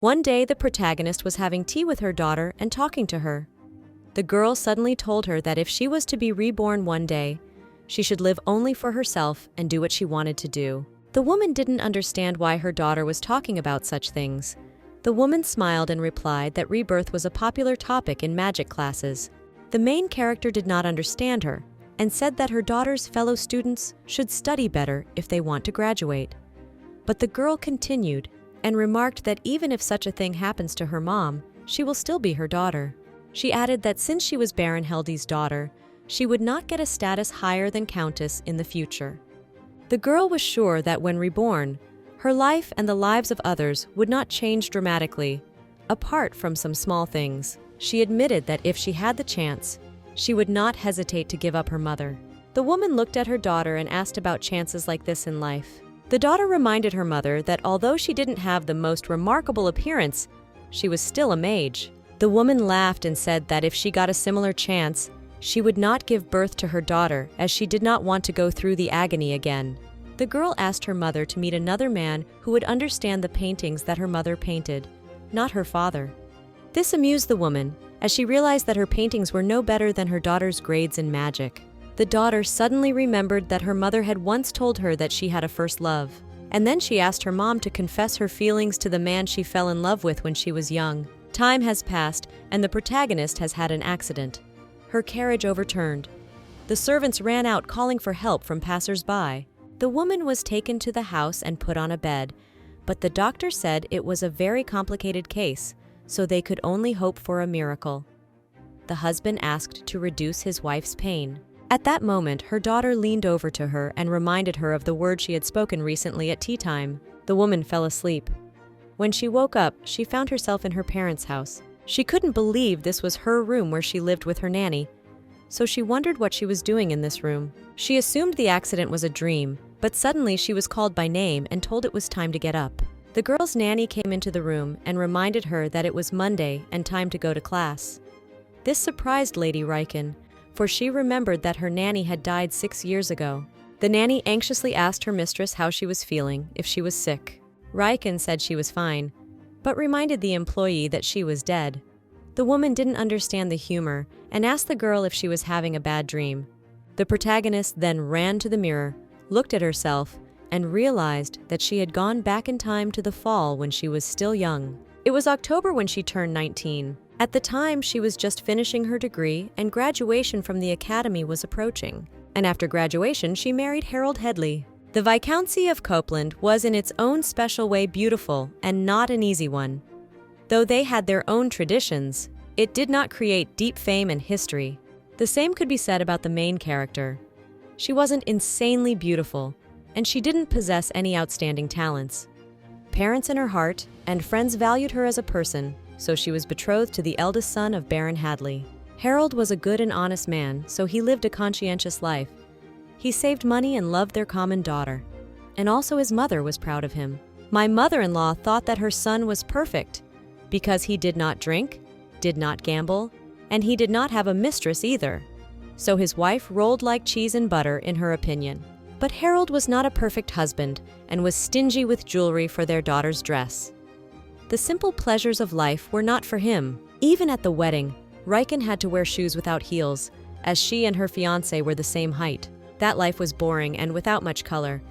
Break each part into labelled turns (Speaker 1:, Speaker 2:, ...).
Speaker 1: One day, the protagonist was having tea with her daughter and talking to her. The girl suddenly told her that if she was to be reborn one day, she should live only for herself and do what she wanted to do. The woman didn't understand why her daughter was talking about such things. The woman smiled and replied that rebirth was a popular topic in magic classes. The main character did not understand her and said that her daughter's fellow students should study better if they want to graduate. But the girl continued and remarked that even if such a thing happens to her mom, she will still be her daughter. She added that since she was Baron Heldy's daughter, she would not get a status higher than Countess in the future. The girl was sure that when reborn, her life and the lives of others would not change dramatically, apart from some small things. She admitted that if she had the chance, she would not hesitate to give up her mother. The woman looked at her daughter and asked about chances like this in life. The daughter reminded her mother that although she didn't have the most remarkable appearance, she was still a mage. The woman laughed and said that if she got a similar chance, she would not give birth to her daughter as she did not want to go through the agony again. The girl asked her mother to meet another man who would understand the paintings that her mother painted, not her father. This amused the woman, as she realized that her paintings were no better than her daughter's grades in magic. The daughter suddenly remembered that her mother had once told her that she had a first love, and then she asked her mom to confess her feelings to the man she fell in love with when she was young. Time has passed, and the protagonist has had an accident. Her carriage overturned. The servants ran out calling for help from passers-by. The woman was taken to the house and put on a bed, but the doctor said it was a very complicated case, so they could only hope for a miracle. The husband asked to reduce his wife's pain. At that moment, her daughter leaned over to her and reminded her of the words she had spoken recently at tea time. The woman fell asleep. When she woke up, she found herself in her parents' house. She couldn't believe this was her room where she lived with her nanny, so she wondered what she was doing in this room. She assumed the accident was a dream, but suddenly she was called by name and told it was time to get up. The girl's nanny came into the room and reminded her that it was Monday and time to go to class. This surprised Lady Riken, for she remembered that her nanny had died 6 years ago. The nanny anxiously asked her mistress how she was feeling, if she was sick. Riken said she was fine, but reminded the employee that she was dead. The woman didn't understand the humor and asked the girl if she was having a bad dream. The protagonist then ran to the mirror, looked at herself, and realized that she had gone back in time to the fall when she was still young. It was October when she turned 19. At the time, she was just finishing her degree and graduation from the academy was approaching. And after graduation, she married Harold Headley. The Viscountcy of Copeland was in its own special way beautiful and not an easy one. Though they had their own traditions, it did not create deep fame and history. The same could be said about the main character. She wasn't insanely beautiful, and she didn't possess any outstanding talents. Parents in her heart and friends valued her as a person, so she was betrothed to the eldest son of Baron Hadley. Harold was a good and honest man, so he lived a conscientious life. He saved money and loved their common daughter. And also his mother was proud of him. My mother-in-law thought that her son was perfect because he did not drink, did not gamble, and he did not have a mistress either. So his wife rolled like cheese in butter in her opinion. But Harold was not a perfect husband and was stingy with jewelry for their daughter's dress. The simple pleasures of life were not for him. Even at the wedding, Riken had to wear shoes without heels, as she and her fiancé were the same height. That life was boring and without much color,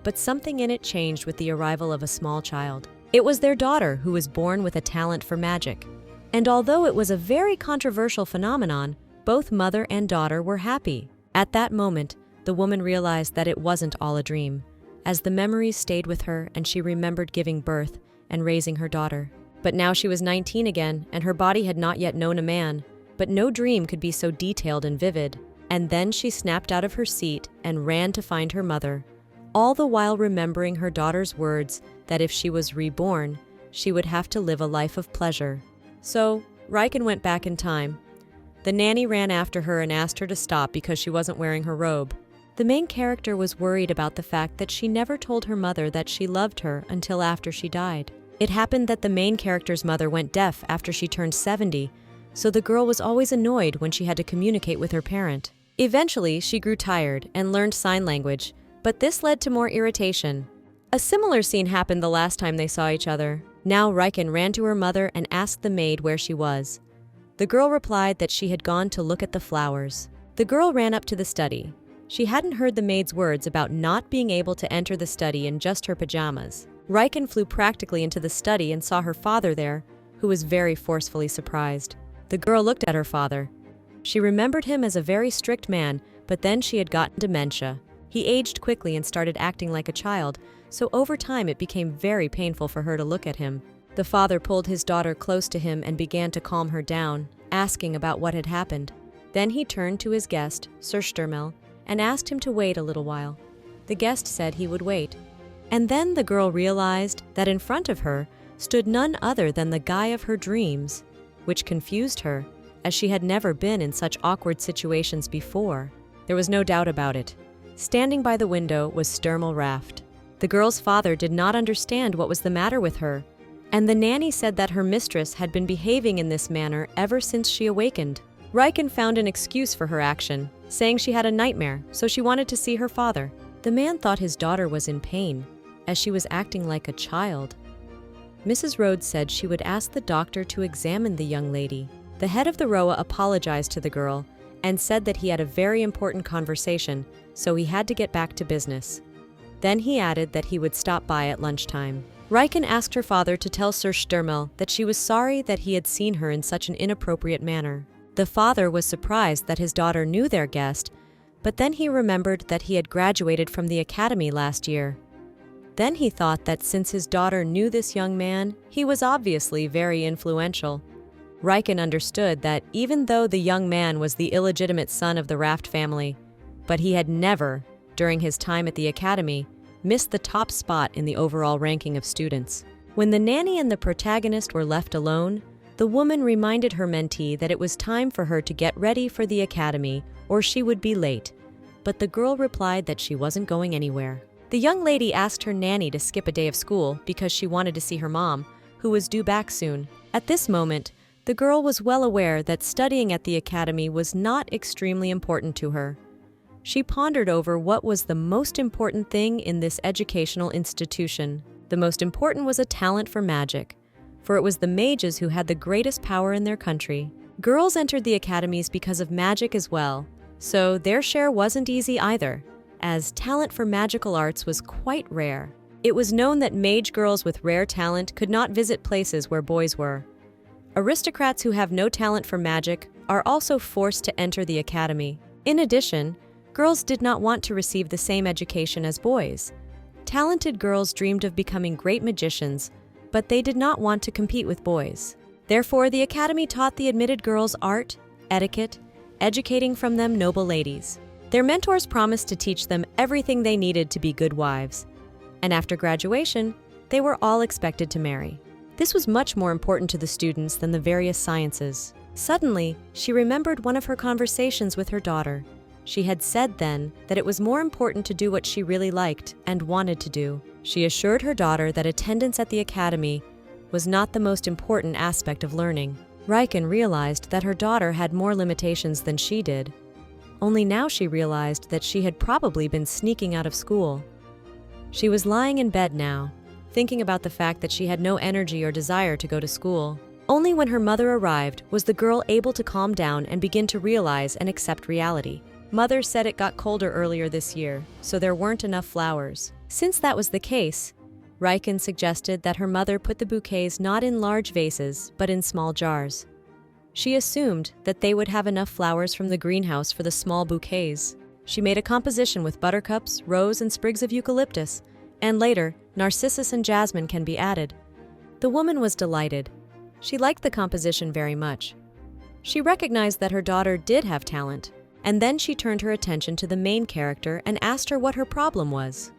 Speaker 1: but something in it changed with the arrival of a small child. It was their daughter who was born with a talent for magic. And although it was a very controversial phenomenon, both mother and daughter were happy. At that moment, the woman realized that it wasn't all a dream, as the memories stayed with her and she remembered giving birth and raising her daughter. But now she was 19 again, and her body had not yet known a man, but no dream could be so detailed and vivid. And then she snapped out of her seat and ran to find her mother, all the while remembering her daughter's words that if she was reborn, she would have to live a life of pleasure. So, Riken went back in time. The nanny ran after her and asked her to stop because she wasn't wearing her robe. The main character was worried about the fact that she never told her mother that she loved her until after she died. It happened that the main character's mother went deaf after she turned 70, so the girl was always annoyed when she had to communicate with her parent. Eventually, she grew tired and learned sign language, but this led to more irritation. A similar scene happened the last time they saw each other. Now Riken ran to her mother and asked the maid where she was. The girl replied that she had gone to look at the flowers. The girl ran up to the study. She hadn't heard the maid's words about not being able to enter the study in just her pajamas. Riken flew practically into the study and saw her father there, who was very forcefully surprised. The girl looked at her father. She remembered him as a very strict man, but then she had gotten dementia. He aged quickly and started acting like a child, so over time it became very painful for her to look at him. The father pulled his daughter close to him and began to calm her down, asking about what had happened. Then he turned to his guest, Sir Sterl, and asked him to wait a little while. The guest said he would wait. And then the girl realized that in front of her stood none other than the guy of her dreams, which confused her, as she had never been in such awkward situations before. There was no doubt about it. Standing by the window was Sterl Raft. The girl's father did not understand what was the matter with her, and the nanny said that her mistress had been behaving in this manner ever since she awakened. Riken found an excuse for her action, saying she had a nightmare, so she wanted to see her father. The man thought his daughter was in pain, as she was acting like a child. Mrs. Rhodes said she would ask the doctor to examine the young lady. The head of the Roa apologized to the girl and said that he had a very important conversation, so he had to get back to business. Then he added that he would stop by at lunchtime. Riken asked her father to tell Sir Sterl that she was sorry that he had seen her in such an inappropriate manner. The father was surprised that his daughter knew their guest, but then he remembered that he had graduated from the academy last year. Then he thought that since his daughter knew this young man, he was obviously very influential. Riken understood that even though the young man was the illegitimate son of the Raft family, but he had never, during his time at the academy, missed the top spot in the overall ranking of students. When the nanny and the protagonist were left alone, the woman reminded her mentee that it was time for her to get ready for the academy or she would be late, but the girl replied that she wasn't going anywhere. The young lady asked her nanny to skip a day of school because she wanted to see her mom, who was due back soon. At this moment, the girl was well aware that studying at the academy was not extremely important to her. She pondered over what was the most important thing in this educational institution. The most important was a talent for magic, for it was the mages who had the greatest power in their country. Girls entered the academies because of magic as well, so their share wasn't easy either, as talent for magical arts was quite rare. It was known that mage girls with rare talent could not visit places where boys were. Aristocrats who have no talent for magic are also forced to enter the academy. In addition, girls did not want to receive the same education as boys. Talented girls dreamed of becoming great magicians, but they did not want to compete with boys. Therefore, the academy taught the admitted girls art, etiquette, educating from them noble ladies. Their mentors promised to teach them everything they needed to be good wives, and after graduation, they were all expected to marry. This was much more important to the students than the various sciences. Suddenly, she remembered one of her conversations with her daughter. She had said then that it was more important to do what she really liked and wanted to do. She assured her daughter that attendance at the academy was not the most important aspect of learning. Riken realized that her daughter had more limitations than she did. Only now she realized that she had probably been sneaking out of school. She was lying in bed now, thinking about the fact that she had no energy or desire to go to school. Only when her mother arrived was the girl able to calm down and begin to realize and accept reality. Mother said it got colder earlier this year, so there weren't enough flowers. Since that was the case, Riken suggested that her mother put the bouquets not in large vases, but in small jars. She assumed that they would have enough flowers from the greenhouse for the small bouquets. She made a composition with buttercups, rose, and sprigs of eucalyptus, and later, narcissus and jasmine can be added. The woman was delighted. She liked the composition very much. She recognized that her daughter did have talent, and then she turned her attention to the main character and asked her what her problem was.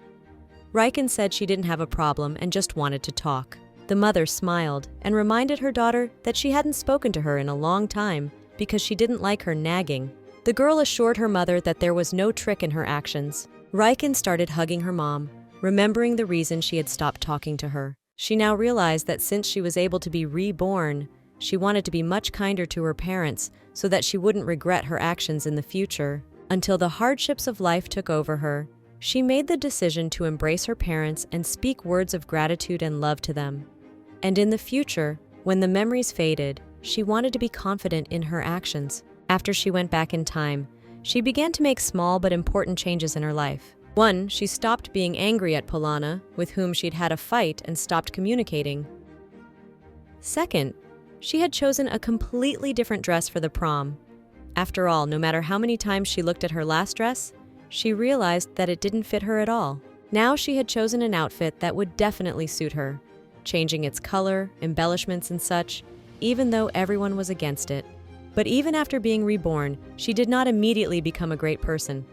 Speaker 1: Riken said she didn't have a problem and just wanted to talk. The mother smiled and reminded her daughter that she hadn't spoken to her in a long time because she didn't like her nagging. The girl assured her mother that there was no trick in her actions. Riken started hugging her mom, remembering the reason she had stopped talking to her. She now realized that since she was able to be reborn, she wanted to be much kinder to her parents so that she wouldn't regret her actions in the future. Until the hardships of life took over her, she made the decision to embrace her parents and speak words of gratitude and love to them. And in the future, when the memories faded, she wanted to be confident in her actions. After she went back in time, she began to make small but important changes in her life. 1. She stopped being angry at Polana, with whom she'd had a fight, and stopped communicating. 2. She had chosen a completely different dress for the prom. After all, no matter how many times she looked at her last dress, she realized that it didn't fit her at all. Now she had chosen an outfit that would definitely suit her, changing its color, embellishments and such, even though everyone was against it. But even after being reborn, she did not immediately become a great person.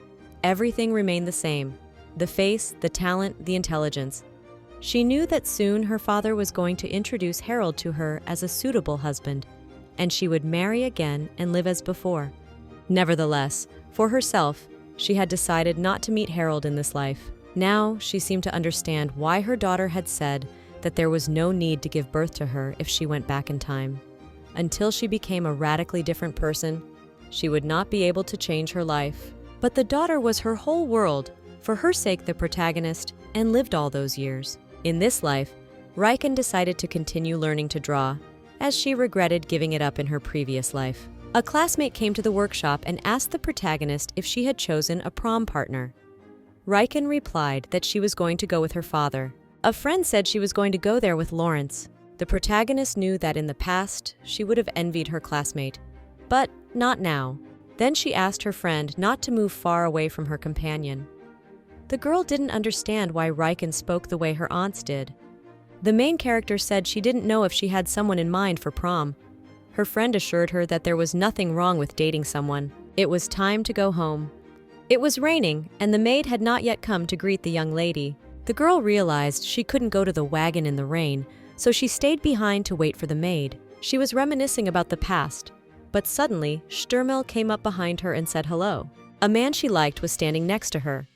Speaker 1: Everything remained the same: the face, the talent, the intelligence. She knew that soon her father was going to introduce Harold to her as a suitable husband, and she would marry again and live as before. Nevertheless, for herself, she had decided not to meet Harold in this life. Now she seemed to understand why her daughter had said that there was no need to give birth to her if she went back in time. Until she became a radically different person, she would not be able to change her life. But the daughter was her whole world, for her sake the protagonist, and lived all those years. In this life, Riken decided to continue learning to draw, as she regretted giving it up in her previous life. A classmate came to the workshop and asked the protagonist if she had chosen a prom partner. Riken replied that she was going to go with her father. A friend said she was going to go there with Lawrence. The protagonist knew that in the past, she would have envied her classmate, but not now. Then she asked her friend not to move far away from her companion. The girl didn't understand why Riken spoke the way her aunts did. The main character said she didn't know if she had someone in mind for prom. Her friend assured her that there was nothing wrong with dating someone. It was time to go home. It was raining, and the maid had not yet come to greet the young lady. The girl realized she couldn't go to the wagon in the rain, so she stayed behind to wait for the maid. She was reminiscing about the past, but suddenly Sterl came up behind her and said hello. A man she liked was standing next to her.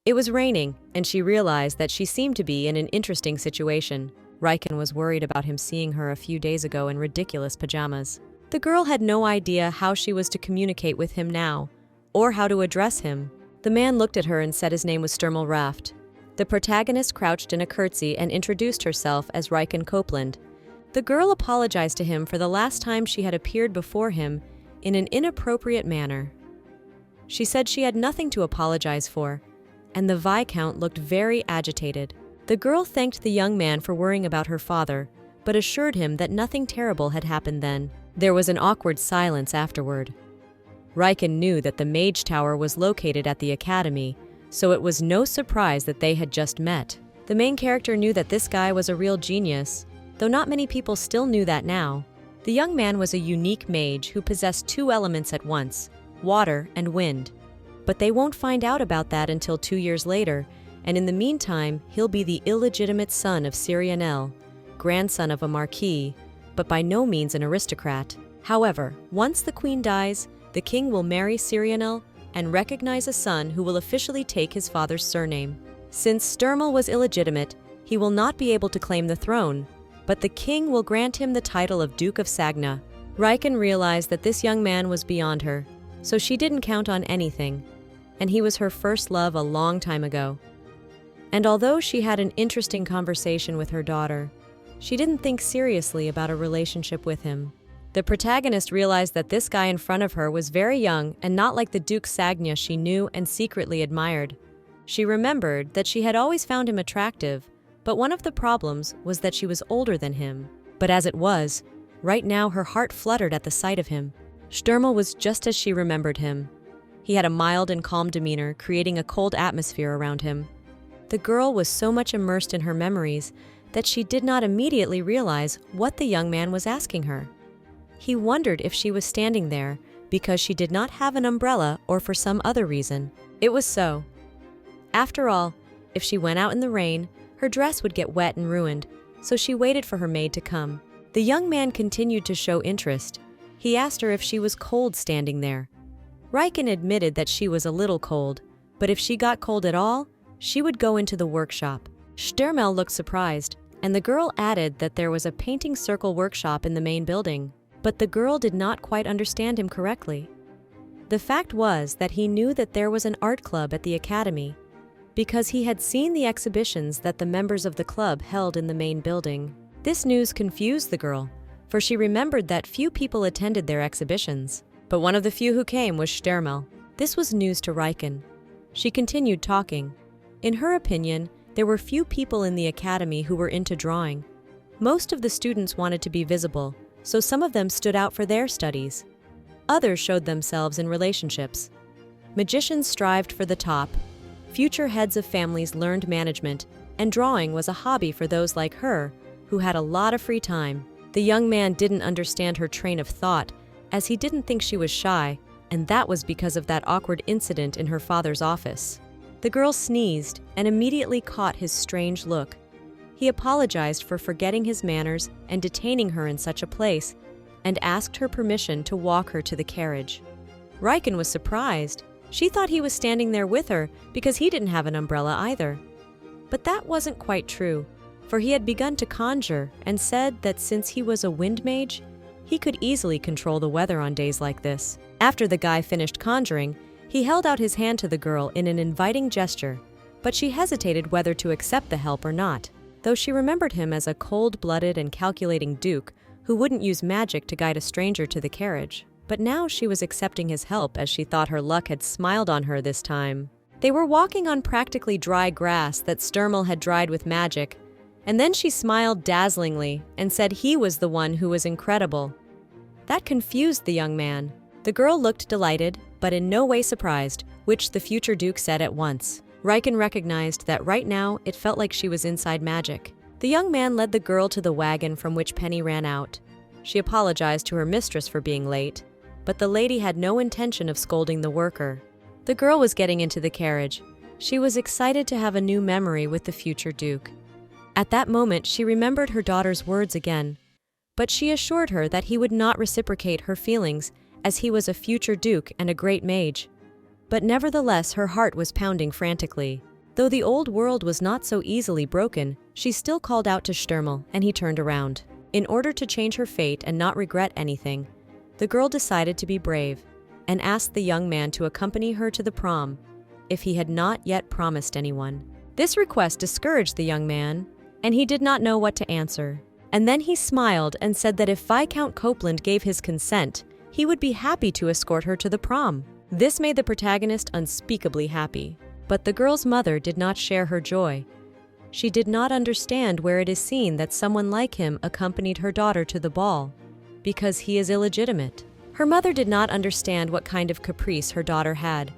Speaker 1: It was raining, and she realized that she seemed to be in an interesting situation. Riken was worried about him seeing her a few days ago in ridiculous pajamas. The girl had no idea how she was to communicate with him now, or how to address him. The man looked at her and said his name was Sterl Raft. The protagonist crouched in a curtsy and introduced herself as Riken Copeland. The girl apologized to him for the last time she had appeared before him in an inappropriate manner. She said she had nothing to apologize for, and the Viscount looked very agitated. The girl thanked the young man for worrying about her father, but assured him that nothing terrible had happened then. There was an awkward silence afterward. Riken knew that the Mage Tower was located at the academy, so it was no surprise that they had just met. The main character knew that this guy was a real genius, though not many people still knew that now. The young man was a unique mage who possessed two elements at once, water and wind. But they won't find out about that until 2 years later, and in the meantime, he'll be the illegitimate son of Cyrionel, grandson of a marquis, but by no means an aristocrat. However, once the queen dies, the king will marry Cyrionel and recognize a son who will officially take his father's surname. Since Sterl was illegitimate, he will not be able to claim the throne, but the king will grant him the title of Duke of Sagna. Riken realized that this young man was beyond her, so she didn't count on anything, and he was her first love a long time ago. And although she had an interesting conversation with her daughter, she didn't think seriously about a relationship with him. The protagonist realized that this guy in front of her was very young and not like the Duke Sagna she knew and secretly admired. She remembered that she had always found him attractive, but one of the problems was that she was older than him. But as it was, right now her heart fluttered at the sight of him. Sterl was just as she remembered him. He had a mild and calm demeanor, creating a cold atmosphere around him. The girl was so much immersed in her memories that she did not immediately realize what the young man was asking her. He wondered if she was standing there because she did not have an umbrella or for some other reason. It was so. After all, if she went out in the rain, her dress would get wet and ruined, so she waited for her maid to come. The young man continued to show interest. He asked her if she was cold standing there. Riken admitted that she was a little cold, but if she got cold at all, she would go into the workshop. Sterl looked surprised, and the girl added that there was a painting circle workshop in the main building. But the girl did not quite understand him correctly. The fact was that he knew that there was an art club at the academy, because he had seen the exhibitions that the members of the club held in the main building. This news confused the girl, for she remembered that few people attended their exhibitions. But one of the few who came was Sterl. This was news to Riken. She continued talking. In her opinion, there were few people in the academy who were into drawing. Most of the students wanted to be visible, so some of them stood out for their studies. Others showed themselves in relationships. Magicians strived for the top. Future heads of families learned management, and drawing was a hobby for those like her, who had a lot of free time. The young man didn't understand her train of thought, as he didn't think she was shy, and that was because of that awkward incident in her father's office. The girl sneezed and immediately caught his strange look. He apologized for forgetting his manners and detaining her in such a place, and asked her permission to walk her to the carriage. Riken was surprised. She thought he was standing there with her because he didn't have an umbrella either. But that wasn't quite true, for he had begun to conjure and said that since he was a wind mage, he could easily control the weather on days like this. After the guy finished conjuring, he held out his hand to the girl in an inviting gesture, but she hesitated whether to accept the help or not, though she remembered him as a cold-blooded and calculating duke who wouldn't use magic to guide a stranger to the carriage. But now she was accepting his help as she thought her luck had smiled on her this time. They were walking on practically dry grass that Sterl had dried with magic, and then she smiled dazzlingly and said he was the one who was incredible. That confused the young man. The girl looked delighted, but in no way surprised, which the future duke said at once. Riken recognized that right now it felt like she was inside magic. The young man led the girl to the wagon from which Penny ran out. She apologized to her mistress for being late, but the lady had no intention of scolding the worker. The girl was getting into the carriage. She was excited to have a new memory with the future duke. At that moment, she remembered her daughter's words again, but she assured her that he would not reciprocate her feelings as he was a future duke and a great mage. But nevertheless, her heart was pounding frantically. Though the old world was not so easily broken, she still called out to Sterl, and he turned around. In order to change her fate and not regret anything, the girl decided to be brave and asked the young man to accompany her to the prom, if he had not yet promised anyone. This request discouraged the young man, and he did not know what to answer. And then he smiled and said that if Viscount Copeland gave his consent, he would be happy to escort her to the prom. This made the protagonist unspeakably happy. But the girl's mother did not share her joy. She did not understand where it is seen that someone like him accompanied her daughter to the ball, because he is illegitimate. Her mother did not understand what kind of caprice her daughter had,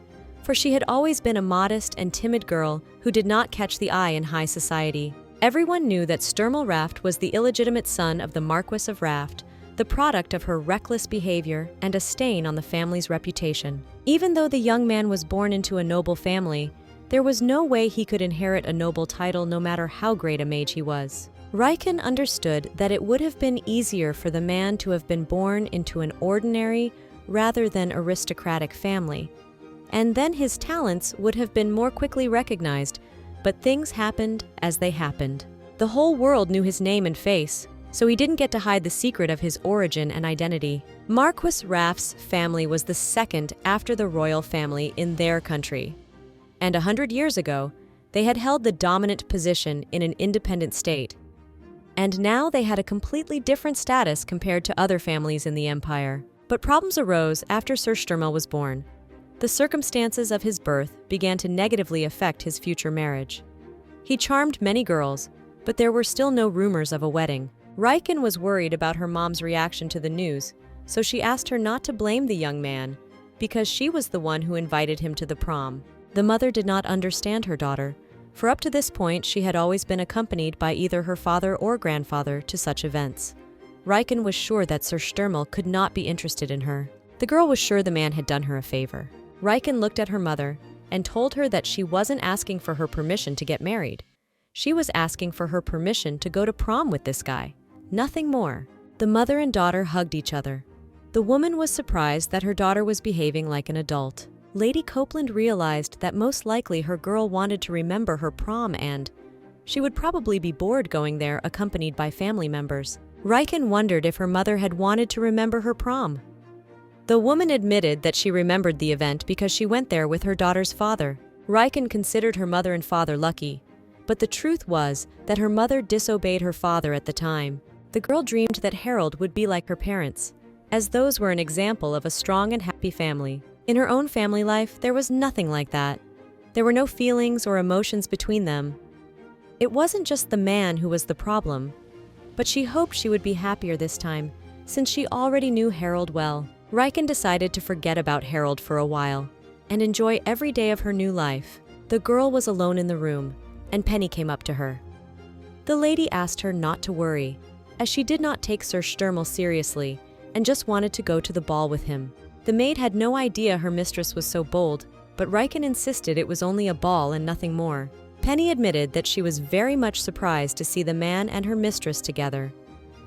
Speaker 1: for she had always been a modest and timid girl who did not catch the eye in high society. Everyone knew that Sterl Raft was the illegitimate son of the Marquis of Raft, the product of her reckless behavior and a stain on the family's reputation. Even though the young man was born into a noble family, there was no way he could inherit a noble title no matter how great a mage he was. Riken understood that it would have been easier for the man to have been born into an ordinary rather than aristocratic family, and then his talents would have been more quickly recognized, but things happened as they happened. The whole world knew his name and face, so he didn't get to hide the secret of his origin and identity. Marquis Raft's family was the second after the royal family in their country, and 100 years ago, they had held the dominant position in an independent state. And now they had a completely different status compared to other families in the empire. But problems arose after Sir Sterl was born. The circumstances of his birth began to negatively affect his future marriage. He charmed many girls, but there were still no rumors of a wedding. Riken was worried about her mom's reaction to the news, so she asked her not to blame the young man, because she was the one who invited him to the prom. The mother did not understand her daughter, for up to this point she had always been accompanied by either her father or grandfather to such events. Riken was sure that Sir Sterl could not be interested in her. The girl was sure the man had done her a favor. Riken looked at her mother and told her that she wasn't asking for her permission to get married. She was asking for her permission to go to prom with this guy. Nothing more. The mother and daughter hugged each other. The woman was surprised that her daughter was behaving like an adult. Lady Copeland realized that most likely her girl wanted to remember her prom, and she would probably be bored going there accompanied by family members. Riken wondered if her mother had wanted to remember her prom. The woman admitted that she remembered the event because she went there with her daughter's father. Riken considered her mother and father lucky. but the truth was that her mother disobeyed her father at the time. The girl dreamed that Harold would be like her parents, as those were an example of a strong and happy family. In her own family life, there was nothing like that. There were no feelings or emotions between them. It wasn't just the man who was the problem, but she hoped she would be happier this time, since she already knew Harold well. Riken decided to forget about Harold for a while and enjoy every day of her new life. The girl was alone in the room, and Penny came up to her. The lady asked her not to worry, as she did not take Sir Sterl seriously and just wanted to go to the ball with him. The maid had no idea her mistress was so bold, but Riken insisted it was only a ball and nothing more. Penny admitted that she was very much surprised to see the man and her mistress together,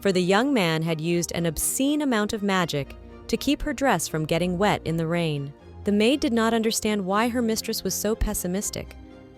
Speaker 1: for the young man had used an obscene amount of magic to keep her dress from getting wet in the rain. The maid did not understand why her mistress was so pessimistic,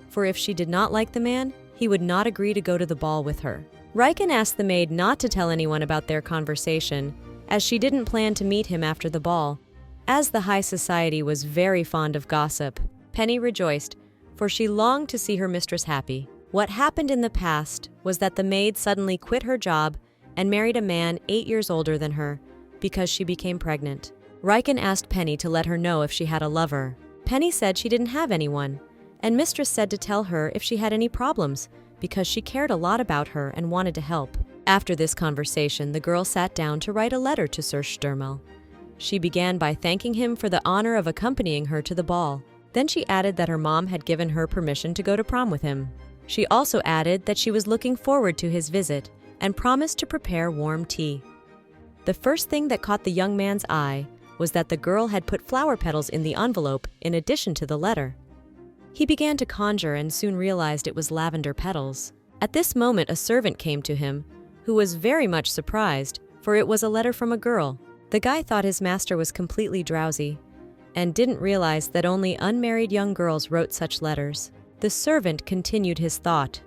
Speaker 1: for if she did not like the man, he would not agree to go to the ball with her. Riken asked the maid not to tell anyone about their conversation, as she didn't plan to meet him after the ball. As the high society was very fond of gossip, Penny rejoiced, for she longed to see her mistress happy. What happened in the past was that the maid suddenly quit her job and married a man 8 years older than her because she became pregnant. Riken asked Penny to let her know if she had a lover. Penny said she didn't have anyone, and mistress said to tell her if she had any problems because she cared a lot about her and wanted to help. After this conversation, the girl sat down to write a letter to Sir Sterl. She began by thanking him for the honor of accompanying her to the ball. Then she added that her mom had given her permission to go to prom with him. She also added that she was looking forward to his visit and promised to prepare warm tea. The first thing that caught the young man's eye was that the girl had put flower petals in the envelope in addition to the letter. He began to conjure and soon realized it was lavender petals. At this moment, a servant came to him, who was very much surprised, for it was a letter from a girl. The guy thought his master was completely drowsy and didn't realize that only unmarried young girls wrote such letters. The servant continued his thought.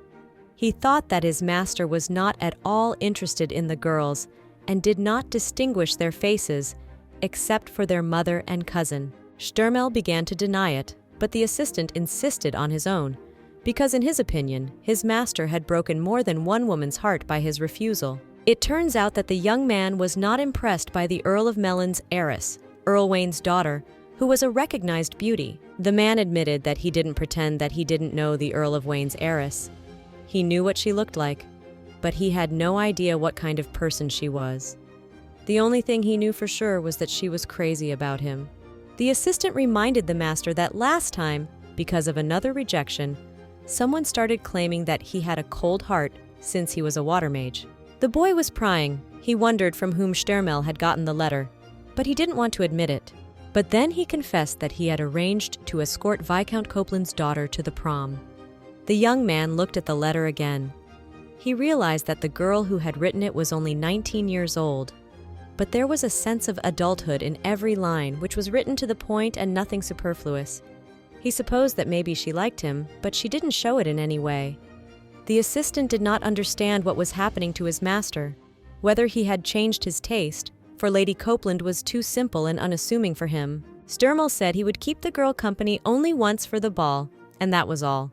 Speaker 1: He thought that his master was not at all interested in the girls and did not distinguish their faces except for their mother and cousin. Sterl began to deny it, but the assistant insisted on his own, because in his opinion, his master had broken more than one woman's heart by his refusal. It turns out that the young man was not impressed by the Earl of Melon's heiress, Earl Wayne's daughter, who was a recognized beauty. The man admitted that he didn't pretend that he didn't know the Earl of Wayne's heiress. He knew what she looked like, but he had no idea what kind of person she was. The only thing he knew for sure was that she was crazy about him. The assistant reminded the master that last time, because of another rejection, someone started claiming that he had a cold heart since he was a water mage. The boy was prying. He wondered from whom Sterl had gotten the letter, but he didn't want to admit it. But then he confessed that he had arranged to escort Viscount Copeland's daughter to the prom. The young man looked at the letter again. He realized that the girl who had written it was only 19 years old. But there was a sense of adulthood in every line, which was written to the point and nothing superfluous. He supposed that maybe she liked him, but she didn't show it in any way. The assistant did not understand what was happening to his master, whether he had changed his taste, for Lady Copeland was too simple and unassuming for him. Sterl said he would keep the girl company only once for the ball, and that was all.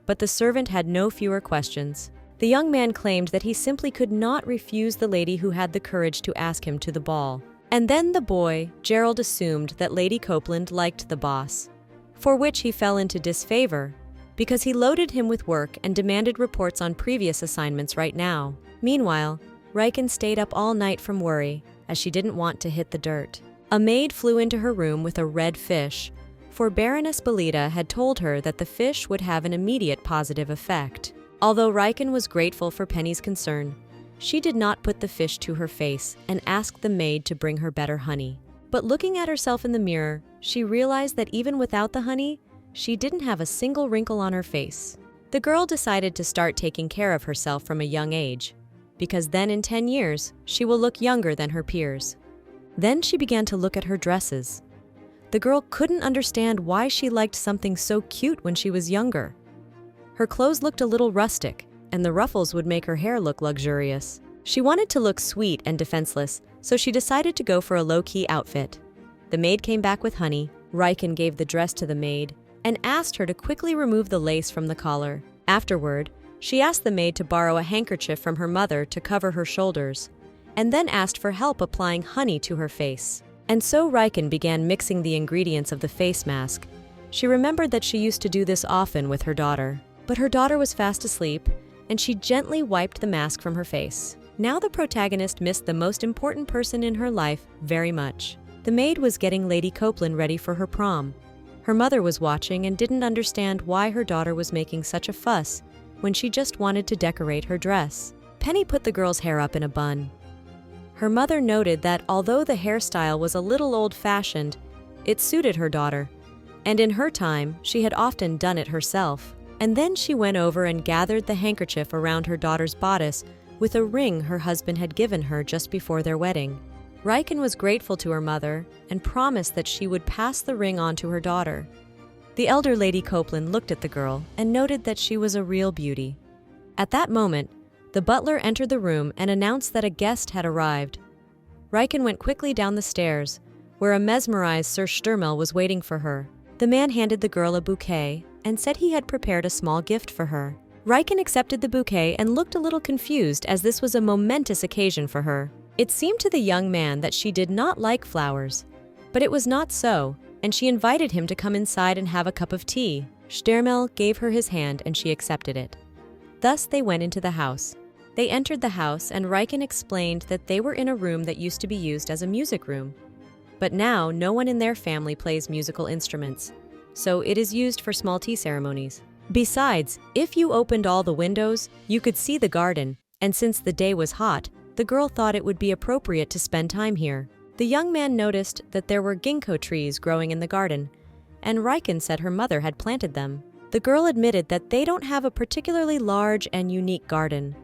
Speaker 1: But the servant had no fewer questions. The young man claimed that he simply could not refuse the lady who had the courage to ask him to the ball. And then the boy, Gerald, assumed that Lady Copeland liked the boss, for which he fell into disfavor, because he loaded him with work and demanded reports on previous assignments right now. Meanwhile, Riken stayed up all night from worry, as she didn't want to hit the dirt. A maid flew into her room with a red fish, for Baroness Belita had told her that the fish would have an immediate positive effect. Although Riken was grateful for Penny's concern, she did not put the fish to her face and asked the maid to bring her better honey. But looking at herself in the mirror, she realized that even without the honey, she didn't have a single wrinkle on her face. The girl decided to start taking care of herself from a young age, because then in 10 years, she will look younger than her peers. Then she began to look at her dresses. The girl couldn't understand why she liked something so cute when she was younger. Her clothes looked a little rustic, and the ruffles would make her hair look luxurious. She wanted to look sweet and defenseless, so she decided to go for a low-key outfit. The maid came back with honey. Riken gave the dress to the maid and asked her to quickly remove the lace from the collar. Afterward, she asked the maid to borrow a handkerchief from her mother to cover her shoulders, and then asked for help applying honey to her face. And so Riken began mixing the ingredients of the face mask. She remembered that she used to do this often with her daughter. But her daughter was fast asleep, and she gently wiped the mask from her face. Now the protagonist missed the most important person in her life very much. The maid was getting Lady Copeland ready for her prom. Her mother was watching and didn't understand why her daughter was making such a fuss when she just wanted to decorate her dress. Penny put the girl's hair up in a bun. Her mother noted that although the hairstyle was a little old-fashioned, it suited her daughter, and in her time, she had often done it herself. And then she went over and gathered the handkerchief around her daughter's bodice with a ring her husband had given her just before their wedding. Riken was grateful to her mother and promised that she would pass the ring on to her daughter. The elder Lady Copeland looked at the girl and noted that she was a real beauty. At that moment, the butler entered the room and announced that a guest had arrived. Riken went quickly down the stairs, where a mesmerized Sir Sterl was waiting for her. The man handed the girl a bouquet and said he had prepared a small gift for her. Riken accepted the bouquet and looked a little confused as this was a momentous occasion for her. It seemed to the young man that she did not like flowers, but it was not so, and she invited him to come inside and have a cup of tea. Sterl gave her his hand and she accepted it. Thus they went into the house. They entered the house and Riken explained that they were in a room that used to be used as a music room. But now no one in their family plays musical instruments, so it is used for small tea ceremonies. Besides, if you opened all the windows, you could see the garden, and since the day was hot, the girl thought it would be appropriate to spend time here. The young man noticed that there were ginkgo trees growing in the garden, and Riken said her mother had planted them. The girl admitted that they don't have a particularly large and unique garden,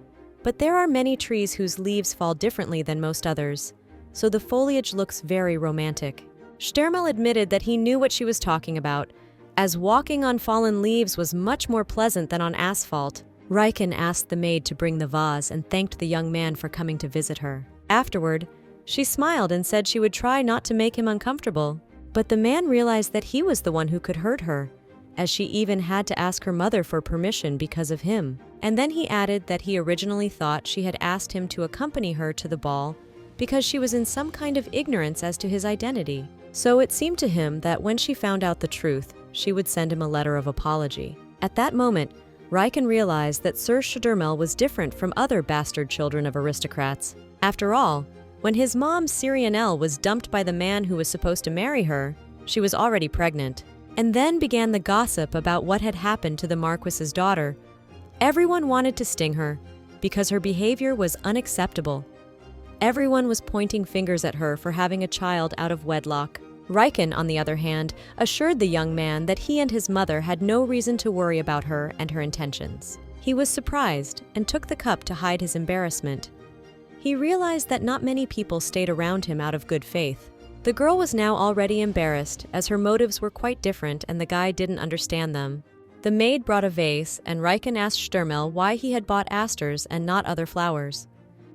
Speaker 1: but there are many trees whose leaves fall differently than most others, so the foliage looks very romantic. Sterl admitted that he knew what she was talking about, as walking on fallen leaves was much more pleasant than on asphalt. Riken asked the maid to bring the vase and thanked the young man for coming to visit her. Afterward, she smiled and said she would try not to make him uncomfortable, but the man realized that he was the one who could hurt her, as she even had to ask her mother for permission because of him. And then he added that he originally thought she had asked him to accompany her to the ball because she was in some kind of ignorance as to his identity. So it seemed to him that when she found out the truth, she would send him a letter of apology. At that moment, Riken realized that Sir Sterl was different from other bastard children of aristocrats. After all, when his mom Sirianelle was dumped by the man who was supposed to marry her, she was already pregnant. And then began the gossip about what had happened to the Marquis's daughter. Everyone wanted to sting her, because her behavior was unacceptable. Everyone was pointing fingers at her for having a child out of wedlock. Riken, on the other hand, assured the young man that he and his mother had no reason to worry about her and her intentions. He was surprised and took the cup to hide his embarrassment. He realized that not many people stayed around him out of good faith. The girl was now already embarrassed, as her motives were quite different and the guy didn't understand them. The maid brought a vase, and Riken asked Sterl why he had bought asters and not other flowers.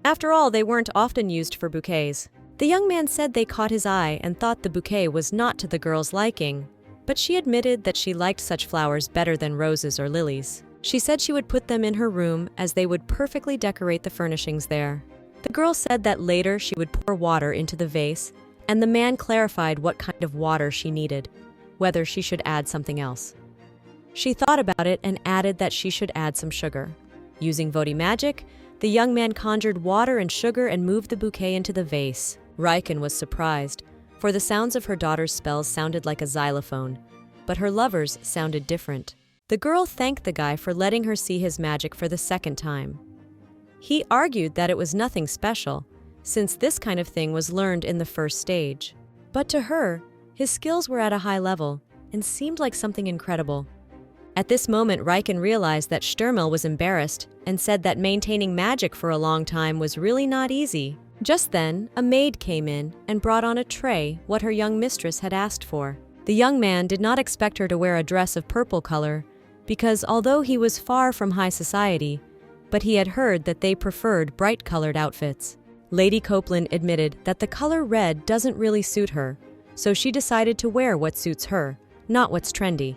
Speaker 1: After all, they weren't often used for bouquets. The young man said they caught his eye and thought the bouquet was not to the girl's liking, but she admitted that she liked such flowers better than roses or lilies. She said she would put them in her room as they would perfectly decorate the furnishings there. The girl said that later she would pour water into the vase, and the man clarified what kind of water she needed, whether she should add something else. She thought about it and added that she should add some sugar. Using Vodi magic, the young man conjured water and sugar and moved the bouquet into the vase. Riken was surprised, for the sounds of her daughter's spells sounded like a xylophone, but her lover's sounded different. The girl thanked the guy for letting her see his magic for the second time. He argued that it was nothing special, since this kind of thing was learned in the first stage. But to her, his skills were at a high level and seemed like something incredible. At this moment, Riken realized that Sterl was embarrassed and said that maintaining magic for a long time was really not easy. Just then, a maid came in and brought on a tray what her young mistress had asked for. The young man did not expect her to wear a dress of purple color because although he was far from high society, but he had heard that they preferred bright-colored outfits. Lady Copeland admitted that the color red doesn't really suit her, so she decided to wear what suits her, not what's trendy.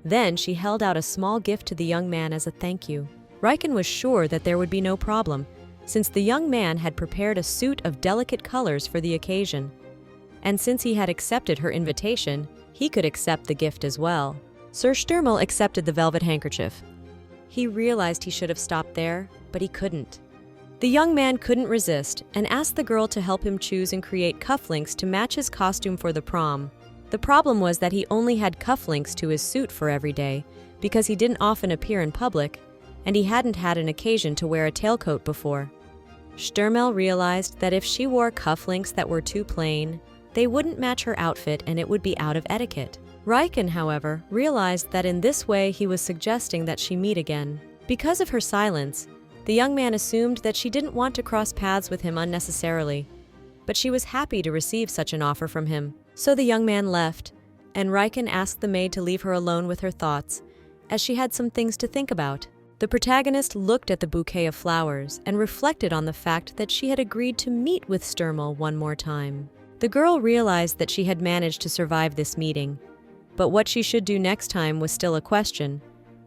Speaker 1: Then she held out a small gift to the young man as a thank you. Riken was sure that there would be no problem, since the young man had prepared a suit of delicate colors for the occasion. And since he had accepted her invitation, he could accept the gift as well. Sir Sterl accepted the velvet handkerchief. He realized he should have stopped there, but he couldn't. The young man couldn't resist and asked the girl to help him choose and create cufflinks to match his costume for the prom. The problem was that he only had cufflinks to his suit for every day, because he didn't often appear in public, and he hadn't had an occasion to wear a tailcoat before. Sterl realized that if she wore cufflinks that were too plain, they wouldn't match her outfit and it would be out of etiquette. Riken, however, realized that in this way he was suggesting that she meet again. Because of her silence, the young man assumed that she didn't want to cross paths with him unnecessarily, but she was happy to receive such an offer from him. So the young man left, and Riken asked the maid to leave her alone with her thoughts, as she had some things to think about. The protagonist looked at the bouquet of flowers and reflected on the fact that she had agreed to meet with Sterl one more time. The girl realized that she had managed to survive this meeting, but what she should do next time was still a question,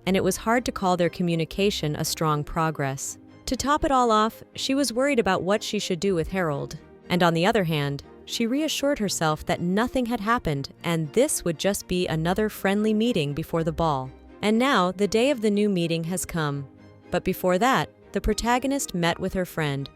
Speaker 1: and it was hard to call their communication a strong progress. To top it all off, she was worried about what she should do with Harold, and on the other hand, she reassured herself that nothing had happened and this would just be another friendly meeting before the ball. And now, the day of the new meeting has come. But before that, the protagonist met with her friend,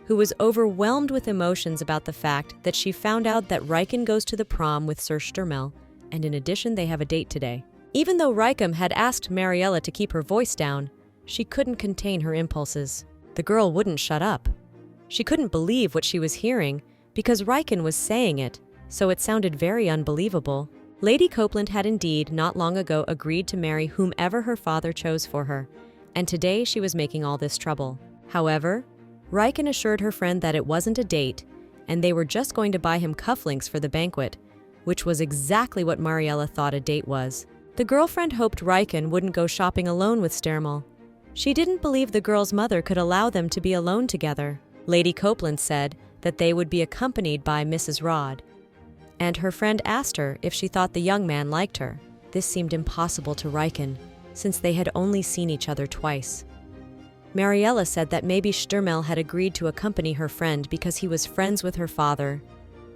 Speaker 1: who was overwhelmed with emotions about the fact that she found out that Riken goes to the prom with Sir Sterl, and in addition they have a date today. Even though Riken had asked Mariella to keep her voice down, she couldn't contain her impulses. The girl wouldn't shut up. She couldn't believe what she was hearing, because Riken was saying it, so it sounded very unbelievable. Lady Copeland had indeed not long ago agreed to marry whomever her father chose for her, and today she was making all this trouble. However, Riken assured her friend that it wasn't a date, and they were just going to buy him cufflinks for the banquet, which was exactly what Mariella thought a date was. The girlfriend hoped Riken wouldn't go shopping alone with Sterl. She didn't believe the girl's mother could allow them to be alone together. Lady Copeland said that they would be accompanied by Mrs. Rod, and her friend asked her if she thought the young man liked her. This seemed impossible to Riken, since they had only seen each other twice. Mariella said that maybe Sterl had agreed to accompany her friend because he was friends with her father,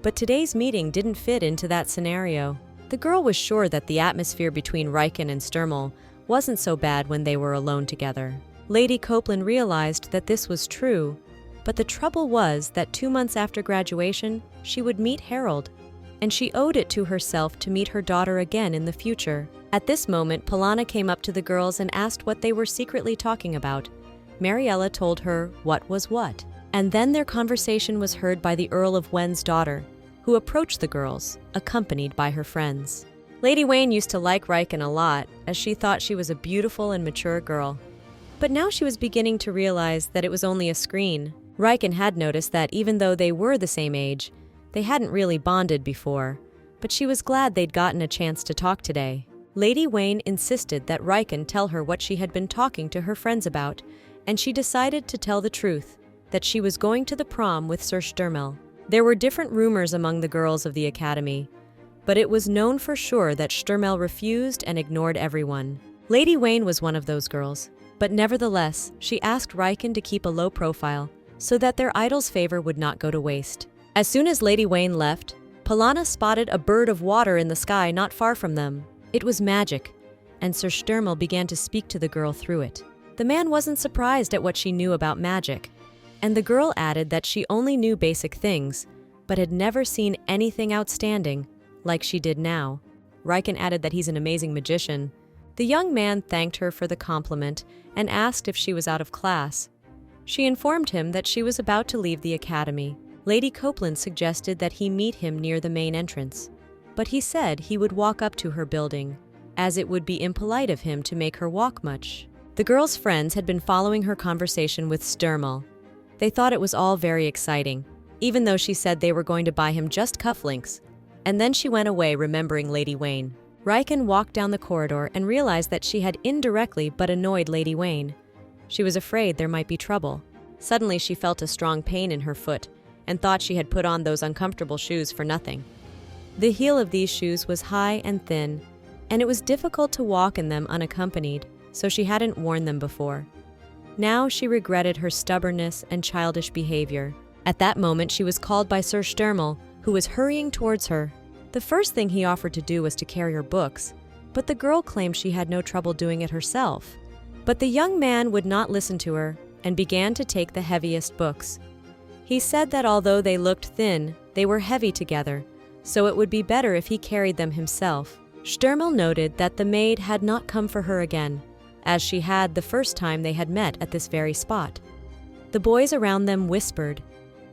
Speaker 1: but today's meeting didn't fit into that scenario. The girl was sure that the atmosphere between Riken and Sterl wasn't so bad when they were alone together. Lady Copeland realized that this was true, but the trouble was that 2 months after graduation, she would meet Harold, and she owed it to herself to meet her daughter again in the future. At this moment, Polana came up to the girls and asked what they were secretly talking about. Mariella told her what was what, and then their conversation was heard by the Earl of Wen's daughter, who approached the girls, accompanied by her friends. Lady Wayne used to like Riken a lot, as she thought she was a beautiful and mature girl. But now she was beginning to realize that it was only a screen. Riken had noticed that even though they were the same age, they hadn't really bonded before, but she was glad they'd gotten a chance to talk today. Lady Wayne insisted that Riken tell her what she had been talking to her friends about, and she decided to tell the truth, that she was going to the prom with Sir Sterl. There were different rumors among the girls of the academy, but it was known for sure that Sterl refused and ignored everyone. Lady Wayne was one of those girls, but nevertheless, she asked Riken to keep a low profile, so that their idol's favor would not go to waste. As soon as Lady Wayne left, Polana spotted a bird of water in the sky not far from them. It was magic, and Sir Sterl began to speak to the girl through it. The man wasn't surprised at what she knew about magic, and the girl added that she only knew basic things, but had never seen anything outstanding, like she did now. Riken added that he's an amazing magician. The young man thanked her for the compliment and asked if she was out of class. She informed him that she was about to leave the academy. Lady Copeland suggested that he meet him near the main entrance, but he said he would walk up to her building, as it would be impolite of him to make her walk much. The girl's friends had been following her conversation with Sterl. They thought it was all very exciting, even though she said they were going to buy him just cufflinks, and then she went away remembering Lady Wayne. Riken walked down the corridor and realized that she had indirectly but annoyed Lady Wayne. She was afraid there might be trouble. Suddenly she felt a strong pain in her foot and thought she had put on those uncomfortable shoes for nothing. The heel of these shoes was high and thin, and it was difficult to walk in them unaccompanied, so she hadn't worn them before. Now she regretted her stubbornness and childish behavior. At that moment, she was called by Sir Sterl, who was hurrying towards her. The first thing he offered to do was to carry her books, but the girl claimed she had no trouble doing it herself. But the young man would not listen to her and began to take the heaviest books. He said that although they looked thin, they were heavy together, so it would be better if he carried them himself. Sterl noted that the maid had not come for her again, as she had the first time they had met at this very spot. The boys around them whispered,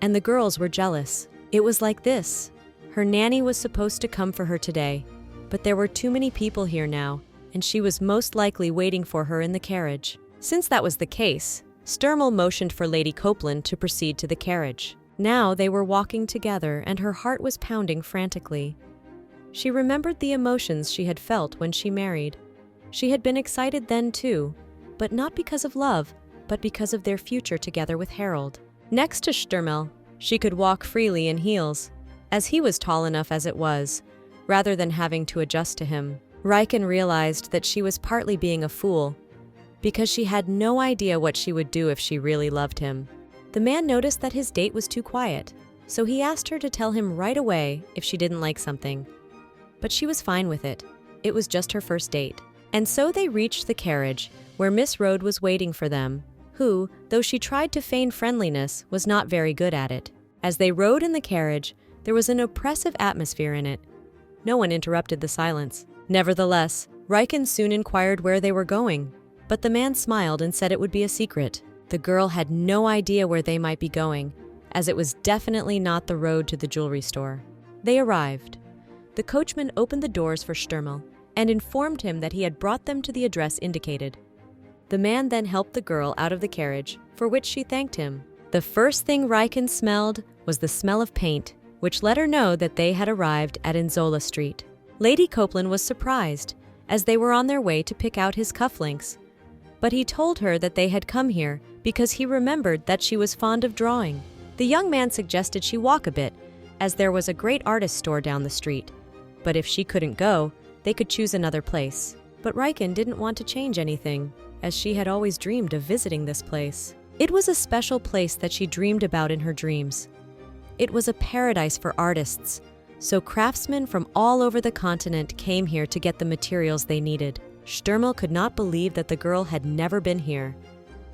Speaker 1: and the girls were jealous. It was like this. Her nanny was supposed to come for her today, but there were too many people here now, and she was most likely waiting for her in the carriage. Since that was the case, Sterl motioned for Lady Copeland to proceed to the carriage. Now they were walking together, and her heart was pounding frantically. She remembered the emotions she had felt when she married. She had been excited then too, but not because of love, but because of their future together with Harold. Next to Sterl, she could walk freely in heels, as he was tall enough as it was, rather than having to adjust to him. Riken realized that she was partly being a fool, because she had no idea what she would do if she really loved him. The man noticed that his date was too quiet, so he asked her to tell him right away if she didn't like something. But she was fine with it. It was just her first date. And so they reached the carriage, where Miss Rode was waiting for them, who, though she tried to feign friendliness, was not very good at it. As they rode in the carriage, there was an oppressive atmosphere in it. No one interrupted the silence. Nevertheless, Riken soon inquired where they were going, but the man smiled and said it would be a secret. The girl had no idea where they might be going, as it was definitely not the road to the jewelry store. They arrived. The coachman opened the doors for Sterl and informed him that he had brought them to the address indicated. The man then helped the girl out of the carriage, for which she thanked him. The first thing Riken smelled was the smell of paint, which let her know that they had arrived at Inzola Street. Lady Copeland was surprised, as they were on their way to pick out his cufflinks. But he told her that they had come here because he remembered that she was fond of drawing. The young man suggested she walk a bit, as there was a great artist store down the street. But if she couldn't go, they could choose another place. But Riken didn't want to change anything, as she had always dreamed of visiting this place. It was a special place that she dreamed about in her dreams. It was a paradise for artists, so craftsmen from all over the continent came here to get the materials they needed. Sterl could not believe that the girl had never been here.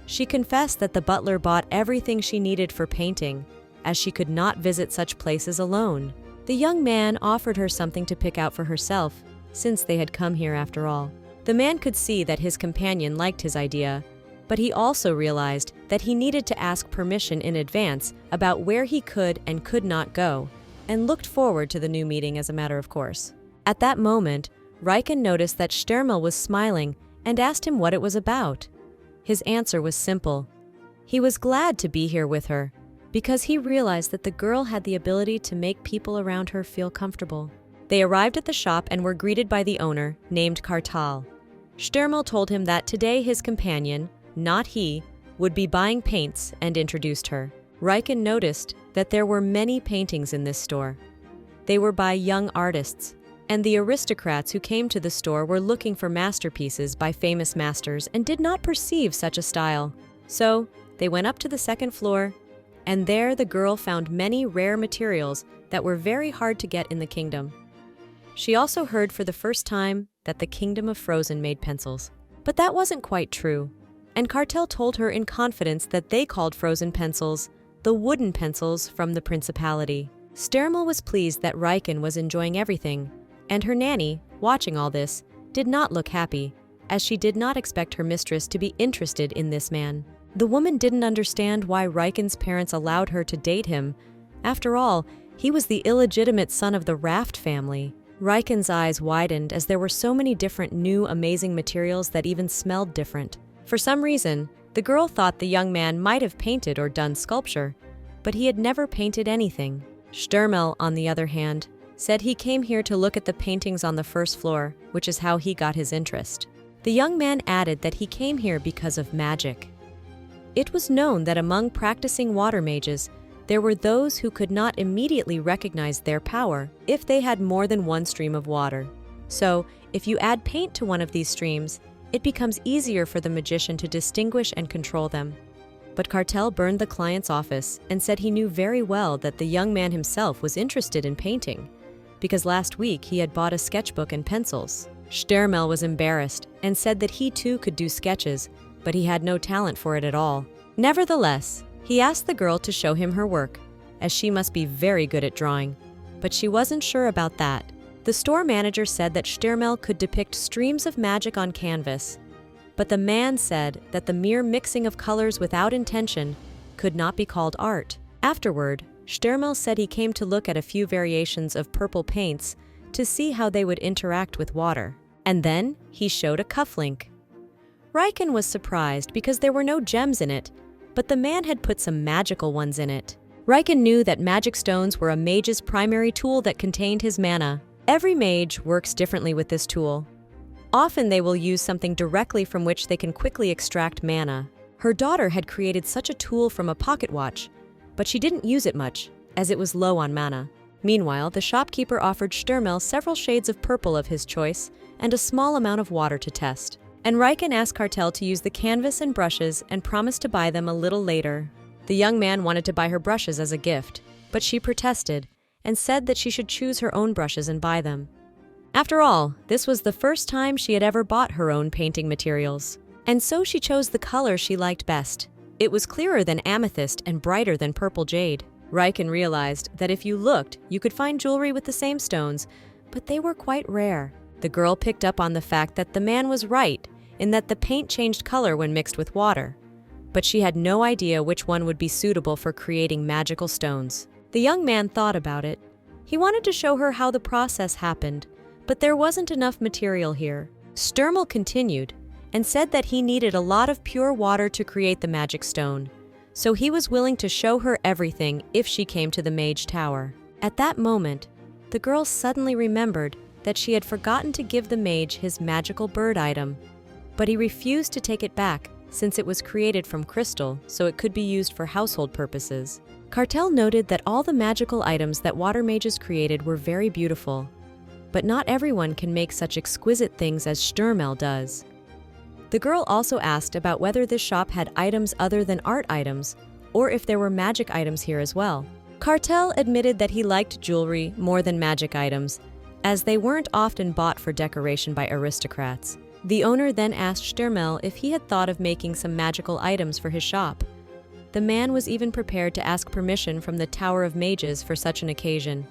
Speaker 1: She confessed that the butler bought everything she needed for painting, as she could not visit such places alone. The young man offered her something to pick out for herself, since they had come here after all. The man could see that his companion liked his idea, but he also realized that he needed to ask permission in advance about where he could and could not go, and looked forward to the new meeting as a matter of course. At that moment, Riken noticed that Sterl was smiling and asked him what it was about. His answer was simple. He was glad to be here with her, because he realized that the girl had the ability to make people around her feel comfortable. They arrived at the shop and were greeted by the owner, named Kartal. Sterl told him that today his companion, not he, would be buying paints and introduced her. Riken noticed that there were many paintings in this store. They were by young artists, and the aristocrats who came to the store were looking for masterpieces by famous masters and did not perceive such a style. So they went up to the second floor, and there the girl found many rare materials that were very hard to get in the kingdom. She also heard for the first time that the Kingdom of Frozen made pencils. But that wasn't quite true, and Kartal told her in confidence that they called frozen pencils the wooden pencils from the principality. Sterl was pleased that Riken was enjoying everything, and her nanny, watching all this, did not look happy, as she did not expect her mistress to be interested in this man. The woman didn't understand why Riken's parents allowed her to date him. After all, he was the illegitimate son of the Raft family. Riken's eyes widened as there were so many different new, amazing materials that even smelled different. For some reason, the girl thought the young man might have painted or done sculpture, but he had never painted anything. Sterl, on the other hand, said he came here to look at the paintings on the first floor, which is how he got his interest. The young man added that he came here because of magic. It was known that among practicing water mages, there were those who could not immediately recognize their power if they had more than one stream of water. So, if you add paint to one of these streams, it becomes easier for the magician to distinguish and control them. But Cartel burned the client's office and said he knew very well that the young man himself was interested in painting, because last week he had bought a sketchbook and pencils. Sterl was embarrassed and said that he too could do sketches, but he had no talent for it at all. Nevertheless, he asked the girl to show him her work, as she must be very good at drawing, but she wasn't sure about that. The store manager said that Sterl could depict streams of magic on canvas, but the man said that the mere mixing of colors without intention could not be called art. Afterward, Sterl said he came to look at a few variations of purple paints to see how they would interact with water. And then he showed a cufflink. Riken was surprised because there were no gems in it, but the man had put some magical ones in it. Riken knew that magic stones were a mage's primary tool that contained his mana. Every mage works differently with this tool. Often they will use something directly from which they can quickly extract mana. Her daughter had created such a tool from a pocket watch, but she didn't use it much, as it was low on mana. Meanwhile, the shopkeeper offered Sterl several shades of purple of his choice and a small amount of water to test. And Riken asked Cartel to use the canvas and brushes and promised to buy them a little later. The young man wanted to buy her brushes as a gift, but she protested and said that she should choose her own brushes and buy them. After all, this was the first time she had ever bought her own painting materials. And so she chose the color she liked best. It was clearer than amethyst and brighter than purple jade. Riken realized that if you looked, you could find jewelry with the same stones, but they were quite rare. The girl picked up on the fact that the man was right in that the paint changed color when mixed with water, but she had no idea which one would be suitable for creating magical stones. The young man thought about it. He wanted to show her how the process happened, but there wasn't enough material here. Sterl continued and said that he needed a lot of pure water to create the magic stone, so he was willing to show her everything if she came to the Mage Tower. At that moment, the girl suddenly remembered that she had forgotten to give the mage his magical bird item, but he refused to take it back since it was created from crystal, so it could be used for household purposes. Cartel noted that all the magical items that water mages created were very beautiful, but not everyone can make such exquisite things as Sterl does. The girl also asked about whether this shop had items other than art items, or if there were magic items here as well. Cartel admitted that he liked jewelry more than magic items, as they weren't often bought for decoration by aristocrats. The owner then asked Sterl if he had thought of making some magical items for his shop. The man was even prepared to ask permission from the Tower of Mages for such an occasion.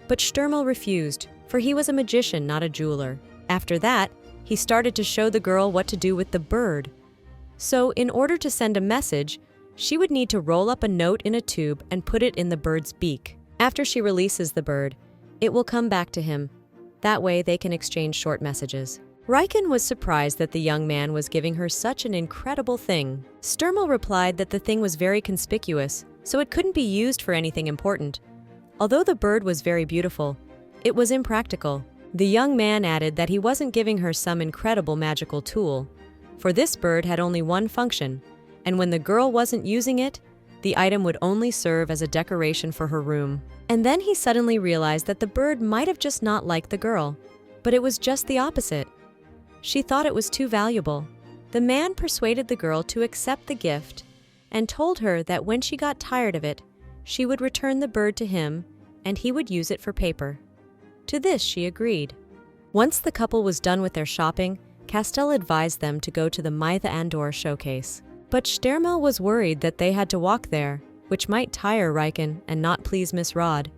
Speaker 1: But Sterl refused, for he was a magician, not a jeweler. After that, he started to show the girl what to do with the bird. So, in order to send a message, she would need to roll up a note in a tube and put it in the bird's beak. After she releases the bird, it will come back to him. That way they can exchange short messages. Riken was surprised that the young man was giving her such an incredible thing. Sterl replied that the thing was very conspicuous, so it couldn't be used for anything important. Although the bird was very beautiful, it was impractical. The young man added that he wasn't giving her some incredible magical tool, for this bird had only one function, and when the girl wasn't using it, the item would only serve as a decoration for her room. And then he suddenly realized that the bird might have just not liked the girl, but it was just the opposite. She thought it was too valuable. The man persuaded the girl to accept the gift and told her that when she got tired of it, she would return the bird to him and he would use it for paper. To this she agreed. Once the couple was done with their shopping, Castell advised them to go to the Manhwa showcase. But Sterl was worried that they had to walk there, which might tire Riken and not please Miss Rod.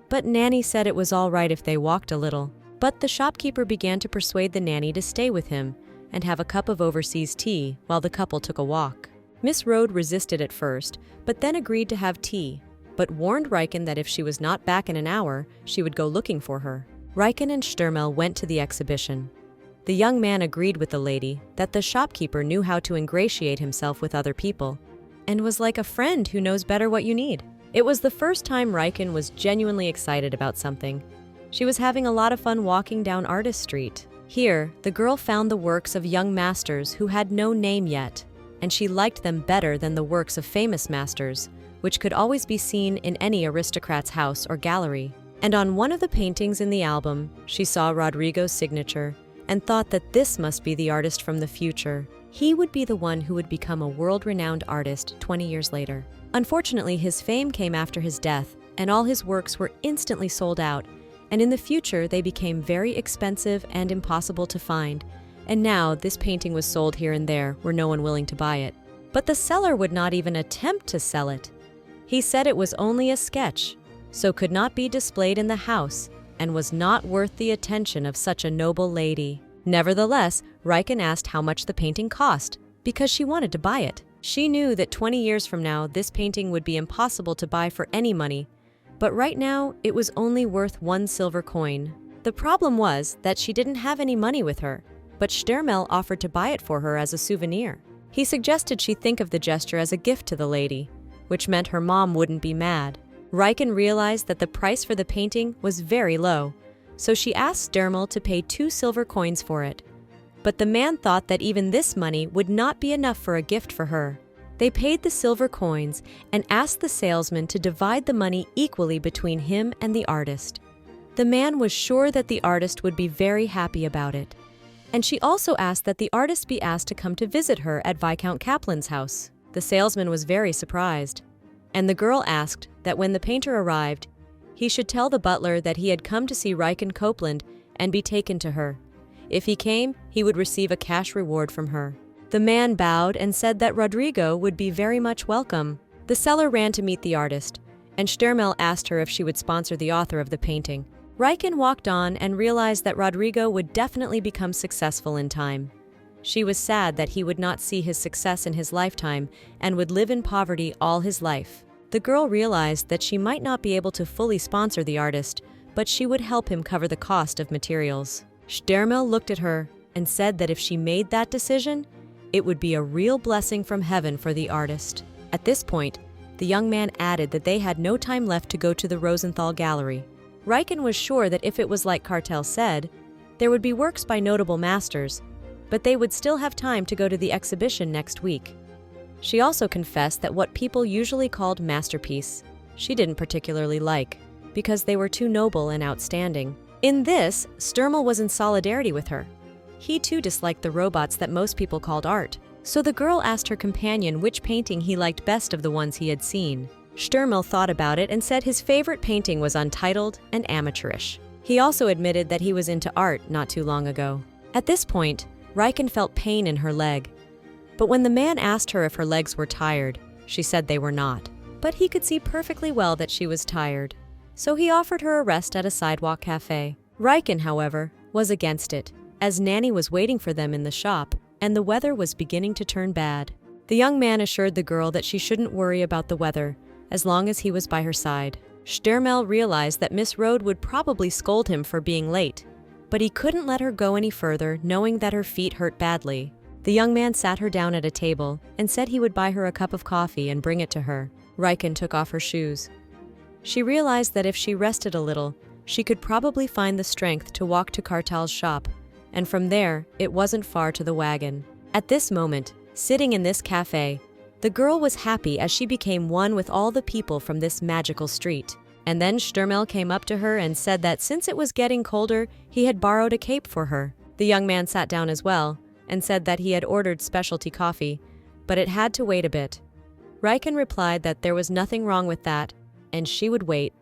Speaker 1: But Nanny said it was all right if they walked a little. But the shopkeeper began to persuade the nanny to stay with him and have a cup of overseas tea while the couple took a walk. Miss Rode resisted at first, but then agreed to have tea, but warned Riken that if she was not back in an hour, she would go looking for her. Riken and Sterl went to the exhibition. The young man agreed with the lady that the shopkeeper knew how to ingratiate himself with other people and was like a friend who knows better what you need. It was the first time Riken was genuinely excited about something. She was having a lot of fun walking down Artist Street. Here, the girl found the works of young masters who had no name yet, and she liked them better than the works of famous masters, which could always be seen in any aristocrat's house or gallery. And on one of the paintings in the album, she saw Rodrigo's signature and thought that this must be the artist from the future. He would be the one who would become a world-renowned artist 20 years later. Unfortunately, his fame came after his death, and all his works were instantly sold out, and in the future they became very expensive and impossible to find, and now this painting was sold here and there where no one willing to buy it. But the seller would not even attempt to sell it. He said it was only a sketch, so could not be displayed in the house, and was not worth the attention of such a noble lady. Nevertheless, Riken asked how much the painting cost, because she wanted to buy it. She knew that 20 years from now, this painting would be impossible to buy for any money, but right now, it was only worth 1 silver coin. The problem was that she didn't have any money with her, but Sterl offered to buy it for her as a souvenir. He suggested she think of the gesture as a gift to the lady, which meant her mom wouldn't be mad. Riken realized that the price for the painting was very low, so she asked Sterl to pay 2 silver coins for it. But the man thought that even this money would not be enough for a gift for her. They paid the silver coins and asked the salesman to divide the money equally between him and the artist. The man was sure that the artist would be very happy about it. And she also asked that the artist be asked to come to visit her at Viscount Kaplan's house. The salesman was very surprised, and the girl asked that when the painter arrived, he should tell the butler that he had come to see Riken Copeland and be taken to her. If he came, he would receive a cash reward from her. The man bowed and said that Rodrigo would be very much welcome. The seller ran to meet the artist, and Sterl asked her if she would sponsor the author of the painting. Riken walked on and realized that Rodrigo would definitely become successful in time. She was sad that he would not see his success in his lifetime and would live in poverty all his life. The girl realized that she might not be able to fully sponsor the artist, but she would help him cover the cost of materials. Sterl looked at her and said that if she made that decision, it would be a real blessing from heaven for the artist. At this point, the young man added that they had no time left to go to the Rosenthal Gallery. Riken was sure that if it was like Cartel said, there would be works by notable masters, but they would still have time to go to the exhibition next week. She also confessed that what people usually called masterpiece, she didn't particularly like, because they were too noble and outstanding. In this, Sterl was in solidarity with her. He too disliked the robots that most people called art, so the girl asked her companion which painting he liked best of the ones he had seen. Sterl thought about it and said his favorite painting was untitled and amateurish. He also admitted that he was into art not too long ago. At this point, Riken felt pain in her leg. But when the man asked her if her legs were tired, she said they were not. But he could see perfectly well that she was tired. So he offered her a rest at a sidewalk cafe. Riken, however, was against it, as Nanny was waiting for them in the shop, and the weather was beginning to turn bad. The young man assured the girl that she shouldn't worry about the weather, as long as he was by her side. Sterl realized that Miss Rode would probably scold him for being late, but he couldn't let her go any further, knowing that her feet hurt badly. The young man sat her down at a table and said he would buy her a cup of coffee and bring it to her. Riken took off her shoes. She realized that if she rested a little, she could probably find the strength to walk to Cartel's shop, and from there, it wasn't far to the wagon. At this moment, sitting in this cafe, the girl was happy as she became one with all the people from this magical street. And then Sterl came up to her and said that since it was getting colder, he had borrowed a cape for her. The young man sat down as well and said that he had ordered specialty coffee, but it had to wait a bit. Riken replied that there was nothing wrong with that, and she would wait,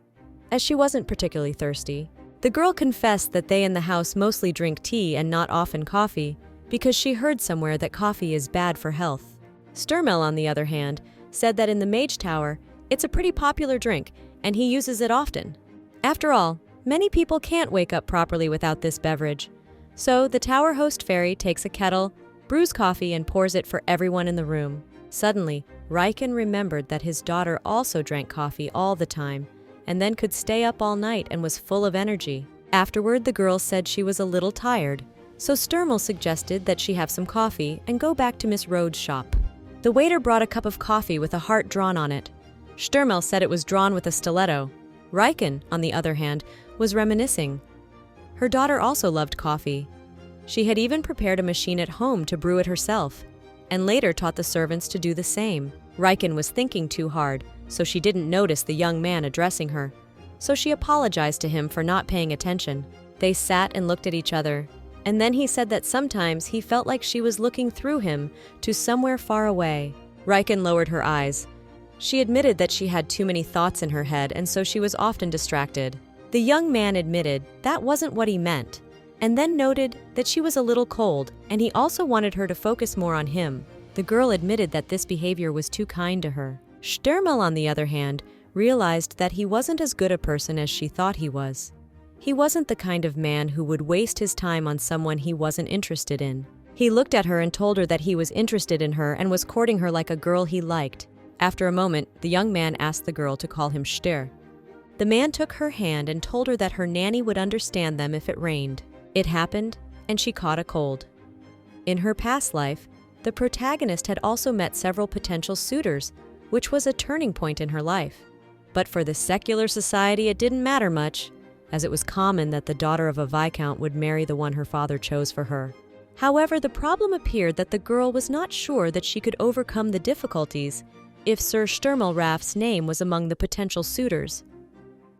Speaker 1: as she wasn't particularly thirsty. The girl confessed that they in the house mostly drink tea and not often coffee, because she heard somewhere that coffee is bad for health. Sterl, on the other hand, said that in the Mage Tower, it's a pretty popular drink, and he uses it often. After all, many people can't wake up properly without this beverage. So the tower host fairy takes a kettle, brews coffee, and pours it for everyone in the room. Suddenly, Riken remembered that his daughter also drank coffee all the time, and then could stay up all night and was full of energy. Afterward, the girl said she was a little tired, so Sterl suggested that she have some coffee and go back to Miss Rhodes' shop. The waiter brought a cup of coffee with a heart drawn on it. Sterl said it was drawn with a stiletto. Riken, on the other hand, was reminiscing. Her daughter also loved coffee. She had even prepared a machine at home to brew it herself, and later taught the servants to do the same. Riken was thinking too hard, so she didn't notice the young man addressing her. so she apologized to him for not paying attention. They sat and looked at each other, and then he said that sometimes he felt like she was looking through him to somewhere far away. Riken lowered her eyes. She admitted that she had too many thoughts in her head, and so she was often distracted. The young man admitted that wasn't what he meant, and then noted that she was a little cold, and he also wanted her to focus more on him. The girl admitted that this behavior was too kind to her. Sterl, on the other hand, realized that he wasn't as good a person as she thought he was. He wasn't the kind of man who would waste his time on someone he wasn't interested in. He looked at her and told her that he was interested in her and was courting her like a girl he liked. After a moment, the young man asked the girl to call him Ster. The man took her hand and told her that her nanny would understand them if it rained. It happened, and she caught a cold. In her past life, the protagonist had also met several potential suitors, which was a turning point in her life. But for the secular society, it didn't matter much, as it was common that the daughter of a viscount would marry the one her father chose for her. However, the problem appeared that the girl was not sure that she could overcome the difficulties if Sir Sturmelraff's name was among the potential suitors.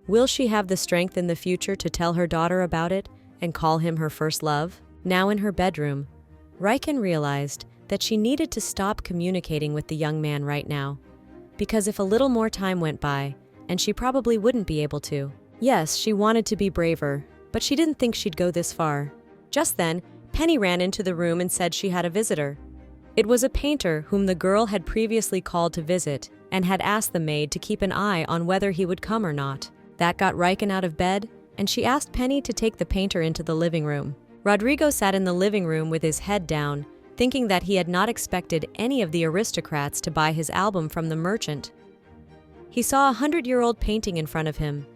Speaker 1: Will she have the strength in the future to tell her daughter about it and call him her first love? Now in her bedroom, Riken realized that she needed to stop communicating with the young man right now, because if a little more time went by, and she probably wouldn't be able to. Yes, she wanted to be braver, but she didn't think she'd go this far. Just then, Penny ran into the room and said she had a visitor. It was a painter whom the girl had previously called to visit and had asked the maid to keep an eye on whether he would come or not. That got Riken out of bed, and she asked Penny to take the painter into the living room. Rodrigo sat in the living room with his head down, thinking that he had not expected any of the aristocrats to buy his album from the merchant. He saw a 100-year-old painting in front of him,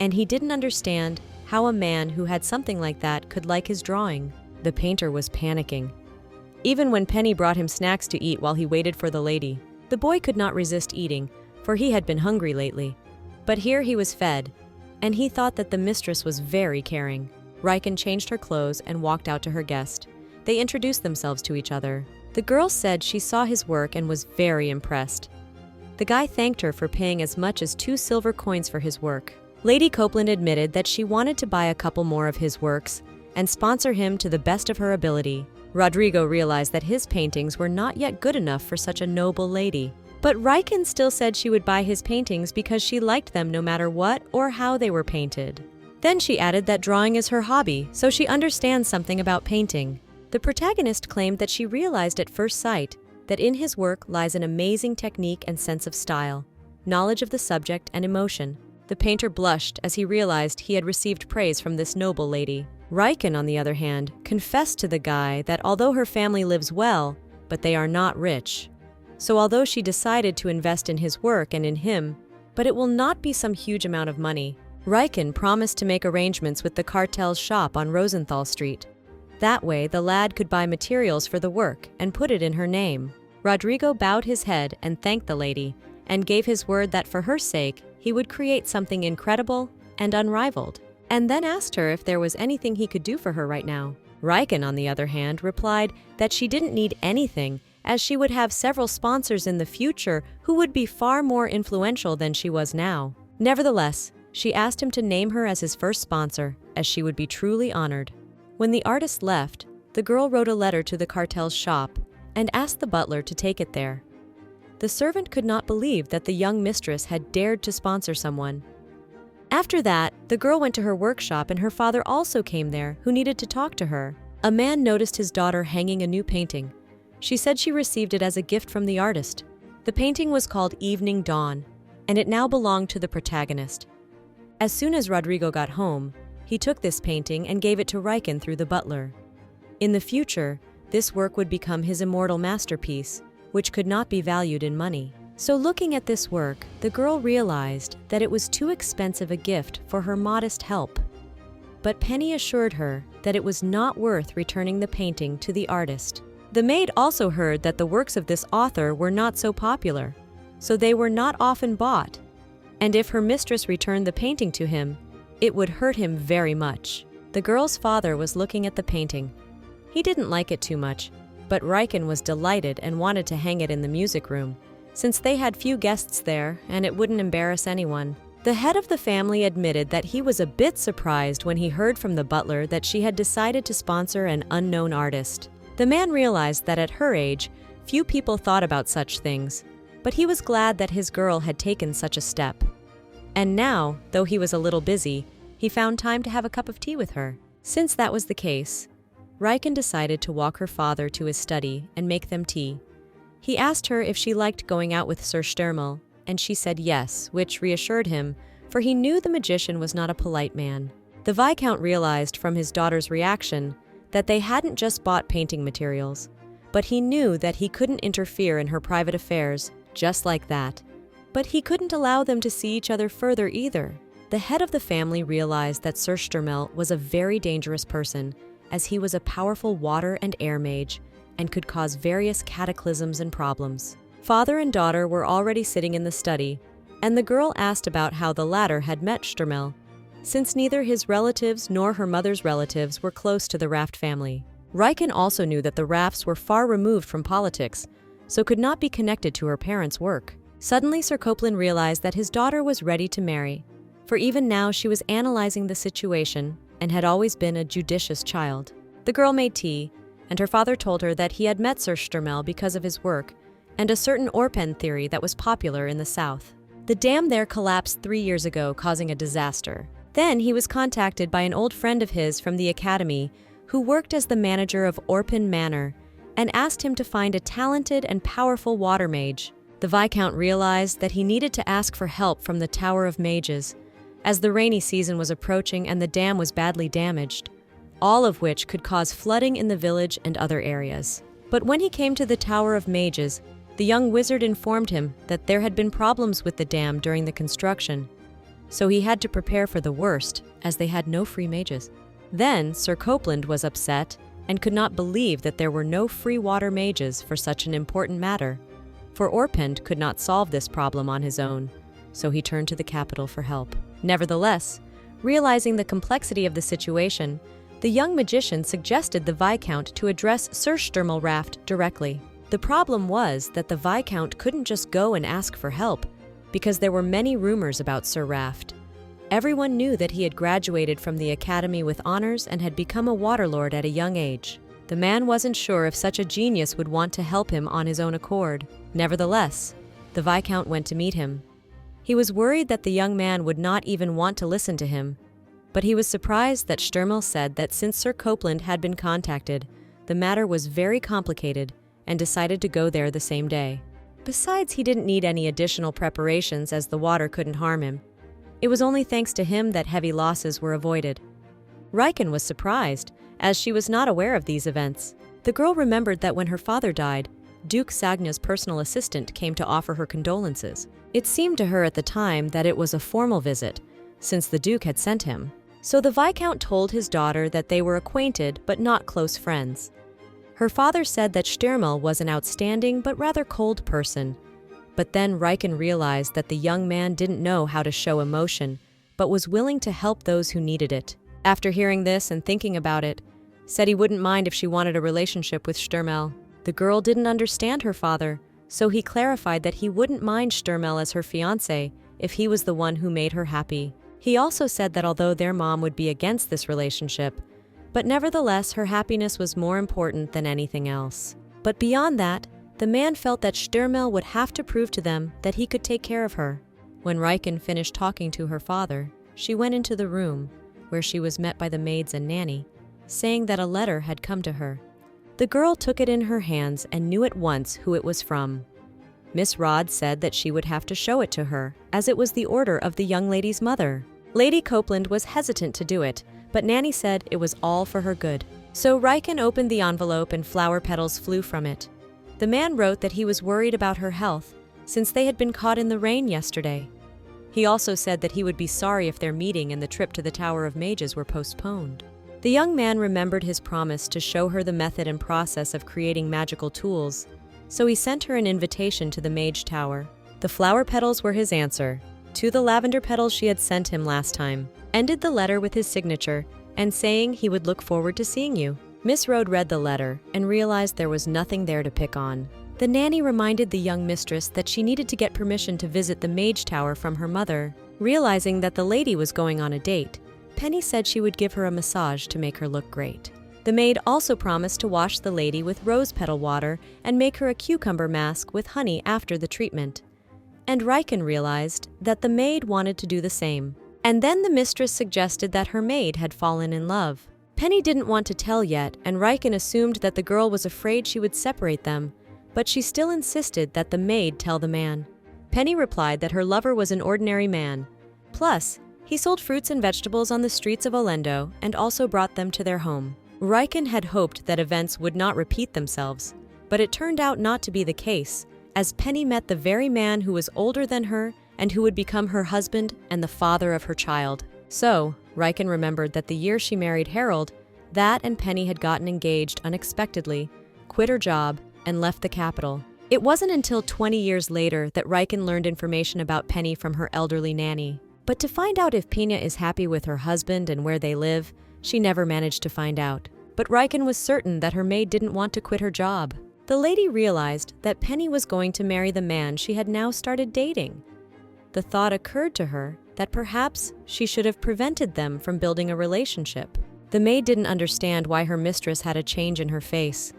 Speaker 1: and he didn't understand how a man who had something like that could like his drawing. The painter was panicking. Even when Penny brought him snacks to eat while he waited for the lady, the boy could not resist eating, for he had been hungry lately. But here he was fed, and he thought that the mistress was very caring. Riken changed her clothes and walked out to her guest. They introduced themselves to each other. The girl said she saw his work and was very impressed. The guy thanked her for paying as much as 2 silver coins for his work. Lady Copeland admitted that she wanted to buy a couple more of his works and sponsor him to the best of her ability. Rodrigo realized that his paintings were not yet good enough for such a noble lady. But Riken still said she would buy his paintings because she liked them no matter what or how they were painted. Then she added that drawing is her hobby, so she understands something about painting. The protagonist claimed that she realized at first sight that in his work lies an amazing technique and sense of style, knowledge of the subject and emotion. The painter blushed as he realized he had received praise from this noble lady. Riken, on the other hand, confessed to the guy that although her family lives well, but they are not rich. So although she decided to invest in his work and in him, but it will not be some huge amount of money. Riken promised to make arrangements with the cartel's shop on Rosenthal Street. That way, the lad could buy materials for the work and put it in her name. Rodrigo bowed his head and thanked the lady, and gave his word that for her sake, he would create something incredible and unrivaled, and then asked her if there was anything he could do for her right now. Riken, on the other hand, replied that she didn't need anything, as she would have several sponsors in the future who would be far more influential than she was now. Nevertheless, she asked him to name her as his first sponsor, as she would be truly honored. When the artist left, the girl wrote a letter to the cartel's shop and asked the butler to take it there. The servant could not believe that the young mistress had dared to sponsor someone. After that, the girl went to her workshop and her father also came there, who needed to talk to her. A man noticed his daughter hanging a new painting. She said she received it as a gift from the artist. The painting was called Evening Dawn, and it now belonged to the protagonist. As soon as Rodrigo got home, he took this painting and gave it to Riken through the butler. In the future, this work would become his immortal masterpiece, which could not be valued in money. So looking at this work, the girl realized that it was too expensive a gift for her modest help. But Penny assured her that it was not worth returning the painting to the artist. The maid also heard that the works of this author were not so popular, so they were not often bought, and if her mistress returned the painting to him, it would hurt him very much. The girl's father was looking at the painting. He didn't like it too much, but Riken was delighted and wanted to hang it in the music room, since they had few guests there and it wouldn't embarrass anyone. The head of the family admitted that he was a bit surprised when he heard from the butler that she had decided to sponsor an unknown artist. The man realized that at her age, few people thought about such things, but he was glad that his girl had taken such a step. And now, though he was a little busy, he found time to have a cup of tea with her. Since that was the case, Riken decided to walk her father to his study and make them tea. He asked her if she liked going out with Sir Sterl, and she said yes, which reassured him, for he knew the magician was not a polite man. The Viscount realized from his daughter's reaction that they hadn't just bought painting materials, but he knew that he couldn't interfere in her private affairs just like that. But he couldn't allow them to see each other further either. The head of the family realized that Sir Sterl was a very dangerous person, as he was a powerful water and air mage and could cause various cataclysms and problems. Father and daughter were already sitting in the study, and the girl asked about how the latter had met Sterl, since neither his relatives nor her mother's relatives were close to the Raft family. Riken also knew that the Rafts were far removed from politics, so could not be connected to her parents' work. Suddenly, Sir Copeland realized that his daughter was ready to marry, for even now she was analyzing the situation and had always been a judicious child. The girl made tea, and her father told her that he had met Sir Sterl because of his work and a certain Orpen theory that was popular in the south. The dam there collapsed 3 years ago, causing a disaster. Then he was contacted by an old friend of his from the academy who worked as the manager of Orpen Manor and asked him to find a talented and powerful water mage. The Viscount realized that he needed to ask for help from the Tower of Mages, as the rainy season was approaching and the dam was badly damaged, all of which could cause flooding in the village and other areas. But when he came to the Tower of Mages, the young wizard informed him that there had been problems with the dam during the construction, so he had to prepare for the worst, as they had no free mages. Then Sir Copeland was upset and could not believe that there were no free water mages for such an important matter, for Orpend could not solve this problem on his own, so he turned to the capital for help. Nevertheless, realizing the complexity of the situation, the young magician suggested the Viscount to address Sir Sterl Raft directly. The problem was that the Viscount couldn't just go and ask for help, because there were many rumors about Sir Raft. Everyone knew that he had graduated from the academy with honors and had become a waterlord at a young age. The man wasn't sure if such a genius would want to help him on his own accord. Nevertheless, the Viscount went to meet him. He was worried that the young man would not even want to listen to him, but he was surprised that Sterl said that since Sir Copeland had been contacted, the matter was very complicated and decided to go there the same day. Besides, he didn't need any additional preparations as the water couldn't harm him. It was only thanks to him that heavy losses were avoided. Riken was surprised, as she was not aware of these events. The girl remembered that when her father died, Duke Sagna's personal assistant came to offer her condolences. It seemed to her at the time that it was a formal visit, since the Duke had sent him. So the Viscount told his daughter that they were acquainted but not close friends. Her father said that Sterl was an outstanding but rather cold person. But then Riken realized that the young man didn't know how to show emotion, but was willing to help those who needed it. After hearing this and thinking about it, said he wouldn't mind if she wanted a relationship with Sterl. The girl didn't understand her father, so he clarified that he wouldn't mind Sterl as her fiancé if he was the one who made her happy. He also said that although their mom would be against this relationship, but nevertheless her happiness was more important than anything else. But beyond that, the man felt that Sterl would have to prove to them that he could take care of her. When Riken finished talking to her father, she went into the room, where she was met by the maids and nanny, saying that a letter had come to her. The girl took it in her hands and knew at once who it was from. Miss Rod said that she would have to show it to her, as it was the order of the young lady's mother. Lady Copeland was hesitant to do it, but Nanny said it was all for her good. So Riken opened the envelope and flower petals flew from it. The man wrote that he was worried about her health, since they had been caught in the rain yesterday. He also said that he would be sorry if their meeting and the trip to the Tower of Mages were postponed. The young man remembered his promise to show her the method and process of creating magical tools, so he sent her an invitation to the Mage Tower. The flower petals were his answer to the lavender petals she had sent him last time, ended the letter with his signature, and saying he would look forward to seeing you. Miss Rode read the letter and realized there was nothing there to pick on. The nanny reminded the young mistress that she needed to get permission to visit the Mage Tower from her mother, Realizing that the lady was going on a date, Penny said she would give her a massage to make her look great. The maid also promised to wash the lady with rose petal water and make her a cucumber mask with honey after the treatment. And Riken realized that the maid wanted to do the same. And then the mistress suggested that her maid had fallen in love. Penny didn't want to tell yet, and Riken assumed that the girl was afraid she would separate them, but she still insisted that the maid tell the man. Penny replied that her lover was an ordinary man. Plus, he sold fruits and vegetables on the streets of Olendo and also brought them to their home. Riken had hoped that events would not repeat themselves, but it turned out not to be the case, as Penny met the very man who was older than her and who would become her husband and the father of her child. So, Riken remembered that the year she married Harold, that and Penny had gotten engaged unexpectedly, quit her job, and left the capital. It wasn't until 20 years later that Riken learned information about Penny from her elderly nanny. But to find out if Pina is happy with her husband and where they live, she never managed to find out. But Riken was certain that her maid didn't want to quit her job. The lady realized that Penny was going to marry the man she had now started dating. The thought occurred to her that perhaps she should have prevented them from building a relationship. The maid didn't understand why her mistress had a change in her face.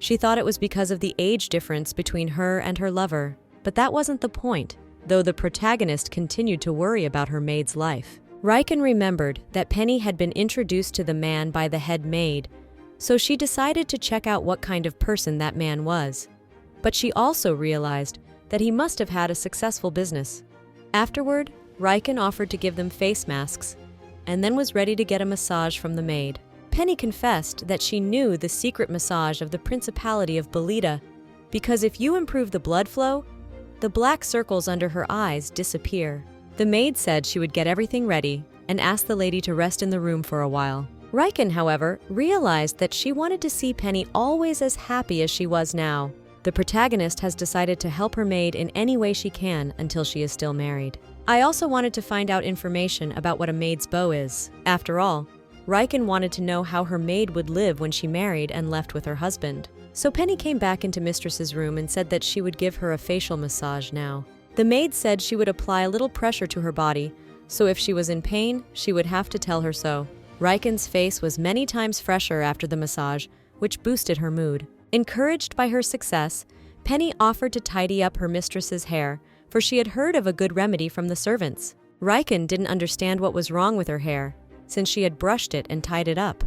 Speaker 1: She thought it was because of the age difference between her and her lover. But that wasn't the point, though the protagonist continued to worry about her maid's life. Riken remembered that Penny had been introduced to the man by the head maid, so she decided to check out what kind of person that man was. But she also realized that he must have had a successful business. Afterward, Riken offered to give them face masks, and then was ready to get a massage from the maid. Penny confessed that she knew the secret massage of the Principality of Belita, because if you improve the blood flow, the black circles under her eyes disappear. The maid said she would get everything ready and asked the lady to rest in the room for a while. Riken, however, realized that she wanted to see Penny always as happy as she was now. The protagonist has decided to help her maid in any way she can until she is still married. I also wanted to find out information about what a maid's beau is. After all, Riken wanted to know how her maid would live when she married and left with her husband. So Penny came back into Mistress's room and said that she would give her a facial massage now. The maid said she would apply a little pressure to her body, so if she was in pain, she would have to tell her so. Riken's face was many times fresher after the massage, which boosted her mood. Encouraged by her success, Penny offered to tidy up her mistress's hair, for she had heard of a good remedy from the servants. Riken didn't understand what was wrong with her hair, since she had brushed it and tied it up.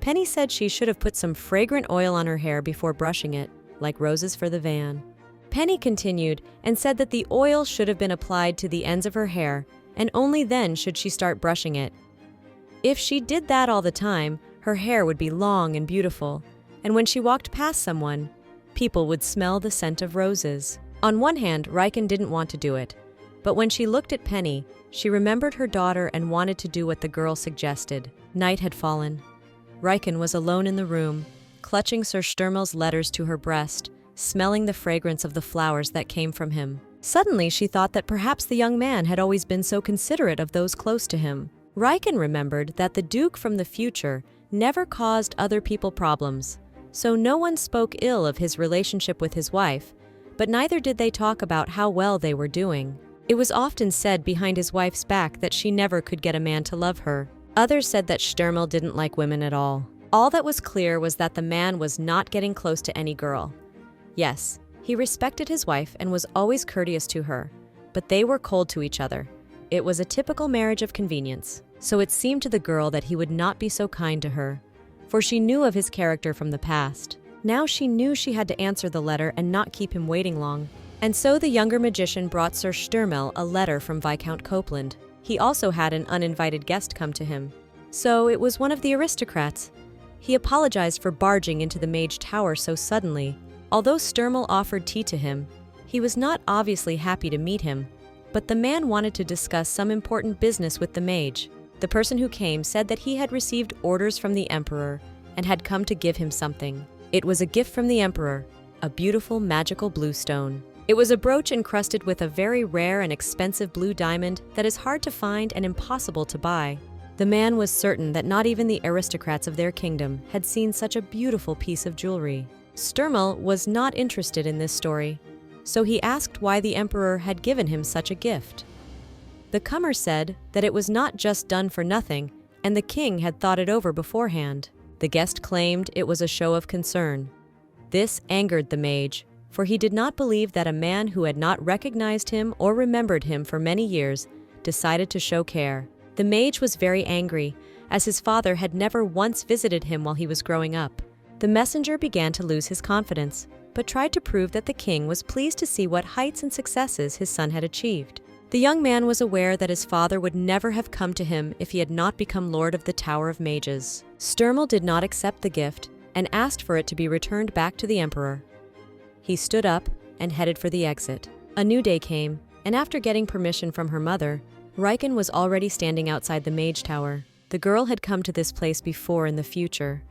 Speaker 1: Penny said she should have put some fragrant oil on her hair before brushing it, like roses for the van. Penny continued and said that the oil should have been applied to the ends of her hair, and only then should she start brushing it. If she did that all the time, her hair would be long and beautiful, and when she walked past someone, people would smell the scent of roses. On one hand, Riken didn't want to do it, but when she looked at Penny, she remembered her daughter and wanted to do what the girl suggested. Night had fallen. Riken was alone in the room, clutching Sir Sturmel's letters to her breast, smelling the fragrance of the flowers that came from him. Suddenly, she thought that perhaps the young man had always been so considerate of those close to him. Riken remembered that the Duke from the future never caused other people problems, so no one spoke ill of his relationship with his wife, but neither did they talk about how well they were doing. It was often said behind his wife's back that she never could get a man to love her. Others said that Sturmel didn't like women at all. All that was clear was that the man was not getting close to any girl. Yes, he respected his wife and was always courteous to her, but they were cold to each other. It was a typical marriage of convenience, so it seemed to the girl that he would not be so kind to her, for she knew of his character from the past. Now she knew she had to answer the letter and not keep him waiting long. And so the younger magician brought Sir Sturmel a letter from Viscount Copeland. He also had an uninvited guest come to him. So it was one of the aristocrats. He apologized for barging into the Mage Tower so suddenly. Although Sturmel offered tea to him, he was not obviously happy to meet him, but the man wanted to discuss some important business with the mage. The person who came said that he had received orders from the Emperor and had come to give him something. It was a gift from the Emperor, a beautiful magical blue stone. It was a brooch encrusted with a very rare and expensive blue diamond that is hard to find and impossible to buy. The man was certain that not even the aristocrats of their kingdom had seen such a beautiful piece of jewelry. Sturmel was not interested in this story, so he asked why the Emperor had given him such a gift. The comer said that it was not just done for nothing, and the king had thought it over beforehand. The guest claimed it was a show of concern. This angered the mage, for he did not believe that a man who had not recognized him or remembered him for many years decided to show care. The mage was very angry, as his father had never once visited him while he was growing up. The messenger began to lose his confidence, but tried to prove that the king was pleased to see what heights and successes his son had achieved. The young man was aware that his father would never have come to him if he had not become Lord of the Tower of Mages. Sterl did not accept the gift and asked for it to be returned back to the emperor. He stood up and headed for the exit. A new day came, and after getting permission from her mother, Riken was already standing outside the Mage Tower. The girl had come to this place before in the future,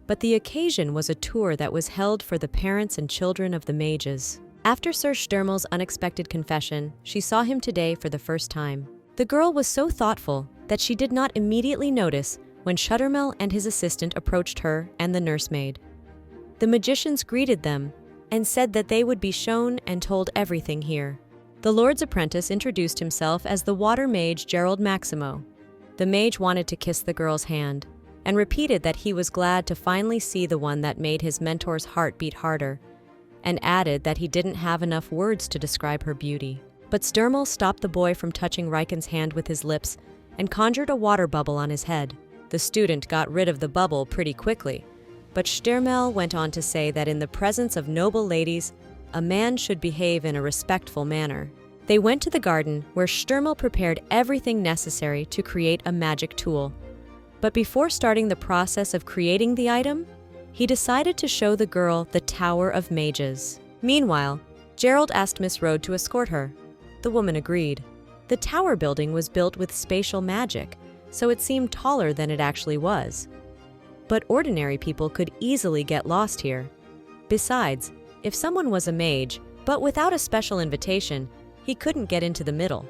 Speaker 1: but the occasion was a tour that was held for the parents and children of the mages. After Sir Sterl's unexpected confession, she saw him today for the first time. The girl was so thoughtful that she did not immediately notice when Shuttermel and his assistant approached her and the nursemaid. The magicians greeted them and said that they would be shown and told everything here. The Lord's apprentice introduced himself as the water mage Gerald Maximo. The mage wanted to kiss the girl's hand and repeated that he was glad to finally see the one that made his mentor's heart beat harder, and added that he didn't have enough words to describe her beauty. But Sterl stopped the boy from touching Riken's hand with his lips and conjured a water bubble on his head. The student got rid of the bubble pretty quickly, but Sterl went on to say that in the presence of noble ladies, a man should behave in a respectful manner. They went to the garden where Sterl prepared everything necessary to create a magic tool. But before starting the process of creating the item, he decided to show the girl the Tower of Mages. Meanwhile, Gerald asked Miss Rode to escort her. The woman agreed. The tower building was built with spatial magic, so it seemed taller than it actually was. But ordinary people could easily get lost here. Besides, if someone was a mage, but without a special invitation, he couldn't get into the middle.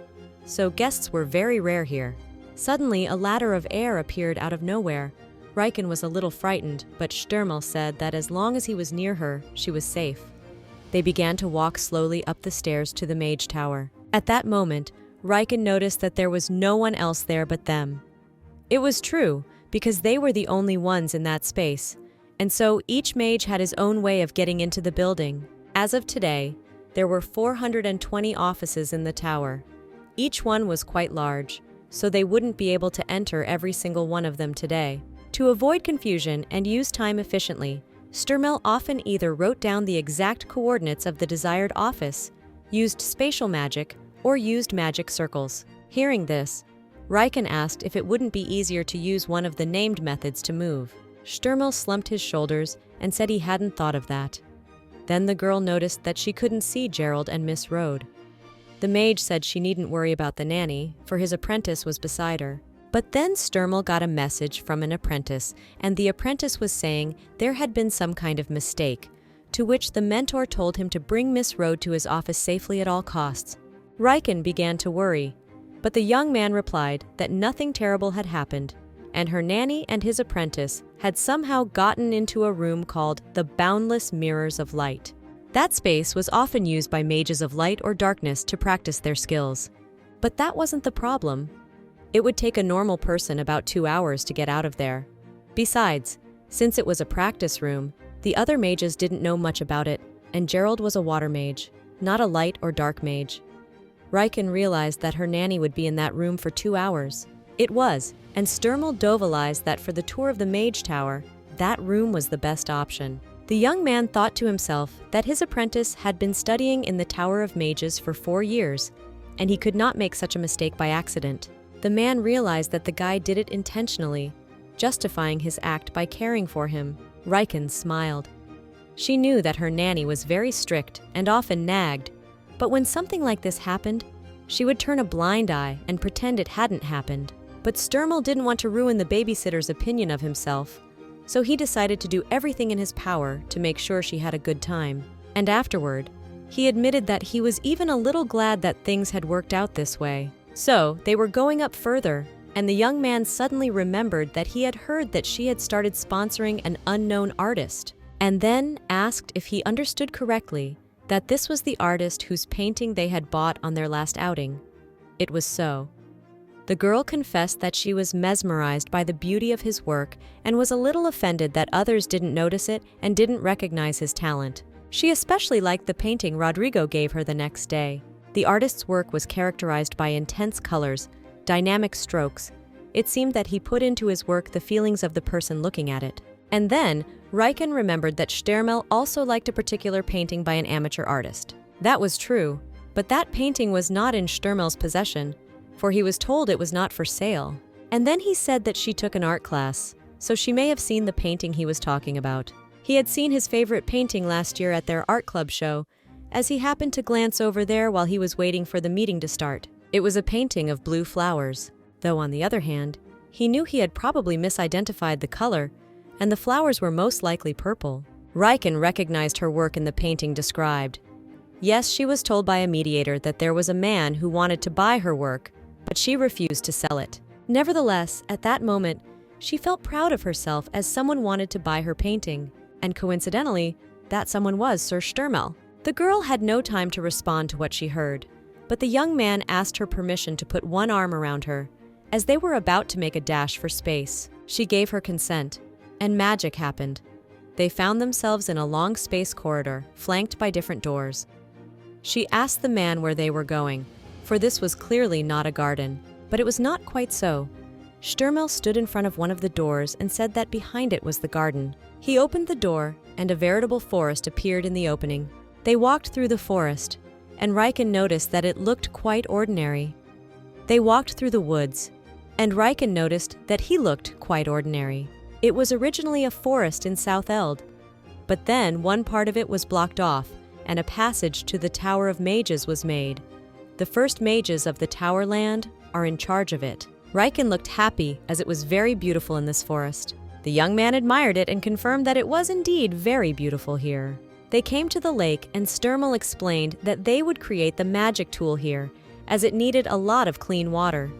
Speaker 1: So guests were very rare here. Suddenly, a ladder of air appeared out of nowhere. Riken was a little frightened, but Sterl said that as long as he was near her, she was safe. They began to walk slowly up the stairs to the Mage Tower. At that moment, Riken noticed that there was no one else there but them. It was true, because they were the only ones in that space, and so each mage had his own way of getting into the building. As of today, there were 420 offices in the tower. Each one was quite large, so they wouldn't be able to enter every single one of them today. To avoid confusion and use time efficiently, Sterl often either wrote down the exact coordinates of the desired office, used spatial magic, or used magic circles. Hearing this, Riken asked if it wouldn't be easier to use one of the named methods to move. Sterl slumped his shoulders and said he hadn't thought of that. Then the girl noticed that she couldn't see Gerald and Miss Rode. The mage said she needn't worry about the nanny, for his apprentice was beside her. But then Sterl got a message from an apprentice, and the apprentice was saying there had been some kind of mistake, to which the mentor told him to bring Miss Rode to his office safely at all costs. Riken began to worry, but the young man replied that nothing terrible had happened, and her nanny and his apprentice had somehow gotten into a room called the Boundless Mirrors of Light. That space was often used by mages of light or darkness to practice their skills. But that wasn't the problem. It would take a normal person about 2 hours to get out of there. Besides, since it was a practice room, the other mages didn't know much about it, and Gerald was a water mage, not a light or dark mage. Riken realized that her nanny would be in that room for 2 hours. It was, and Sterl realized that for the tour of the Mage Tower, that room was the best option. The young man thought to himself that his apprentice had been studying in the Tower of Mages for 4 years, and he could not make such a mistake by accident. The man realized that the guy did it intentionally, justifying his act by caring for him. Riken smiled. She knew that her nanny was very strict and often nagged, but when something like this happened, she would turn a blind eye and pretend it hadn't happened. But Sterl didn't want to ruin the babysitter's opinion of himself, so he decided to do everything in his power to make sure she had a good time. And afterward, he admitted that he was even a little glad that things had worked out this way. So, they were going up further, and the young man suddenly remembered that he had heard that she had started sponsoring an unknown artist, and then asked if he understood correctly that this was the artist whose painting they had bought on their last outing. It was so. The girl confessed that she was mesmerized by the beauty of his work and was a little offended that others didn't notice it and didn't recognize his talent. She especially liked the painting Rodrigo gave her the next day. The artist's work was characterized by intense colors, dynamic strokes. It seemed that he put into his work the feelings of the person looking at it. And then, Riken remembered that Sterl also liked a particular painting by an amateur artist. That was true, but that painting was not in Sterl's possession, for he was told it was not for sale. And then he said that she took an art class, so she may have seen the painting he was talking about. He had seen his favorite painting last year at their art club show, as he happened to glance over there while he was waiting for the meeting to start. It was a painting of blue flowers, though on the other hand, he knew he had probably misidentified the color, and the flowers were most likely purple. Riken recognized her work in the painting described. Yes, she was told by a mediator that there was a man who wanted to buy her work, but she refused to sell it. Nevertheless, at that moment, she felt proud of herself as someone wanted to buy her painting, and coincidentally, that someone was Sir Sterl. The girl had no time to respond to what she heard, but the young man asked her permission to put one arm around her. As they were about to make a dash for space, she gave her consent, and magic happened. They found themselves in a long space corridor, flanked by different doors. She asked the man where they were going, for this was clearly not a garden, but it was not quite so. Sterl stood in front of one of the doors and said that behind it was the garden. He opened the door, and a veritable forest appeared in the opening. They walked through the forest, and Riken noticed that it looked quite ordinary. They walked through the woods, and Riken noticed that he looked quite ordinary. It was originally a forest in South Eld, but then one part of it was blocked off, and a passage to the Tower of Mages was made. The first mages of the Tower land are in charge of it. Riken looked happy as it was very beautiful in this forest. The young man admired it and confirmed that it was indeed very beautiful here. They came to the lake, and Sterl explained that they would create the magic tool here, as it needed a lot of clean water.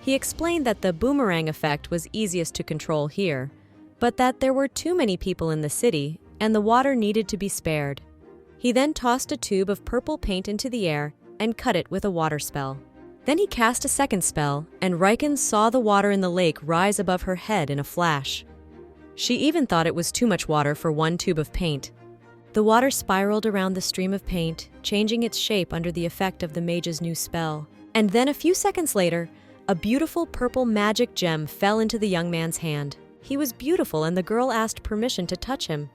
Speaker 1: He explained that the boomerang effect was easiest to control here, but that there were too many people in the city, and the water needed to be spared. He then tossed a tube of purple paint into the air and cut it with a water spell. Then he cast a second spell, and Riken saw the water in the lake rise above her head in a flash. She even thought it was too much water for one tube of paint. The water spiraled around the stream of paint, changing its shape under the effect of the mage's new spell. And then a few seconds later, a beautiful purple magic gem fell into the young man's hand. He was beautiful, and the girl asked permission to touch him.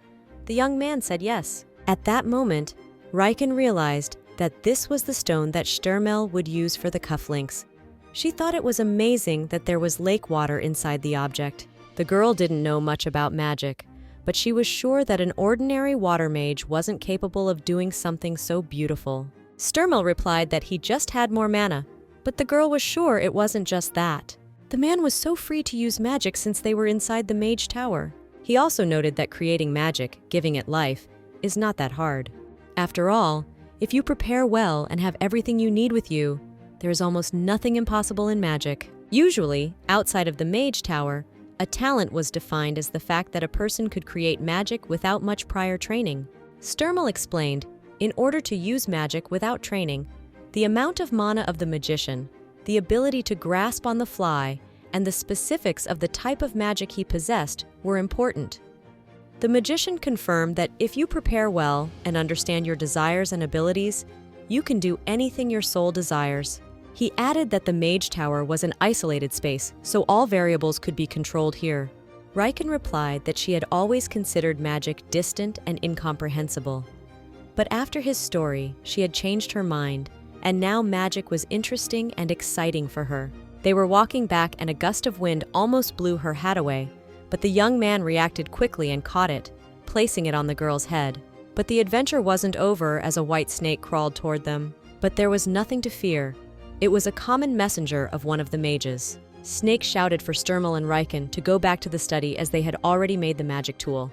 Speaker 1: The young man said yes. At that moment, Riken realized that this was the stone that Sterl would use for the cufflinks. She thought it was amazing that there was lake water inside the object. The girl didn't know much about magic, but she was sure that an ordinary water mage wasn't capable of doing something so beautiful. Sterl replied that he just had more mana, but the girl was sure it wasn't just that. The man was so free to use magic since they were inside the Mage Tower. He also noted that creating magic, giving it life, is not that hard. After all, if you prepare well and have everything you need with you, there is almost nothing impossible in magic. Usually, outside of the Mage Tower, a talent was defined as the fact that a person could create magic without much prior training. Sterl explained, in order to use magic without training, the amount of mana of the magician, the ability to grasp on the fly, and the specifics of the type of magic he possessed were important. The magician confirmed that if you prepare well and understand your desires and abilities, you can do anything your soul desires. He added that the Mage Tower was an isolated space, so all variables could be controlled here. Riken replied that she had always considered magic distant and incomprehensible. But after his story, she had changed her mind, and now magic was interesting and exciting for her. They were walking back, and a gust of wind almost blew her hat away, but the young man reacted quickly and caught it, placing it on the girl's head. But the adventure wasn't over as a white snake crawled toward them. But there was nothing to fear. It was a common messenger of one of the mages. Snake shouted for Sterl and Riken to go back to the study as they had already made the magic tool.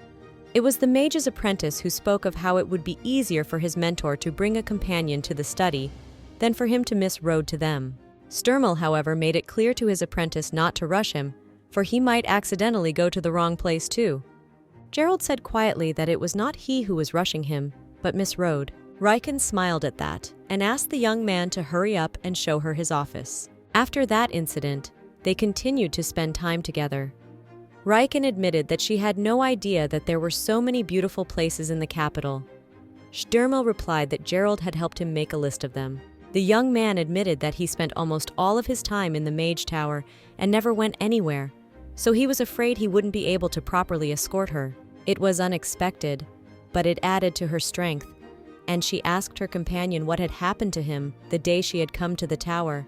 Speaker 1: It was the mage's apprentice who spoke of how it would be easier for his mentor to bring a companion to the study than for him to miss road to them. Sterl, however, made it clear to his apprentice not to rush him, for he might accidentally go to the wrong place too. Gerald said quietly that it was not he who was rushing him, but Miss Road. Riken smiled at that and asked the young man to hurry up and show her his office. After that incident, they continued to spend time together. Riken admitted that she had no idea that there were so many beautiful places in the capital. Sterl replied that Gerald had helped him make a list of them. The young man admitted that he spent almost all of his time in the Mage Tower and never went anywhere, so he was afraid he wouldn't be able to properly escort her. It was unexpected, but it added to her strength, and she asked her companion what had happened to him the day she had come to the tower,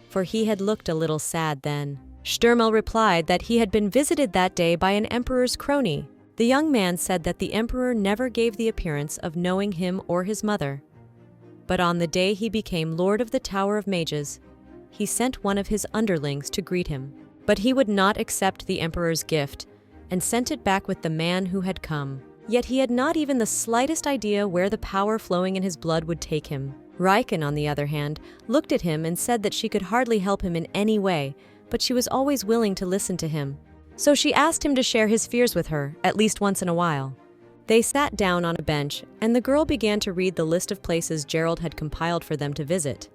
Speaker 1: for he had looked a little sad then. Sterl replied that he had been visited that day by an emperor's crony. The young man said that the emperor never gave the appearance of knowing him or his mother. But on the day he became Lord of the Tower of Mages, he sent one of his underlings to greet him. But he would not accept the emperor's gift and sent it back with the man who had come. Yet he had not even the slightest idea where the power flowing in his blood would take him. Riken, on the other hand, looked at him and said that she could hardly help him in any way, but she was always willing to listen to him. So she asked him to share his fears with her, at least once in a while. They sat down on a bench, and the girl began to read the list of places Gerald had compiled for them to visit.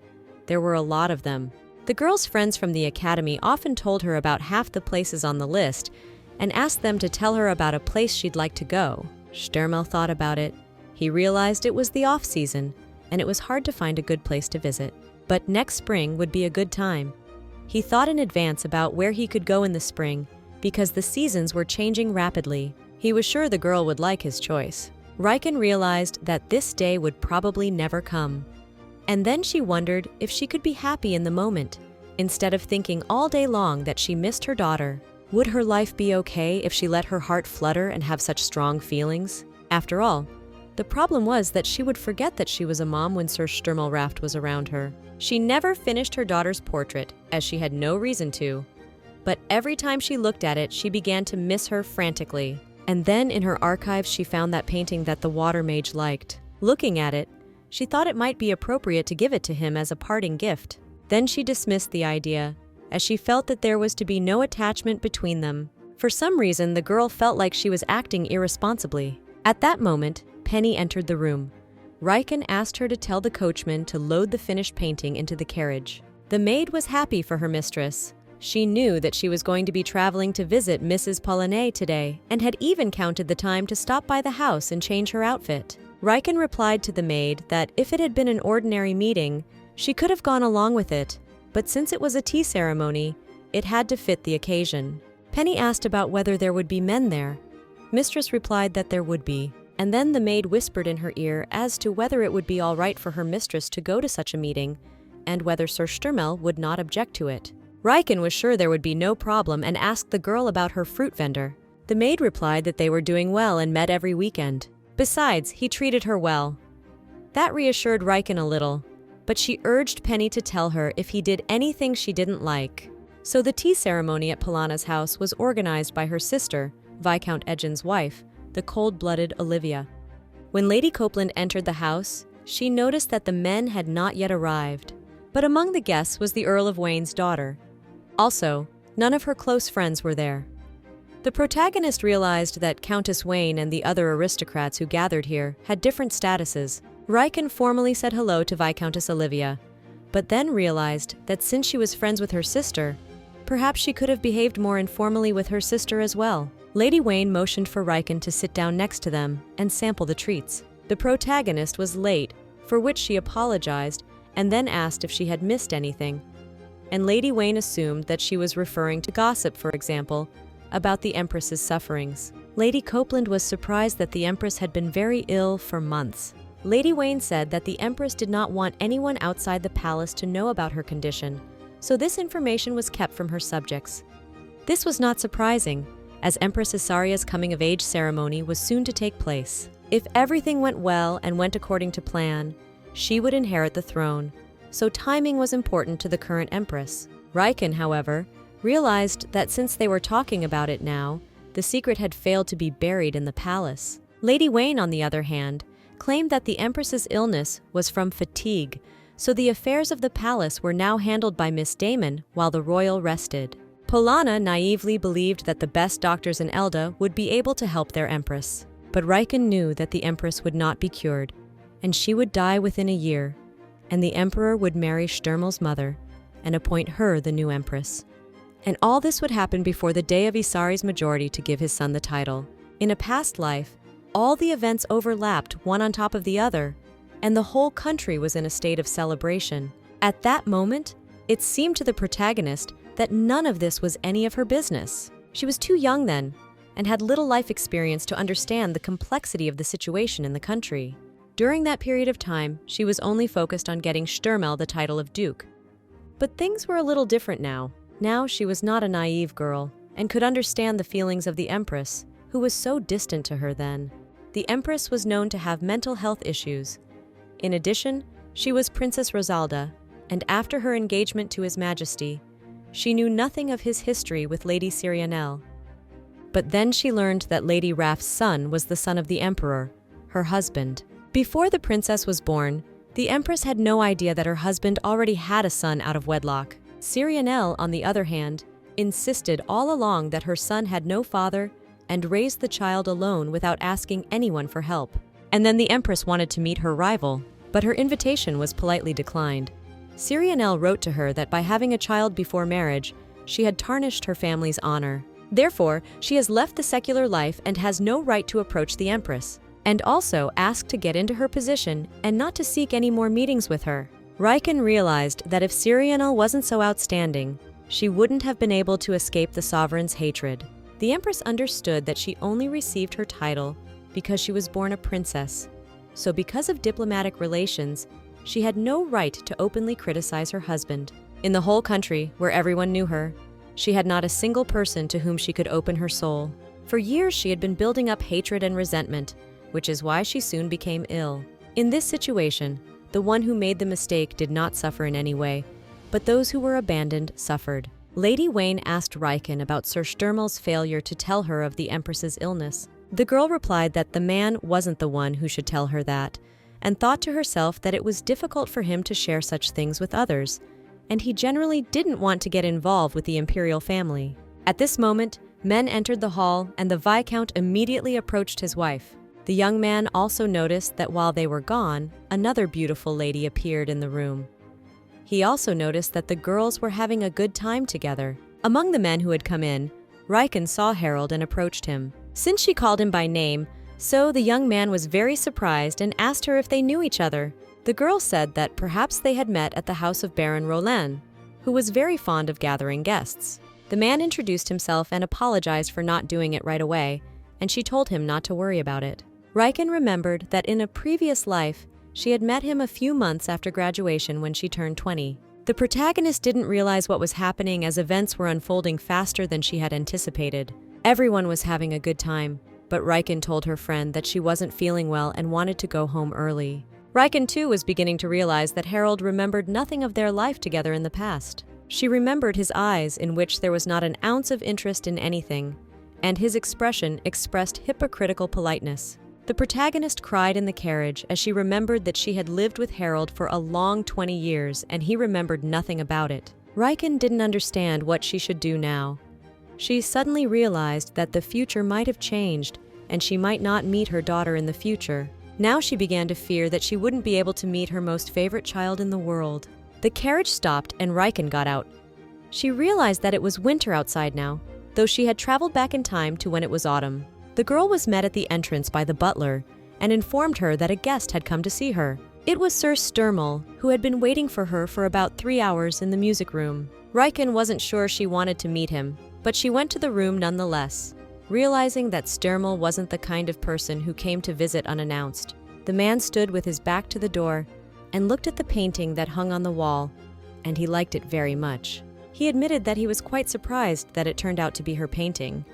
Speaker 1: There were a lot of them. The girl's friends from the academy often told her about half the places on the list and asked them to tell her about a place she'd like to go. Sterl thought about it. He realized it was the off-season, and it was hard to find a good place to visit. But next spring would be a good time. He thought in advance about where he could go in the spring because the seasons were changing rapidly. He was sure the girl would like his choice. Riken realized that this day would probably never come. And then she wondered if she could be happy in the moment, instead of thinking all day long that she missed her daughter. Would her life be okay if she let her heart flutter and have such strong feelings? After all, the problem was that she would forget that she was a mom when Sir Sturmelraft was around her. She never finished her daughter's portrait, as she had no reason to. But every time she looked at it, she began to miss her frantically. And then in her archives she found that painting that the water mage liked. Looking at it, she thought it might be appropriate to give it to him as a parting gift. Then she dismissed the idea, as she felt that there was to be no attachment between them. For some reason, the girl felt like she was acting irresponsibly. At that moment, Penny entered the room. Riken asked her to tell the coachman to load the finished painting into the carriage. The maid was happy for her mistress. She knew that she was going to be traveling to visit Mrs. Paulinet today, and had even counted the time to stop by the house and change her outfit. Riken replied to the maid that if it had been an ordinary meeting, she could have gone along with it, but since it was a tea ceremony, it had to fit the occasion. Penny asked about whether there would be men there. Mistress replied that there would be, and then the maid whispered in her ear as to whether it would be all right for her mistress to go to such a meeting, and whether Sir Sterl would not object to it. Riken was sure there would be no problem and asked the girl about her fruit vendor. The maid replied that they were doing well and met every weekend. Besides, he treated her well. That reassured Riken a little, but she urged Penny to tell her if he did anything she didn't like. So the tea ceremony at Polana's house was organized by her sister, Viscount Edgin's wife, the cold-blooded Olivia. When Lady Copeland entered the house, she noticed that the men had not yet arrived. But among the guests was the Earl of Wayne's daughter. Also, none of her close friends were there. The protagonist realized that Countess Wayne and the other aristocrats who gathered here had different statuses. Riken formally said hello to Viscountess Olivia, but then realized that since she was friends with her sister, perhaps she could have behaved more informally with her sister as well. Lady Wayne motioned for Riken to sit down next to them and sample the treats. The protagonist was late, for which she apologized and then asked if she had missed anything. And Lady Wayne assumed that she was referring to gossip, for example, about the Empress's sufferings. Lady Copeland was surprised that the Empress had been very ill for months. Lady Wayne said that the Empress did not want anyone outside the palace to know about her condition, so this information was kept from her subjects. This was not surprising, as Empress Isaria's coming-of-age ceremony was soon to take place. If everything went well and went according to plan, she would inherit the throne, so timing was important to the current Empress. Riken, however, realized that since they were talking about it now, the secret had failed to be buried in the palace. Lady Wayne, on the other hand, claimed that the Empress's illness was from fatigue, so the affairs of the palace were now handled by Miss Damon while the royal rested. Polana naively believed that the best doctors in Elda would be able to help their Empress. But Riken knew that the Empress would not be cured, and she would die within a year, and the Emperor would marry Sturmel's mother and appoint her the new empress. And all this would happen before the day of Isari's majority to give his son the title. In a past life, all the events overlapped one on top of the other, and the whole country was in a state of celebration. At that moment, it seemed to the protagonist that none of this was any of her business. She was too young then, and had little life experience to understand the complexity of the situation in the country. During that period of time, she was only focused on getting Sterl the title of Duke. But things were a little different now. Now she was not a naive girl, and could understand the feelings of the Empress, who was so distant to her then. The Empress was known to have mental health issues. In addition, she was Princess Rosalda, and after her engagement to His Majesty, she knew nothing of his history with Lady Syrianel. But then she learned that Lady Raph's son was the son of the Emperor, her husband. Before the princess was born, the Empress had no idea that her husband already had a son out of wedlock. Syrianel, on the other hand, insisted all along that her son had no father and raised the child alone without asking anyone for help. And then the Empress wanted to meet her rival, but her invitation was politely declined. Syrianel wrote to her that by having a child before marriage, she had tarnished her family's honor. Therefore, she has left the secular life and has no right to approach the Empress, and also asked to get into her position and not to seek any more meetings with her. Riken realized that if Syrianel wasn't so outstanding, she wouldn't have been able to escape the sovereign's hatred. The Empress understood that she only received her title because she was born a princess, so because of diplomatic relations, she had no right to openly criticize her husband. In the whole country, where everyone knew her, she had not a single person to whom she could open her soul. For years she had been building up hatred and resentment, which is why she soon became ill. In this situation, the one who made the mistake did not suffer in any way, but those who were abandoned suffered. Lady Wayne asked Riken about Sir Stermel's failure to tell her of the Empress's illness. The girl replied that the man wasn't the one who should tell her that, and thought to herself that it was difficult for him to share such things with others, and he generally didn't want to get involved with the imperial family. At this moment, men entered the hall, and the Viscount immediately approached his wife. The young man also noticed that while they were gone, another beautiful lady appeared in the room. He also noticed that the girls were having a good time together. Among the men who had come in, Riken saw Harold and approached him. Since she called him by name, so the young man was very surprised and asked her if they knew each other. The girl said that perhaps they had met at the house of Baron Roland, who was very fond of gathering guests. The man introduced himself and apologized for not doing it right away, and she told him not to worry about it. Riken remembered that in a previous life, she had met him a few months after graduation when she turned 20. The protagonist didn't realize what was happening as events were unfolding faster than she had anticipated. Everyone was having a good time, but Riken told her friend that she wasn't feeling well and wanted to go home early. Riken too was beginning to realize that Harold remembered nothing of their life together in the past. She remembered his eyes, in which there was not an ounce of interest in anything, and his expression expressed hypocritical politeness. The protagonist cried in the carriage as she remembered that she had lived with Harold for a long 20 years and he remembered nothing about it. Riken didn't understand what she should do now. She suddenly realized that the future might have changed and she might not meet her daughter in the future. Now she began to fear that she wouldn't be able to meet her most favorite child in the world. The carriage stopped and Riken got out. She realized that it was winter outside now, though she had traveled back in time to when it was autumn. The girl was met at the entrance by the butler and informed her that a guest had come to see her. It was Sir Sterl, who had been waiting for her for about 3 hours in the music room. Riken wasn't sure she wanted to meet him, but she went to the room nonetheless, realizing that Sterl wasn't the kind of person who came to visit unannounced. The man stood with his back to the door and looked at the painting that hung on the wall, and he liked it very much. He admitted that he was quite surprised that it turned out to be her painting.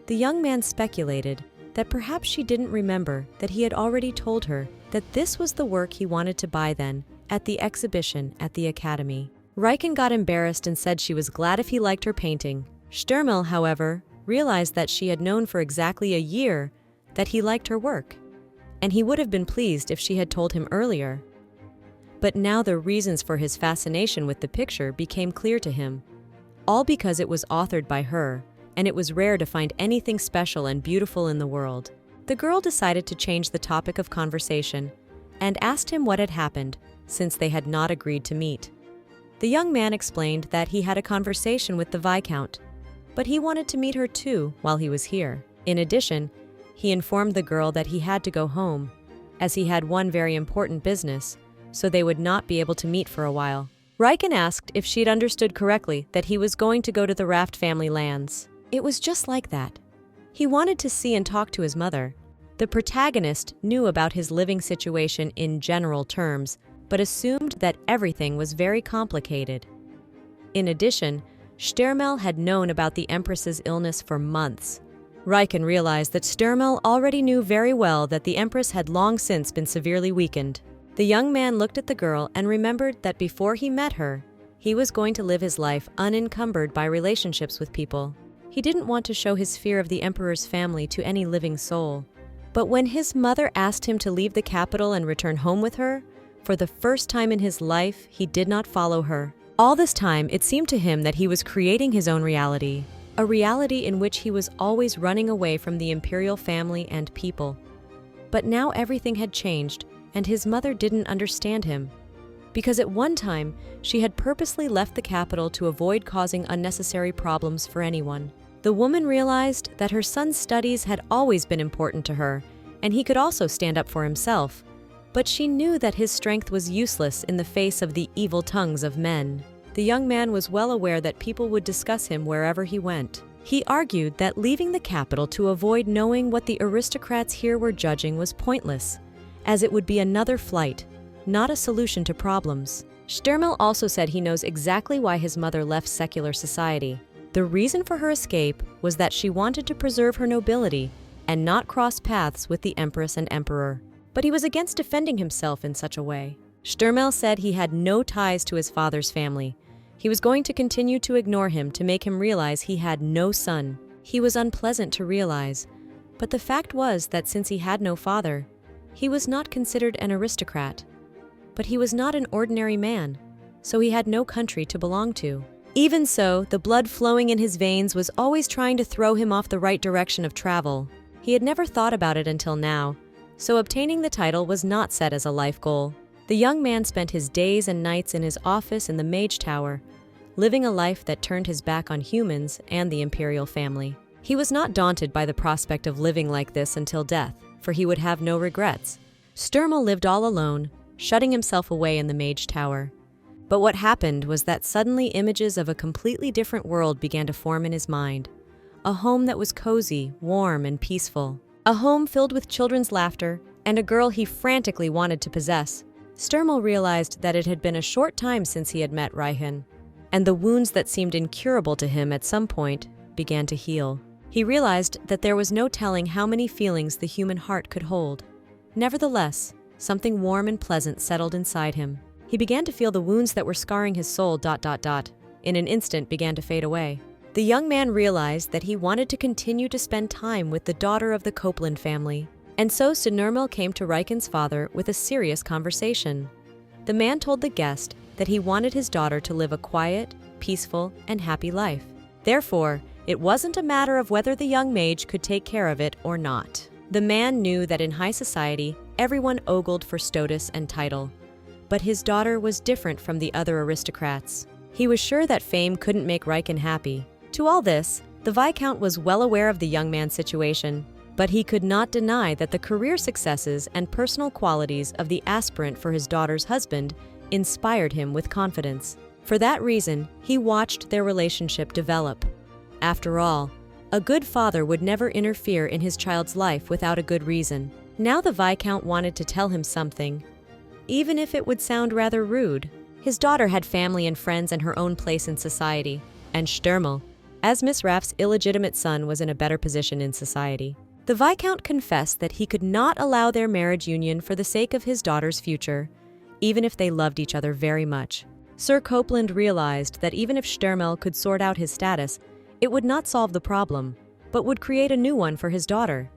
Speaker 1: The young man speculated that perhaps she didn't remember that he had already told her that this was the work he wanted to buy then, at the exhibition at the academy. Riken got embarrassed and said she was glad if he liked her painting. Sterl, however, realized that she had known for exactly a year that he liked her work, and he would have been pleased if she had told him earlier. But now the reasons for his fascination with the picture became clear to him, all because it was authored by her, and it was rare to find anything special and beautiful in the world. The girl decided to change the topic of conversation and asked him what had happened since they had not agreed to meet. The young man explained that he had a conversation with the Viscount, but he wanted to meet her too while he was here. In addition, he informed the girl that he had to go home, as he had one very important business, so they would not be able to meet for a while. Riken asked if she'd understood correctly that he was going to go to the Raft family lands. It was just like that. He wanted to see and talk to his mother. The protagonist knew about his living situation in general terms, but assumed that everything was very complicated. In addition, Sterl had known about the Empress's illness for months. Riken realized that Sterl already knew very well that the Empress had long since been severely weakened. The young man looked at the girl and remembered that before he met her, he was going to live his life unencumbered by relationships with people. He didn't want to show his fear of the Emperor's family to any living soul. But when his mother asked him to leave the capital and return home with her, for the first time in his life, he did not follow her. All this time, it seemed to him that he was creating his own reality, a reality in which he was always running away from the imperial family and people. But now everything had changed, and his mother didn't understand him. Because at one time, she had purposely left the capital to avoid causing unnecessary problems for anyone. The woman realized that her son's studies had always been important to her, and he could also stand up for himself. But she knew that his strength was useless in the face of the evil tongues of men. The young man was well aware that people would discuss him wherever he went. He argued that leaving the capital to avoid knowing what the aristocrats here were judging was pointless, as it would be another flight, not a solution to problems. Sterl also said he knows exactly why his mother left secular society. The reason for her escape was that she wanted to preserve her nobility and not cross paths with the Empress and Emperor. But he was against defending himself in such a way. Sterl said he had no ties to his father's family. He was going to continue to ignore him to make him realize he had no son. He was unpleasant to realize, but the fact was that since he had no father, he was not considered an aristocrat. But he was not an ordinary man, so he had no country to belong to. Even so, the blood flowing in his veins was always trying to throw him off the right direction of travel. He had never thought about it until now, so obtaining the title was not set as a life goal. The young man spent his days and nights in his office in the Mage Tower, living a life that turned his back on humans and the imperial family. He was not daunted by the prospect of living like this until death, for he would have no regrets. Sterl lived all alone, shutting himself away in the Mage Tower. But what happened was that suddenly images of a completely different world began to form in his mind. A home that was cozy, warm, and peaceful. A home filled with children's laughter and a girl he frantically wanted to possess. Sterl realized that it had been a short time since he had met Riken, and the wounds that seemed incurable to him at some point began to heal. He realized that there was no telling how many feelings the human heart could hold. Nevertheless, something warm and pleasant settled inside him. He began to feel the wounds that were scarring his soul ... in an instant began to fade away. The young man realized that he wanted to continue to spend time with the daughter of the Copeland family, and so Sterl came to Riken's father with a serious conversation. The man told the guest that he wanted his daughter to live a quiet, peaceful, and happy life. Therefore, it wasn't a matter of whether the young mage could take care of it or not. The man knew that in high society, everyone ogled for status and title. But his daughter was different from the other aristocrats. He was sure that fame couldn't make Riken happy. To all this, the Viscount was well aware of the young man's situation, but he could not deny that the career successes and personal qualities of the aspirant for his daughter's husband inspired him with confidence. For that reason, he watched their relationship develop. After all, a good father would never interfere in his child's life without a good reason. Now the Viscount wanted to tell him something, even if it would sound rather rude. His daughter had family and friends and her own place in society, and Sterl, as Miss Raff's illegitimate son, was in a better position in society. The Viscount confessed that he could not allow their marriage union for the sake of his daughter's future, even if they loved each other very much. Sir Copeland realized that even if Sterl could sort out his status, it would not solve the problem, but would create a new one for his daughter.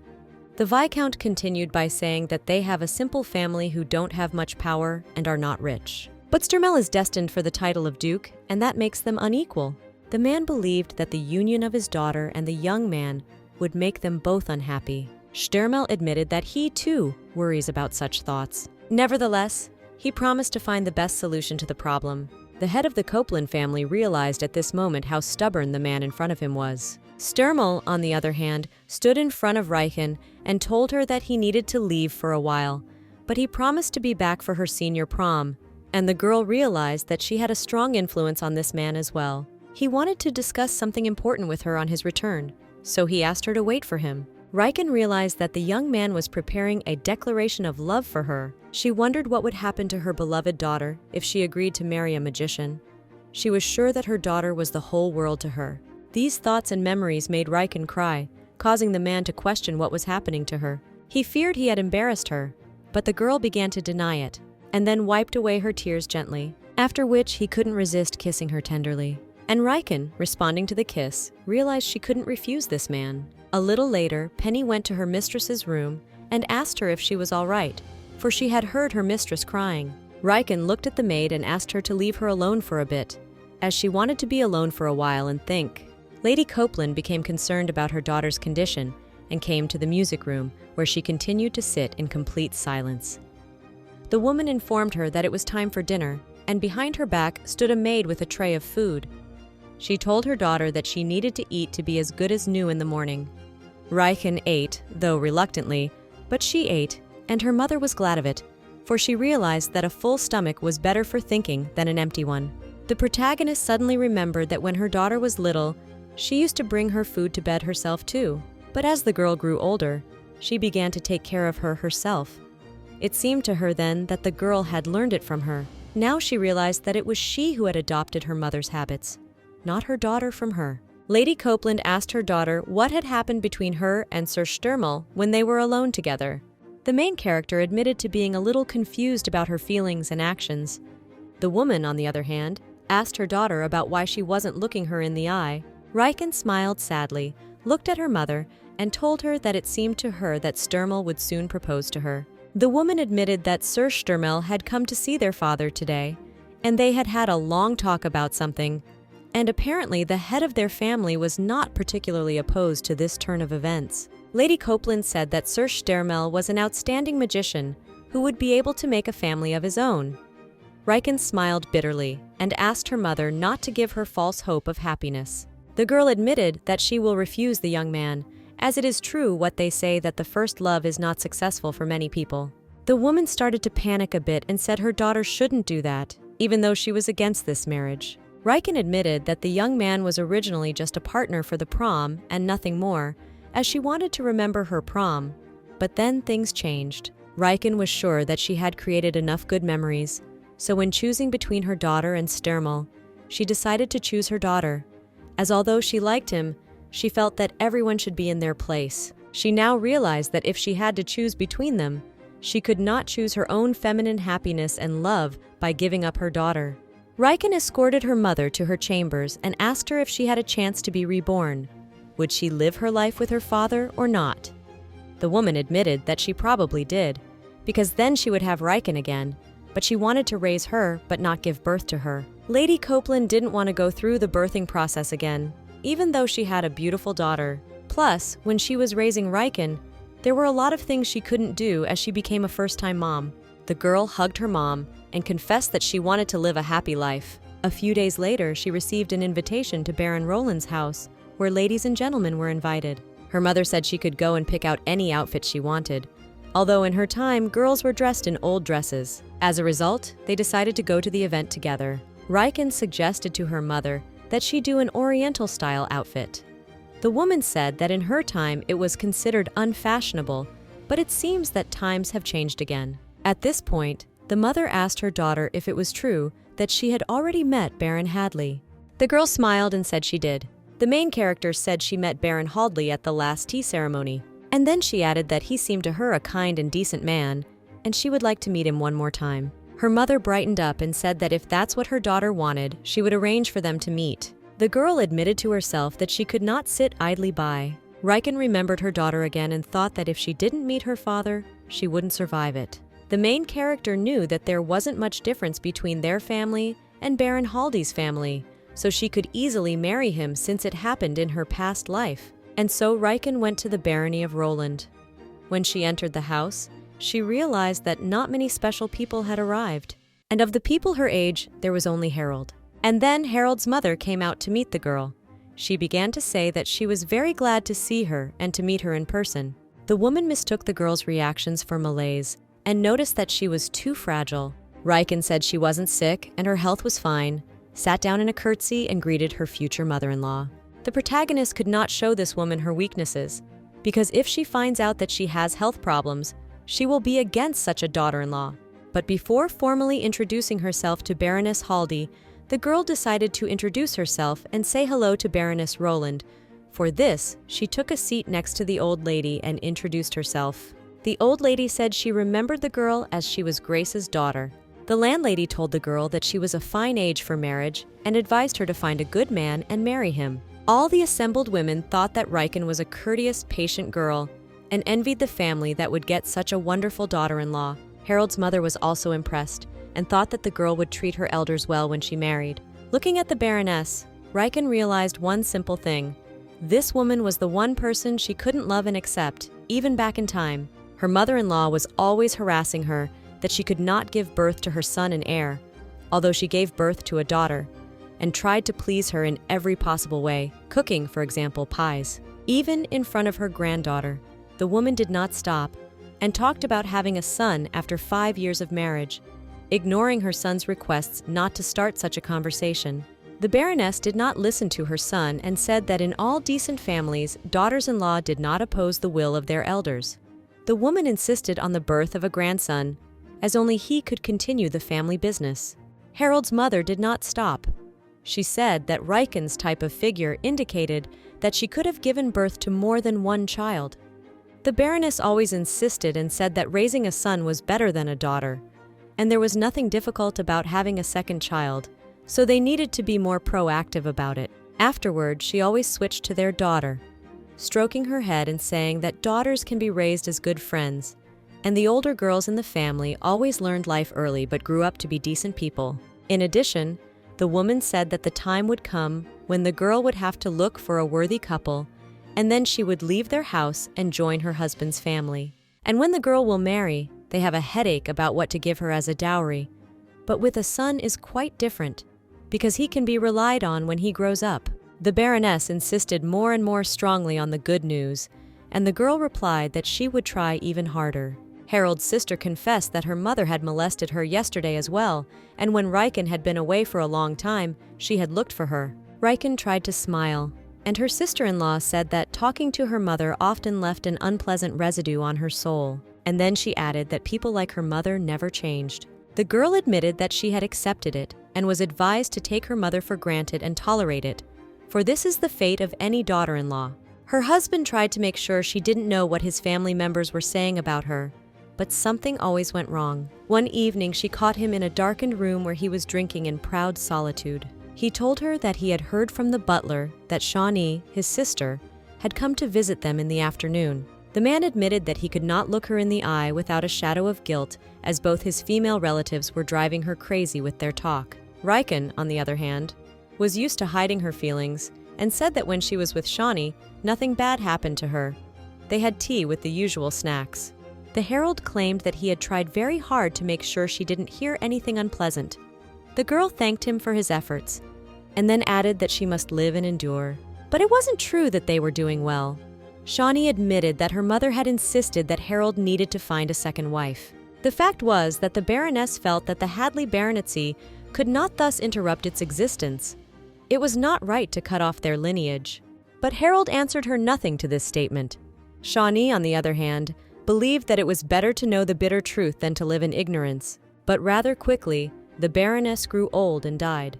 Speaker 1: The Viscount continued by saying that they have a simple family who don't have much power and are not rich. But Sterl is destined for the title of Duke, and that makes them unequal. The man believed that the union of his daughter and the young man would make them both unhappy. Sterl admitted that he, too, worries about such thoughts. Nevertheless, he promised to find the best solution to the problem. The head of the Copeland family realized at this moment how stubborn the man in front of him was. Sterl, on the other hand, stood in front of Riken and told her that he needed to leave for a while, but he promised to be back for her senior prom, and the girl realized that she had a strong influence on this man as well. He wanted to discuss something important with her on his return, so he asked her to wait for him. Riken realized that the young man was preparing a declaration of love for her. She wondered what would happen to her beloved daughter if she agreed to marry a magician. She was sure that her daughter was the whole world to her. These thoughts and memories made Riken cry, causing the man to question what was happening to her. He feared he had embarrassed her, but the girl began to deny it, and then wiped away her tears gently, after which he couldn't resist kissing her tenderly. And Riken, responding to the kiss, realized she couldn't refuse this man. A little later, Penny went to her mistress's room and asked her if she was all right, for she had heard her mistress crying. Riken looked at the maid and asked her to leave her alone for a bit, as she wanted to be alone for a while and think. Lady Copeland became concerned about her daughter's condition and came to the music room, where she continued to sit in complete silence. The woman informed her that it was time for dinner, and behind her back stood a maid with a tray of food. She told her daughter that she needed to eat to be as good as new in the morning. Riken ate, though reluctantly, but she ate, and her mother was glad of it, for she realized that a full stomach was better for thinking than an empty one. The protagonist suddenly remembered that when her daughter was little, she used to bring her food to bed herself too, but as the girl grew older, she began to take care of her herself. It seemed to her then that the girl had learned it from her. Now she realized that it was she who had adopted her mother's habits, not her daughter from her. Lady Copeland asked her daughter what had happened between her and Sir Sterl when they were alone together. The main character admitted to being a little confused about her feelings and actions. The woman, on the other hand, asked her daughter about why she wasn't looking her in the eye. Riken smiled sadly, looked at her mother, and told her that it seemed to her that Sterl would soon propose to her. The woman admitted that Sir Sterl had come to see their father today, and they had had a long talk about something, and apparently the head of their family was not particularly opposed to this turn of events. Lady Copeland said that Sir Sterl was an outstanding magician who would be able to make a family of his own. Riken smiled bitterly and asked her mother not to give her false hope of happiness. The girl admitted that she will refuse the young man, as it is true what they say that the first love is not successful for many people. The woman started to panic a bit and said her daughter shouldn't do that, even though she was against this marriage. Riken admitted that the young man was originally just a partner for the prom and nothing more, as she wanted to remember her prom. But then things changed. Riken was sure that she had created enough good memories, so when choosing between her daughter and Sterl, she decided to choose her daughter, as although she liked him, she felt that everyone should be in their place. She now realized that if she had to choose between them, she could not choose her own feminine happiness and love by giving up her daughter. Riken escorted her mother to her chambers and asked her if she had a chance to be reborn. Would she live her life with her father or not? The woman admitted that she probably did, because then she would have Riken again, but she wanted to raise her but not give birth to her. Lady Copeland didn't want to go through the birthing process again, even though she had a beautiful daughter. Plus, when she was raising Riken, there were a lot of things she couldn't do as she became a first-time mom. The girl hugged her mom and confessed that she wanted to live a happy life. A few days later, she received an invitation to Baron Roland's house, where ladies and gentlemen were invited. Her mother said she could go and pick out any outfit she wanted, although in her time, girls were dressed in old dresses. As a result, they decided to go to the event together. Riken suggested to her mother that she do an Oriental-style outfit. The woman said that in her time it was considered unfashionable, but it seems that times have changed again. At this point, the mother asked her daughter if it was true that she had already met Baron Hadley. The girl smiled and said she did. The main character said she met Baron Hadley at the last tea ceremony, and then she added that he seemed to her a kind and decent man, and she would like to meet him one more time. Her mother brightened up and said that if that's what her daughter wanted, she would arrange for them to meet. The girl admitted to herself that she could not sit idly by. Riken remembered her daughter again and thought that if she didn't meet her father, she wouldn't survive it. The main character knew that there wasn't much difference between their family and Baron Hadley's family, so she could easily marry him since it happened in her past life. And so Riken went to the barony of Roland. When she entered the house, she realized that not many special people had arrived. And of the people her age, there was only Harold. And then Harold's mother came out to meet the girl. She began to say that she was very glad to see her and to meet her in person. The woman mistook the girl's reactions for malaise and noticed that she was too fragile. Riken said she wasn't sick and her health was fine, sat down in a curtsy and greeted her future mother-in-law. The protagonist could not show this woman her weaknesses, because if she finds out that she has health problems, she will be against such a daughter-in-law. But before formally introducing herself to Baroness Haldy, the girl decided to introduce herself and say hello to Baroness Roland. For this, she took a seat next to the old lady and introduced herself. The old lady said she remembered the girl as she was Grace's daughter. The landlady told the girl that she was a fine age for marriage and advised her to find a good man and marry him. All the assembled women thought that Riken was a courteous, patient girl and envied the family that would get such a wonderful daughter-in-law. Harold's mother was also impressed and thought that the girl would treat her elders well when she married. Looking at the Baroness, Riken realized one simple thing. This woman was the one person she couldn't love and accept, even back in time. Her mother-in-law was always harassing her that she could not give birth to her son and heir, although she gave birth to a daughter, and tried to please her in every possible way, cooking, for example, pies. Even in front of her granddaughter, the woman did not stop and talked about having a son after 5 years of marriage, ignoring her son's requests not to start such a conversation. The Baroness did not listen to her son and said that in all decent families, daughters-in-law did not oppose the will of their elders. The woman insisted on the birth of a grandson, as only he could continue the family business. Harold's mother did not stop. She said that Riken's type of figure indicated that she could have given birth to more than one child. The Baroness always insisted and said that raising a son was better than a daughter, and there was nothing difficult about having a second child, so they needed to be more proactive about it. Afterward, she always switched to their daughter, stroking her head and saying that daughters can be raised as good friends, and the older girls in the family always learned life early but grew up to be decent people. In addition, the woman said that the time would come when the girl would have to look for a worthy couple, and then she would leave their house and join her husband's family. And when the girl will marry, they have a headache about what to give her as a dowry. But with a son is quite different, because he can be relied on when he grows up. The Baroness insisted more and more strongly on the good news, and the girl replied that she would try even harder. Harold's sister confessed that her mother had molested her yesterday as well, and when Riken had been away for a long time, she had looked for her. Riken tried to smile, and her sister-in-law said that talking to her mother often left an unpleasant residue on her soul. And then she added that people like her mother never changed. The girl admitted that she had accepted it and was advised to take her mother for granted and tolerate it, for this is the fate of any daughter-in-law. Her husband tried to make sure she didn't know what his family members were saying about her, but something always went wrong. One evening, she caught him in a darkened room where he was drinking in proud solitude. He told her that he had heard from the butler that Shawnee, his sister, had come to visit them in the afternoon. The man admitted that he could not look her in the eye without a shadow of guilt, as both his female relatives were driving her crazy with their talk. Riken, on the other hand, was used to hiding her feelings and said that when she was with Shawnee, nothing bad happened to her. They had tea with the usual snacks. The herald claimed that he had tried very hard to make sure she didn't hear anything unpleasant. The girl thanked him for his efforts, and then added that she must live and endure. But it wasn't true that they were doing well. Shawnee admitted that her mother had insisted that Harold needed to find a second wife. The fact was that the Baroness felt that the Hadley baronetcy could not thus interrupt its existence. It was not right to cut off their lineage. But Harold answered her nothing to this statement. Shawnee, on the other hand, believed that it was better to know the bitter truth than to live in ignorance. But rather quickly, the Baroness grew old and died.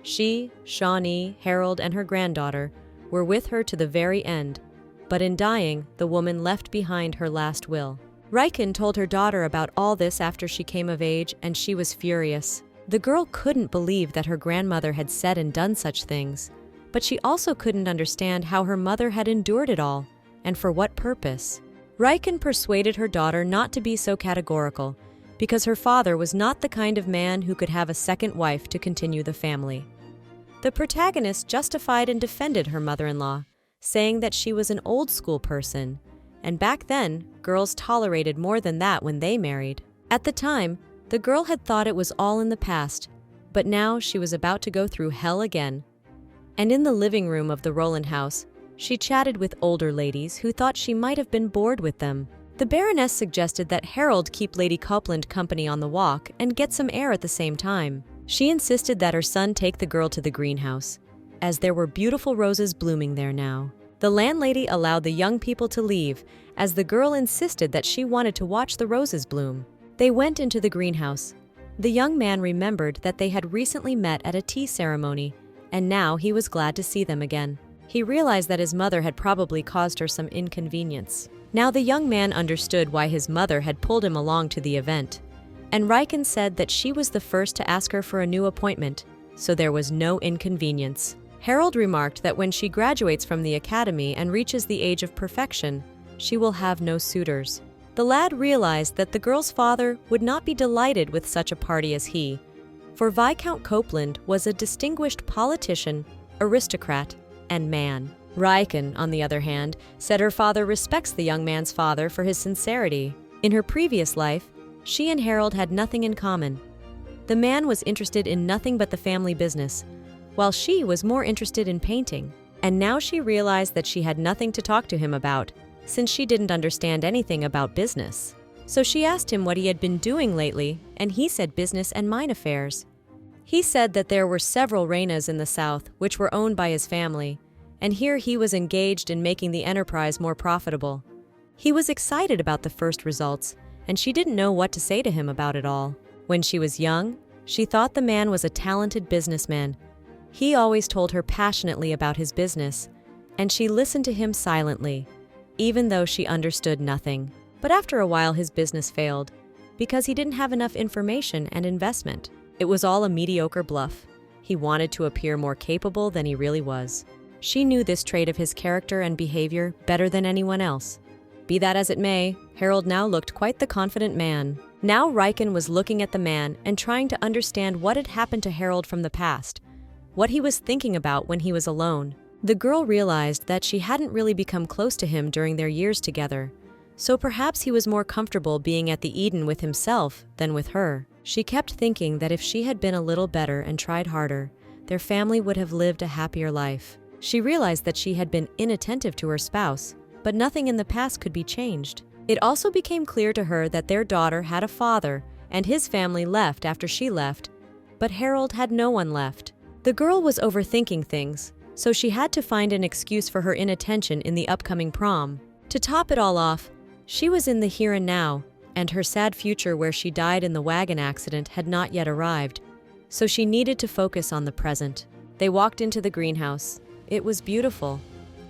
Speaker 1: She, Shawnee, Harold, and her granddaughter were with her to the very end, but in dying, the woman left behind her last will. Riken told her daughter about all this after she came of age, and she was furious. The girl couldn't believe that her grandmother had said and done such things, but she also couldn't understand how her mother had endured it all, and for what purpose. Riken persuaded her daughter not to be so categorical, because her father was not the kind of man who could have a second wife to continue the family. The protagonist justified and defended her mother-in-law, saying that she was an old-school person, and back then, girls tolerated more than that when they married. At the time, The girl had thought it was all in the past, but now she was about to go through hell again. And in the living room of the Roland house, she chatted with older ladies who thought she might have been bored with them. The Baroness suggested that Harold keep Lady Copeland company on the walk and get some air at the same time. She insisted that her son take the girl to the greenhouse, as there were beautiful roses blooming there now. The landlady allowed the young people to leave, as the girl insisted that she wanted to watch the roses bloom. They went into the greenhouse. The young man remembered that they had recently met at a tea ceremony, and now he was glad to see them again. He realized that his mother had probably caused her some inconvenience. Now the young man understood why his mother had pulled him along to the event, and Riken said that she was the first to ask her for a new appointment, so there was no inconvenience. Harold remarked that when she graduates from the academy and reaches the age of perfection, she will have no suitors. The lad realized that the girl's father would not be delighted with such a party as he, for Viscount Copeland was a distinguished politician, aristocrat, and man. Riken, on the other hand, said her father respects the young man's father for his sincerity. In her previous life, she and Harold had nothing in common. The man was interested in nothing but the family business, while she was more interested in painting. And now she realized that she had nothing to talk to him about, since she didn't understand anything about business. So she asked him what he had been doing lately, and he said business and mine affairs. He said that there were several reinas in the south which were owned by his family, and here he was engaged in making the enterprise more profitable. He was excited about the first results, and she didn't know what to say to him about it all. When she was young, she thought the man was a talented businessman. He always told her passionately about his business, and she listened to him silently, even though she understood nothing. But after a while his business failed, because he didn't have enough information and investment. It was all a mediocre bluff. He wanted to appear more capable than he really was. She knew this trait of his character and behavior better than anyone else. Be that as it may, Harold now looked quite the confident man. Now Riken was looking at the man and trying to understand what had happened to Harold from the past, what he was thinking about when he was alone. The girl realized that she hadn't really become close to him during their years together, so perhaps he was more comfortable being at the Eden with himself than with her. She kept thinking that if she had been a little better and tried harder, their family would have lived a happier life. She realized that she had been inattentive to her spouse, but nothing in the past could be changed. It also became clear to her that their daughter had a father, and his family left after she left, but Harold had no one left. The girl was overthinking things, so she had to find an excuse for her inattention in the upcoming prom. To top it all off, she was in the here and now, and her sad future where she died in the wagon accident had not yet arrived, so she needed to focus on the present. They walked into the greenhouse. It was beautiful.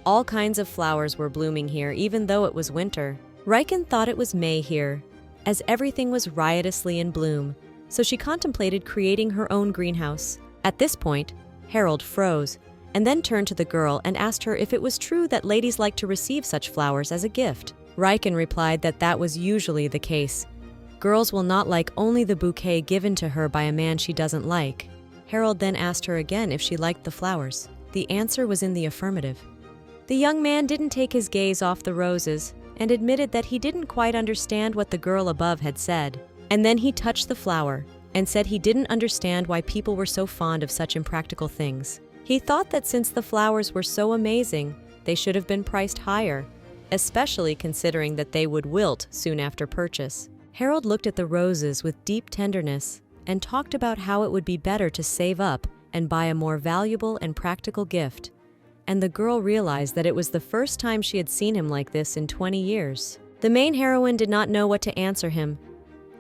Speaker 1: All kinds of flowers were blooming here, even though it was winter. Riken thought it was May here, as everything was riotously in bloom, so she contemplated creating her own greenhouse. At this point, Harold froze, and then turned to the girl and asked her if it was true that ladies liked to receive such flowers as a gift. Riken replied that that was usually the case. Girls will not like only the bouquet given to her by a man she doesn't like. Harold then asked her again if she liked the flowers. The answer was in the affirmative. The young man didn't take his gaze off the roses and admitted that he didn't quite understand what the girl above had said. And then he touched the flower and said he didn't understand why people were so fond of such impractical things. He thought that since the flowers were so amazing, they should have been priced higher, especially considering that they would wilt soon after purchase. Harold looked at the roses with deep tenderness and talked about how it would be better to save up and buy a more valuable and practical gift. And the girl realized that it was the first time she had seen him like this in 20 years. The main heroine did not know what to answer him,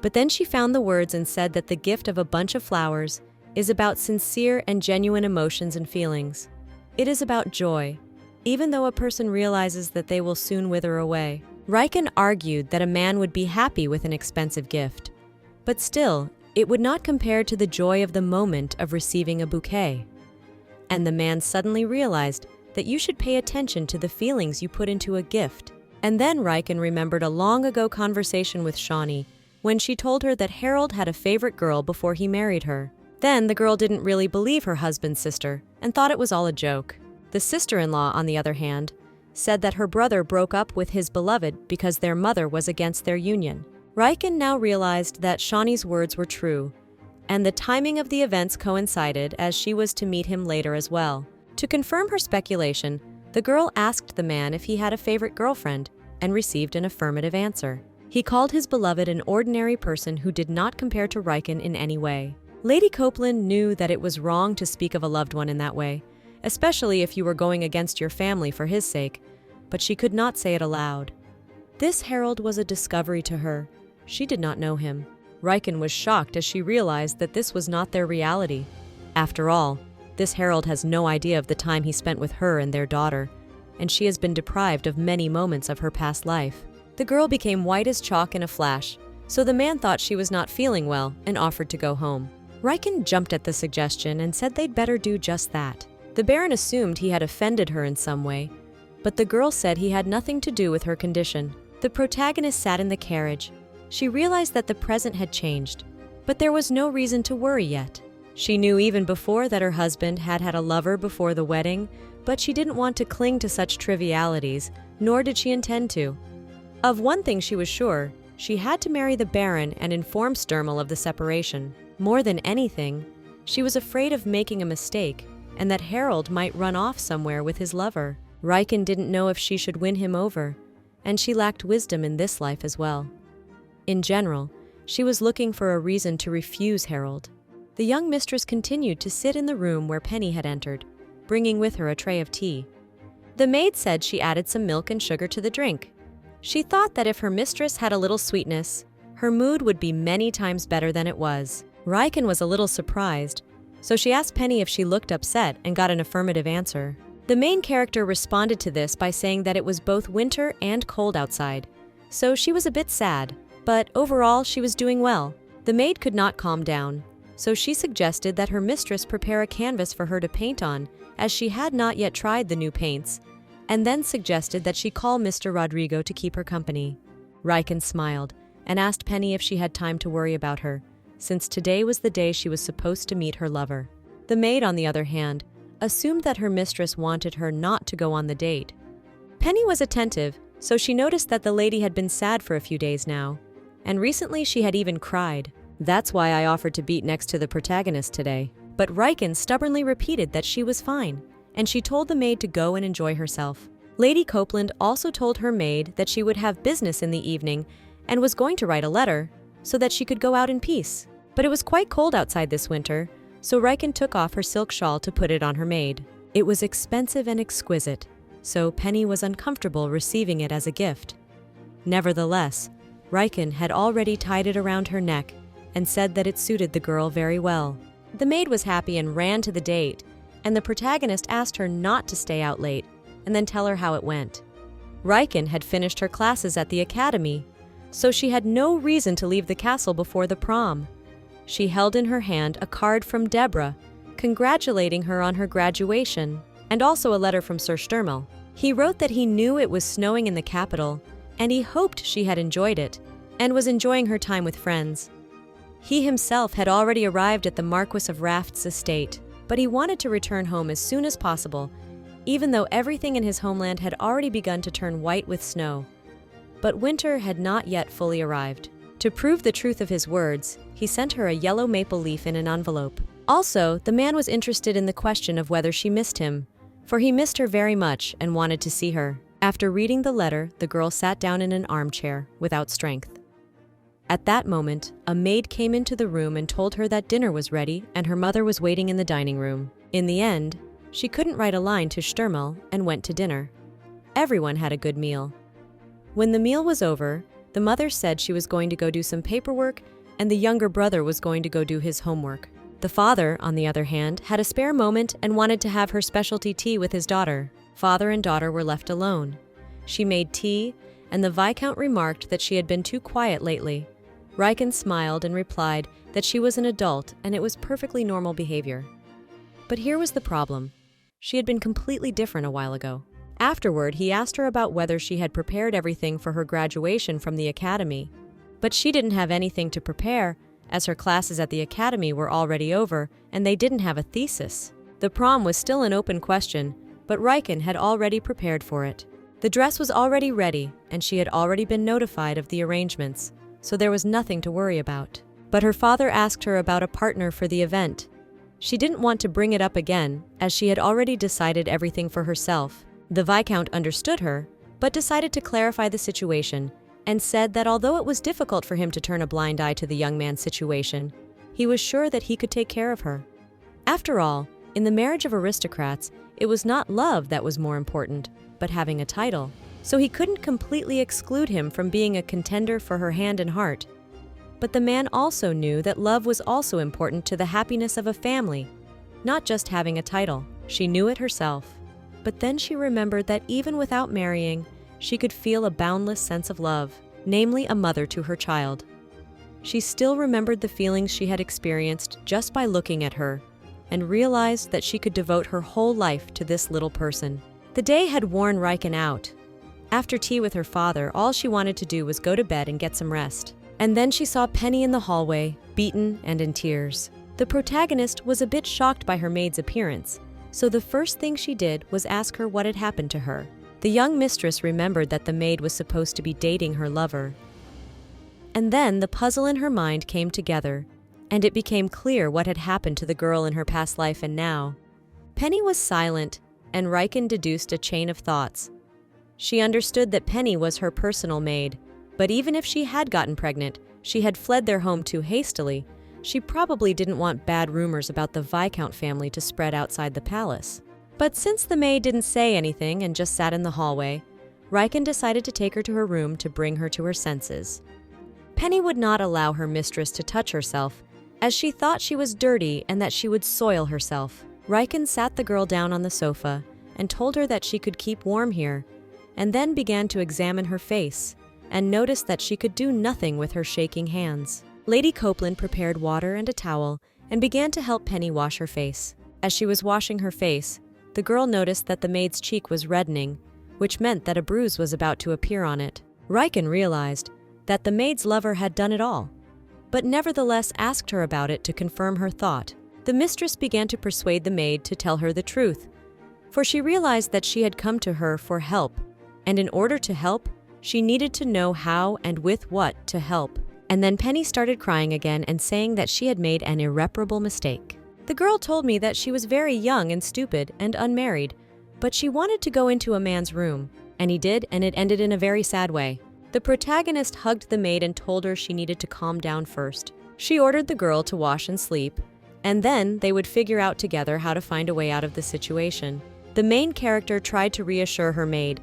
Speaker 1: but then she found the words and said that the gift of a bunch of flowers is about sincere and genuine emotions and feelings. It is about joy, even though a person realizes that they will soon wither away. Riken argued that a man would be happy with an expensive gift, but still, it would not compare to the joy of the moment of receiving a bouquet. And the man suddenly realized that you should pay attention to the feelings you put into a gift. And then Riken remembered a long ago conversation with Shawnee when she told her that Harold had a favorite girl before he married her. Then the girl didn't really believe her husband's sister and thought it was all a joke. The sister-in-law, on the other hand, said that her brother broke up with his beloved because their mother was against their union. Riken now realized that Shawnee's words were true, and the timing of the events coincided as she was to meet him later as well. To confirm her speculation, the girl asked the man if he had a favorite girlfriend and received an affirmative answer. He called his beloved an ordinary person who did not compare to Riken in any way. Lady Copeland knew that it was wrong to speak of a loved one in that way, especially if you were going against your family for his sake, but she could not say it aloud. This herald was a discovery to her. She did not know him. Riken was shocked as she realized that this was not their reality. After all, this herald has no idea of the time he spent with her and their daughter, and she has been deprived of many moments of her past life. The girl became white as chalk in a flash, so the man thought she was not feeling well and offered to go home. Riken jumped at the suggestion and said they'd better do just that. The Baron assumed he had offended her in some way, but the girl said he had nothing to do with her condition. The protagonist sat in the carriage. She realized that the present had changed, but there was no reason to worry yet. She knew even before that her husband had had a lover before the wedding, but she didn't want to cling to such trivialities, nor did she intend to. Of one thing she was sure, she had to marry the Baron and inform Sterl of the separation. More than anything, she was afraid of making a mistake and that Harold might run off somewhere with his lover. Riken didn't know if she should win him over, and she lacked wisdom in this life as well. In general, she was looking for a reason to refuse Harold. The young mistress continued to sit in the room where Penny had entered, bringing with her a tray of tea. The maid said she added some milk and sugar to the drink. She thought that if her mistress had a little sweetness, her mood would be many times better than it was. Riken was a little surprised, so she asked Penny if she looked upset and got an affirmative answer. The main character responded to this by saying that it was both winter and cold outside, so she was a bit sad, but overall she was doing well. The maid could not calm down, so she suggested that her mistress prepare a canvas for her to paint on, as she had not yet tried the new paints, and then suggested that she call Mr. Rodrigo to keep her company. Riken smiled and asked Penny if she had time to worry about her, since today was the day she was supposed to meet her lover. The maid, on the other hand, assumed that her mistress wanted her not to go on the date. Penny was attentive, so she noticed that the lady had been sad for a few days now, and recently she had even cried. That's why I offered to beat next to the protagonist today. But Riken stubbornly repeated that she was fine, and she told the maid to go and enjoy herself. Lady Copeland also told her maid that she would have business in the evening and was going to write a letter so that she could go out in peace. But it was quite cold outside this winter, so Riken took off her silk shawl to put it on her maid. It was expensive and exquisite, so Penny was uncomfortable receiving it as a gift. Nevertheless, Riken had already tied it around her neck and said that it suited the girl very well. The maid was happy and ran to the date, and the protagonist asked her not to stay out late and then tell her how it went. Riken had finished her classes at the academy, so she had no reason to leave the castle before the prom. She held in her hand a card from Deborah, congratulating her on her graduation, and also a letter from Sir Sterl. He wrote that he knew it was snowing in the capital, and he hoped she had enjoyed it, and was enjoying her time with friends. He himself had already arrived at the Marquis of Raft's estate, but he wanted to return home as soon as possible, even though everything in his homeland had already begun to turn white with snow. But winter had not yet fully arrived. To prove the truth of his words, he sent her a yellow maple leaf in an envelope. Also, the man was interested in the question of whether she missed him, for he missed her very much and wanted to see her. After reading the letter, the girl sat down in an armchair, without strength. At that moment, a maid came into the room and told her that dinner was ready and her mother was waiting in the dining room. In the end, she couldn't write a line to Sterl and went to dinner. Everyone had a good meal. When the meal was over, the mother said she was going to go do some paperwork and the younger brother was going to go do his homework. The father, on the other hand, had a spare moment and wanted to have her specialty tea with his daughter. Father and daughter were left alone. She made tea, and the Viscount remarked that she had been too quiet lately. Riken smiled and replied that she was an adult and it was perfectly normal behavior. But here was the problem. She had been completely different a while ago. Afterward, he asked her about whether she had prepared everything for her graduation from the academy. But she didn't have anything to prepare, as her classes at the academy were already over and they didn't have a thesis. The prom was still an open question, but Riken had already prepared for it. The dress was already ready, and she had already been notified of the arrangements, so there was nothing to worry about. But her father asked her about a partner for the event. She didn't want to bring it up again, as she had already decided everything for herself. The Viscount understood her, but decided to clarify the situation and said that although it was difficult for him to turn a blind eye to the young man's situation, he was sure that he could take care of her. After all, in the marriage of aristocrats, it was not love that was more important, but having a title. So he couldn't completely exclude him from being a contender for her hand and heart. But the man also knew that love was also important to the happiness of a family, not just having a title. She knew it herself. But then she remembered that even without marrying, she could feel a boundless sense of love, namely a mother to her child. She still remembered the feelings she had experienced just by looking at her, and realized that she could devote her whole life to this little person. The day had worn Riken out. After tea with her father, all she wanted to do was go to bed and get some rest. And then she saw Penny in the hallway, beaten and in tears. The protagonist was a bit shocked by her maid's appearance, so the first thing she did was ask her what had happened to her. The young mistress remembered that the maid was supposed to be dating her lover. And then the puzzle in her mind came together, and it became clear what had happened to the girl in her past life and now. Penny was silent, and Riken deduced a chain of thoughts. She understood that Penny was her personal maid, but even if she had gotten pregnant, she had fled their home too hastily. She probably didn't want bad rumors about the Viscount family to spread outside the palace. But since the maid didn't say anything and just sat in the hallway, Riken decided to take her to her room to bring her to her senses. Penny would not allow her mistress to touch herself, as she thought she was dirty and that she would soil herself. Riken sat the girl down on the sofa and told her that she could keep warm here, and then began to examine her face, and noticed that she could do nothing with her shaking hands. Lady Copeland prepared water and a towel and began to help Penny wash her face. As she was washing her face, the girl noticed that the maid's cheek was reddening, which meant that a bruise was about to appear on it. Riken realized that the maid's lover had done it all, but nevertheless asked her about it to confirm her thought. The mistress began to persuade the maid to tell her the truth, for she realized that she had come to her for help, and in order to help, she needed to know how and with what to help. And then Penny started crying again and saying that she had made an irreparable mistake. The girl told me that she was very young and stupid and unmarried, but she wanted to go into a man's room, and he did, and it ended in a very sad way. The protagonist hugged the maid and told her she needed to calm down first. She ordered the girl to wash and sleep, and then they would figure out together how to find a way out of the situation. The main character tried to reassure her maid,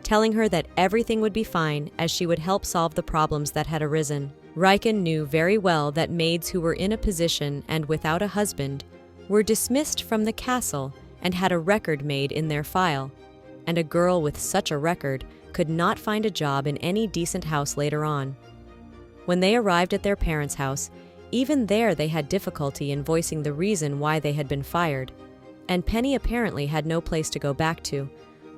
Speaker 1: telling her that everything would be fine as she would help solve the problems that had arisen. Riken knew very well that maids who were in a position and without a husband were dismissed from the castle and had a record made in their file, and a girl with such a record could not find a job in any decent house later on. When they arrived at their parents' house, even there they had difficulty in voicing the reason why they had been fired, and Penny apparently had no place to go back to,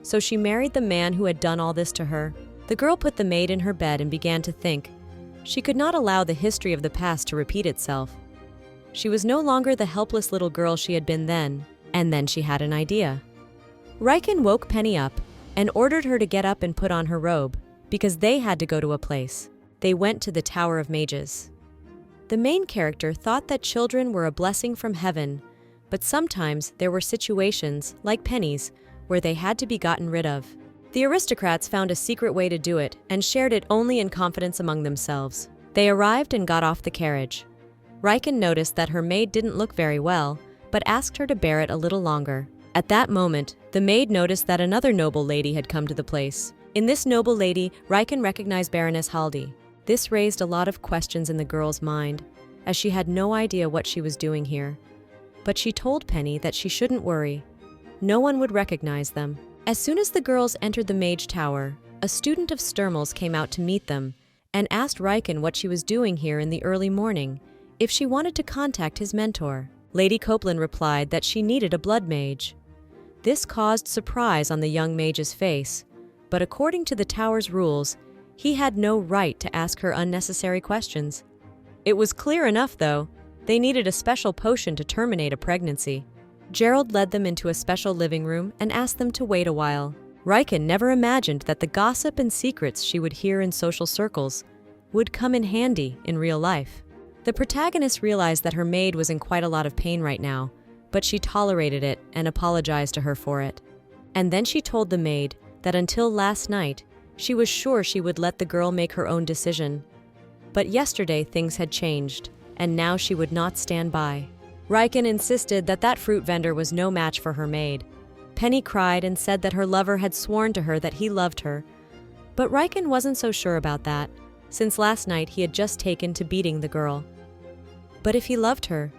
Speaker 1: so she married the man who had done all this to her. The girl put the maid in her bed and began to think. She could not allow the history of the past to repeat itself. She was no longer the helpless little girl she had been then, and then she had an idea. Riken woke Penny up and ordered her to get up and put on her robe, because they had to go to a place. They went to the Tower of Mages. The main character thought that children were a blessing from heaven, but sometimes there were situations, like Penny's, where they had to be gotten rid of. The aristocrats found a secret way to do it and shared it only in confidence among themselves. They arrived and got off the carriage. Riken noticed that her maid didn't look very well, but asked her to bear it a little longer. At that moment, the maid noticed that another noble lady had come to the place. In this noble lady, Riken recognized Baroness Haldi. This raised a lot of questions in the girl's mind, as she had no idea what she was doing here. But she told Penny that she shouldn't worry. No one would recognize them. As soon as the girls entered the Mage Tower, a student of Sterl's came out to meet them and asked Riken what she was doing here in the early morning, if she wanted to contact his mentor. Lady Copeland replied that she needed a blood mage. This caused surprise on the young mage's face, but according to the tower's rules, he had no right to ask her unnecessary questions. It was clear enough, though. They needed a special potion to terminate a pregnancy. Gerald led them into a special living room and asked them to wait a while. Riken never imagined that the gossip and secrets she would hear in social circles would come in handy in real life. The protagonist realized that her maid was in quite a lot of pain right now, but she tolerated it and apologized to her for it. And then she told the maid that until last night, she was sure she would let the girl make her own decision. But yesterday things had changed, and now she would not stand by. Riken insisted that that fruit vendor was no match for her maid. Penny cried and said that her lover had sworn to her that he loved her. But Riken wasn't so sure about that, since last night he had just taken to beating the girl. But if he loved her,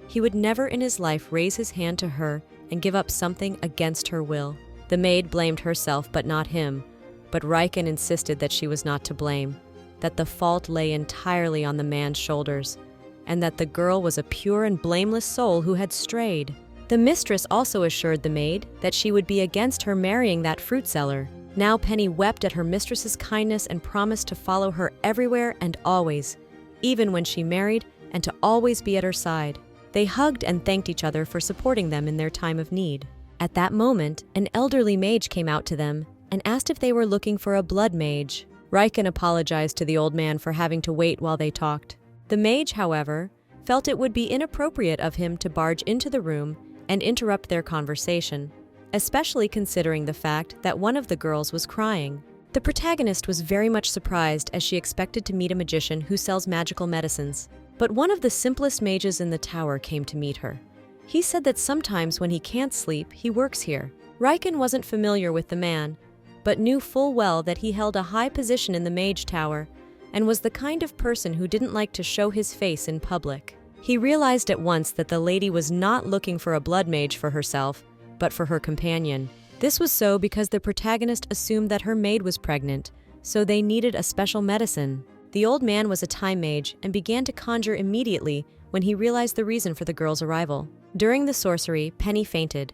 Speaker 1: he would never in his life raise his hand to her and give up something against her will. The maid blamed herself but not him, but Riken insisted that she was not to blame, that the fault lay entirely on the man's shoulders, and that the girl was a pure and blameless soul who had strayed. The mistress also assured the maid that she would be against her marrying that fruit seller. Now Penny wept at her mistress's kindness and promised to follow her everywhere and always, even when she married, and to always be at her side. They hugged and thanked each other for supporting them in their time of need. At that moment, an elderly mage came out to them and asked if they were looking for a blood mage. Riken apologized to the old man for having to wait while they talked. The mage, however, felt it would be inappropriate of him to barge into the room and interrupt their conversation, especially considering the fact that one of the girls was crying. The protagonist was very much surprised as she expected to meet a magician who sells magical medicines. But one of the simplest mages in the tower came to meet her. He said that sometimes when he can't sleep, he works here. Riken wasn't familiar with the man, but knew full well that he held a high position in the Mage Tower and was the kind of person who didn't like to show his face in public. He realized at once that the lady was not looking for a blood mage for herself, but for her companion. This was so because the protagonist assumed that her maid was pregnant, so they needed a special medicine. The old man was a time mage and began to conjure immediately when he realized the reason for the girl's arrival. During the sorcery, Penny fainted,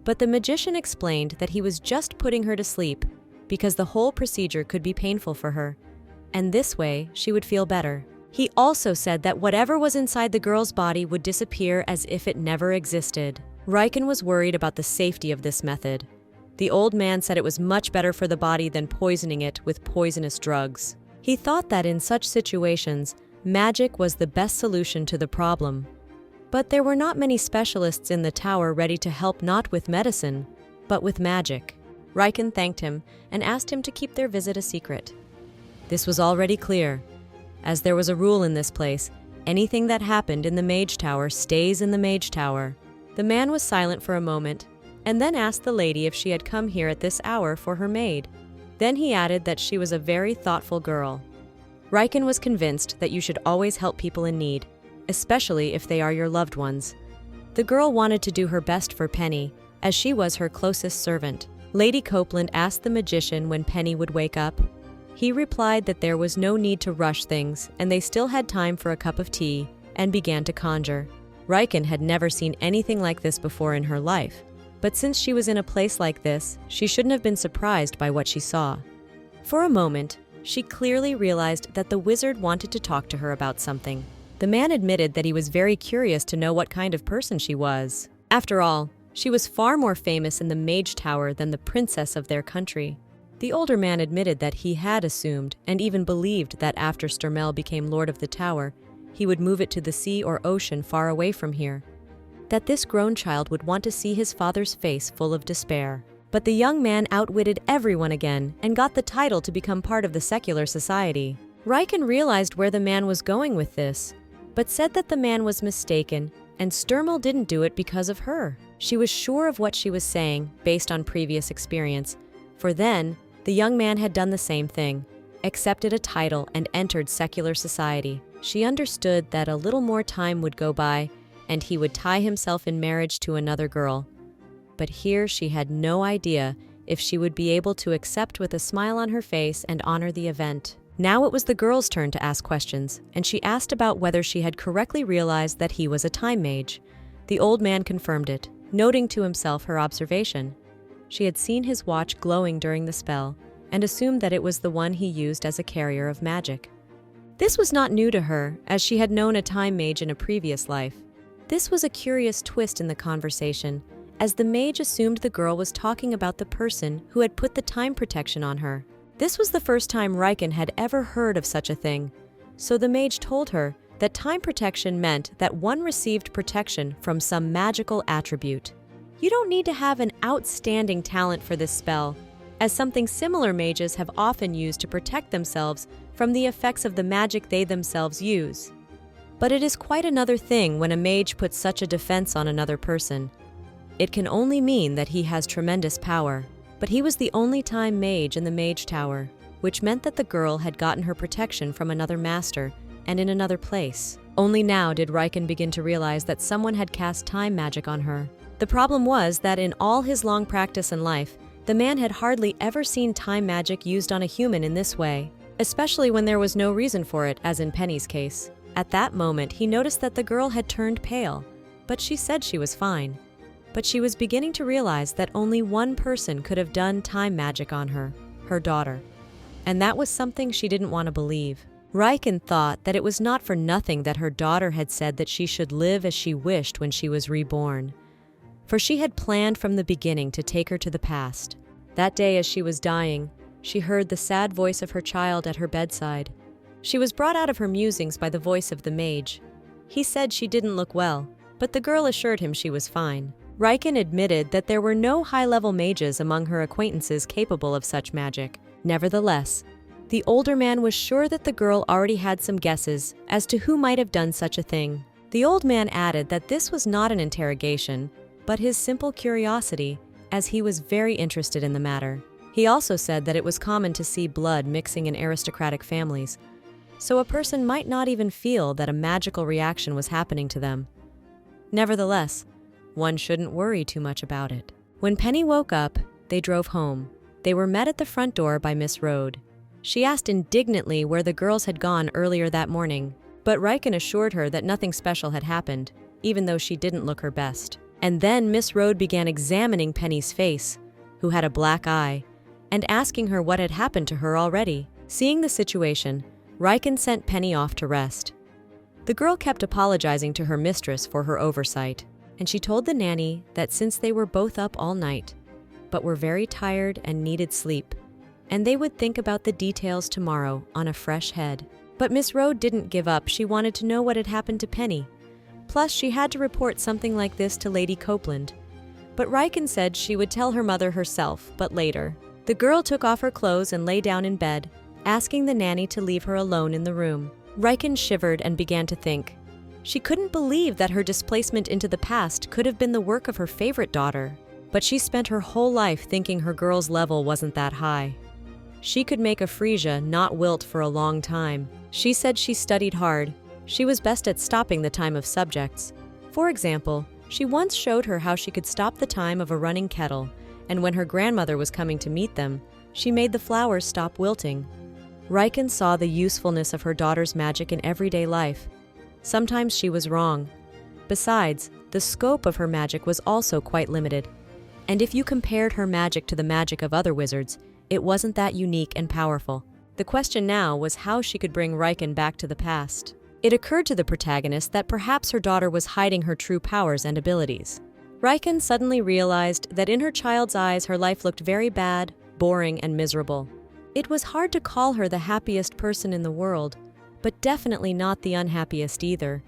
Speaker 1: but the magician explained that he was just putting her to sleep because the whole procedure could be painful for her, and this way she would feel better. He also said that whatever was inside the girl's body would disappear as if it never existed. Riken was worried about the safety of this method. The old man said it was much better for the body than poisoning it with poisonous drugs. He thought that in such situations, magic was the best solution to the problem. But there were not many specialists in the tower ready to help not with medicine, but with magic. Riken thanked him and asked him to keep their visit a secret. This was already clear. As there was a rule in this place, anything that happened in the Mage Tower stays in the Mage Tower. The man was silent for a moment, and then asked the lady if she had come here at this hour for her maid. Then he added that she was a very thoughtful girl. Riken was convinced that you should always help people in need, especially if they are your loved ones. The girl wanted to do her best for Penny, as she was her closest servant. Lady Copeland asked the magician when Penny would wake up. He replied that there was no need to rush things, and they still had time for a cup of tea, and began to conjure. Riken had never seen anything like this before in her life, but since she was in a place like this, she shouldn't have been surprised by what she saw. For a moment, she clearly realized that the wizard wanted to talk to her about something. The man admitted that he was very curious to know what kind of person she was. After all, she was far more famous in the Mage Tower than the princess of their country. The older man admitted that he had assumed and even believed that after Sterl became lord of the tower, he would move it to the sea or ocean far away from here. That this grown child would want to see his father's face full of despair. But the young man outwitted everyone again and got the title to become part of the secular society. Riken realized where the man was going with this, but said that the man was mistaken and Sterl didn't do it because of her. She was sure of what she was saying based on previous experience, for then, the young man had done the same thing, accepted a title and entered secular society. She understood that a little more time would go by and he would tie himself in marriage to another girl. But here she had no idea if she would be able to accept with a smile on her face and honor the event. Now it was the girl's turn to ask questions, and she asked about whether she had correctly realized that he was a time mage. The old man confirmed it, noting to himself her observation. She had seen his watch glowing during the spell, and assumed that it was the one he used as a carrier of magic. This was not new to her, as she had known a time mage in a previous life. This was a curious twist in the conversation, as the mage assumed the girl was talking about the person who had put the time protection on her. This was the first time Riken had ever heard of such a thing, so the mage told her that time protection meant that one received protection from some magical attribute. You don't need to have an outstanding talent for this spell, as something similar mages have often used to protect themselves from the effects of the magic they themselves use. But it is quite another thing when a mage puts such a defense on another person. It can only mean that he has tremendous power. But he was the only time mage in the Mage Tower, which meant that the girl had gotten her protection from another master and in another place. Only now did Riken begin to realize that someone had cast time magic on her. The problem was that in all his long practice in life, the man had hardly ever seen time magic used on a human in this way, especially when there was no reason for it, as in Penny's case. At that moment, he noticed that the girl had turned pale, but she said she was fine. But she was beginning to realize that only one person could have done time magic on her, her daughter. And that was something she didn't want to believe. Riken thought that it was not for nothing that her daughter had said that she should live as she wished when she was reborn. For she had planned from the beginning to take her to the past. That day as she was dying, she heard the sad voice of her child at her bedside. She was brought out of her musings by the voice of the mage. He said she didn't look well, but the girl assured him she was fine. Riken admitted that there were no high-level mages among her acquaintances capable of such magic. Nevertheless, the older man was sure that the girl already had some guesses as to who might have done such a thing. The old man added that this was not an interrogation, but his simple curiosity, as he was very interested in the matter. He also said that it was common to see blood mixing in aristocratic families, so a person might not even feel that a magical reaction was happening to them. Nevertheless, one shouldn't worry too much about it. When Penny woke up, they drove home. They were met at the front door by Miss Rode. She asked indignantly where the girls had gone earlier that morning, but Riken assured her that nothing special had happened, even though she didn't look her best. And then Miss Rode began examining Penny's face, who had a black eye, and asking her what had happened to her already. Seeing the situation, Riken sent Penny off to rest. The girl kept apologizing to her mistress for her oversight, and she told the nanny that since they were both up all night, but were very tired and needed sleep, and they would think about the details tomorrow on a fresh head. But Miss Rode didn't give up. She wanted to know what had happened to Penny. Plus, she had to report something like this to Lady Copeland. But Riken said she would tell her mother herself, but later. The girl took off her clothes and lay down in bed, asking the nanny to leave her alone in the room. Riken shivered and began to think. She couldn't believe that her displacement into the past could have been the work of her favorite daughter. But she spent her whole life thinking her girl's level wasn't that high. She could make a Frisia not wilt for a long time. She said she studied hard. She was best at stopping the time of subjects. For example, she once showed her how she could stop the time of a running kettle, and when her grandmother was coming to meet them, she made the flowers stop wilting. Riken saw the usefulness of her daughter's magic in everyday life. Sometimes she was wrong. Besides, the scope of her magic was also quite limited. And if you compared her magic to the magic of other wizards, it wasn't that unique and powerful. The question now was how she could bring Riken back to the past. It occurred to the protagonist that perhaps her daughter was hiding her true powers and abilities. Riken suddenly realized that in her child's eyes her life looked very bad, boring, and miserable. It was hard to call her the happiest person in the world, but definitely not the unhappiest either,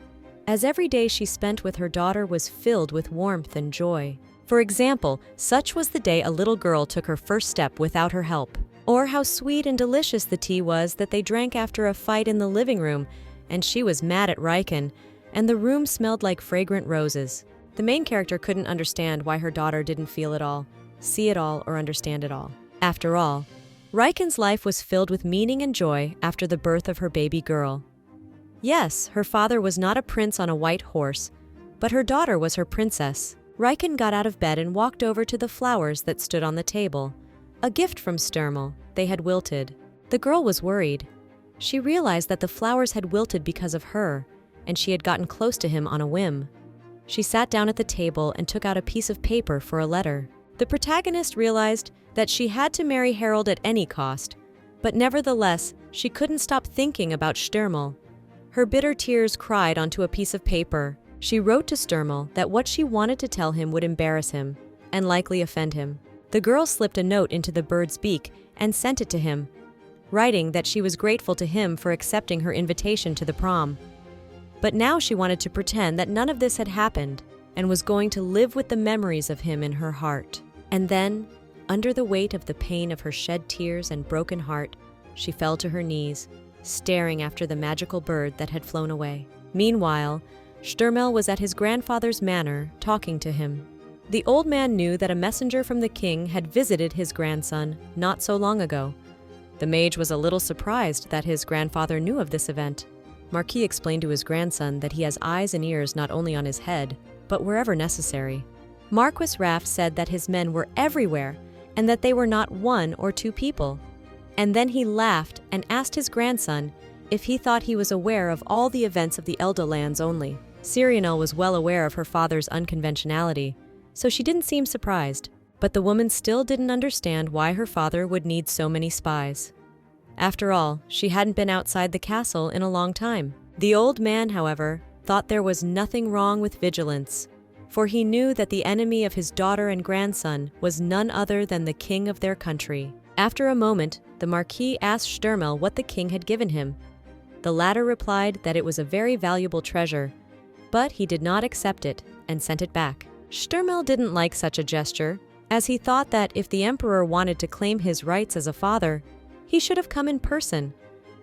Speaker 1: as every day she spent with her daughter was filled with warmth and joy. For example, such was the day a little girl took her first step without her help, or how sweet and delicious the tea was that they drank after a fight in the living room, and she was mad at Riken, and the room smelled like fragrant roses. The main character couldn't understand why her daughter didn't feel it all, see it all, or understand it all. After all, Riken's life was filled with meaning and joy after the birth of her baby girl. Yes, her father was not a prince on a white horse, but her daughter was her princess. Riken got out of bed and walked over to the flowers that stood on the table. A gift from Sterl, they had wilted. The girl was worried. She realized that the flowers had wilted because of her, and she had gotten close to him on a whim. She sat down at the table and took out a piece of paper for a letter. The protagonist realized that she had to marry Harold at any cost, but nevertheless, she couldn't stop thinking about Sterl. Her bitter tears cried onto a piece of paper. She wrote to Sterl that what she wanted to tell him would embarrass him and likely offend him. The girl slipped a note into the bird's beak and sent it to him, writing that she was grateful to him for accepting her invitation to the prom. But now she wanted to pretend that none of this had happened and was going to live with the memories of him in her heart. And then, under the weight of the pain of her shed tears and broken heart, she fell to her knees, staring after the magical bird that had flown away. Meanwhile, Sterl was at his grandfather's manor, talking to him. The old man knew that a messenger from the king had visited his grandson not so long ago. The mage was a little surprised that his grandfather knew of this event. Marquis explained to his grandson that he has eyes and ears not only on his head, but wherever necessary. Marquis Raft said that his men were everywhere and that they were not one or two people. And then he laughed and asked his grandson if he thought he was aware of all the events of the Elda lands only. Cyrionel was well aware of her father's unconventionality, so she didn't seem surprised. But the woman still didn't understand why her father would need so many spies. After all, she hadn't been outside the castle in a long time. The old man, however, thought there was nothing wrong with vigilance, for he knew that the enemy of his daughter and grandson was none other than the king of their country. After a moment, the Marquis asked Sterl what the king had given him. The latter replied that it was a very valuable treasure, but he did not accept it and sent it back. Sterl didn't like such a gesture, as he thought that if the emperor wanted to claim his rights as a father, he should have come in person.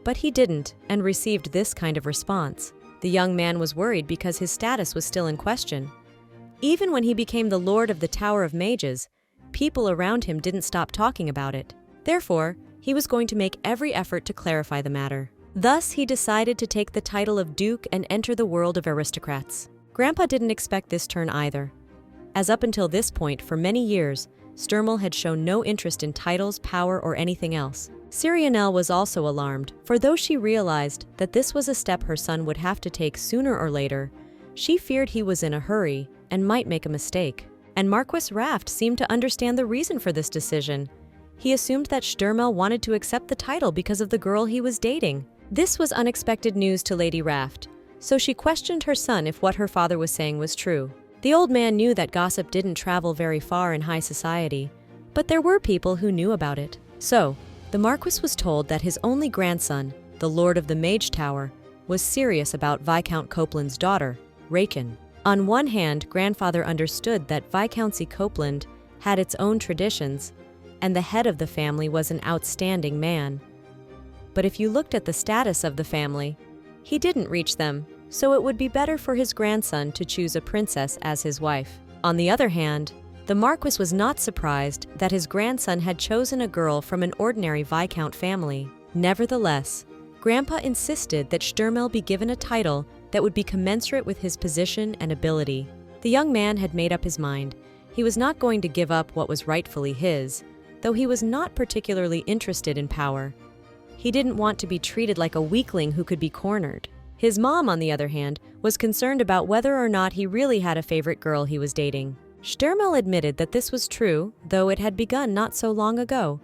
Speaker 1: But he didn't and received this kind of response. The young man was worried because his status was still in question. Even when he became the Lord of the Tower of Mages, people around him didn't stop talking about it. Therefore, he was going to make every effort to clarify the matter. Thus, he decided to take the title of Duke and enter the world of aristocrats. Grandpa didn't expect this turn either, as up until this point, for many years, Sterl had shown no interest in titles, power, or anything else. Cyrionel was also alarmed, for though she realized that this was a step her son would have to take sooner or later, she feared he was in a hurry and might make a mistake. And Marquis Raft seemed to understand the reason for this decision. He assumed that Sterl wanted to accept the title because of the girl he was dating. This was unexpected news to Lady Raft, so she questioned her son if what her father was saying was true. The old man knew that gossip didn't travel very far in high society, but there were people who knew about it. So, the Marquis was told that his only grandson, the Lord of the Mage Tower, was serious about Viscount Copeland's daughter, Raken. On one hand, grandfather understood that Viscountcy Copeland had its own traditions, and the head of the family was an outstanding man. But if you looked at the status of the family, he didn't reach them, so it would be better for his grandson to choose a princess as his wife. On the other hand, the Marquis was not surprised that his grandson had chosen a girl from an ordinary Viscount family. Nevertheless, Grandpa insisted that Sterl be given a title that would be commensurate with his position and ability. The young man had made up his mind. He was not going to give up what was rightfully his, though he was not particularly interested in power. He didn't want to be treated like a weakling who could be cornered. His mom, on the other hand, was concerned about whether or not he really had a favorite girl he was dating. Sterl admitted that this was true, though it had begun not so long ago.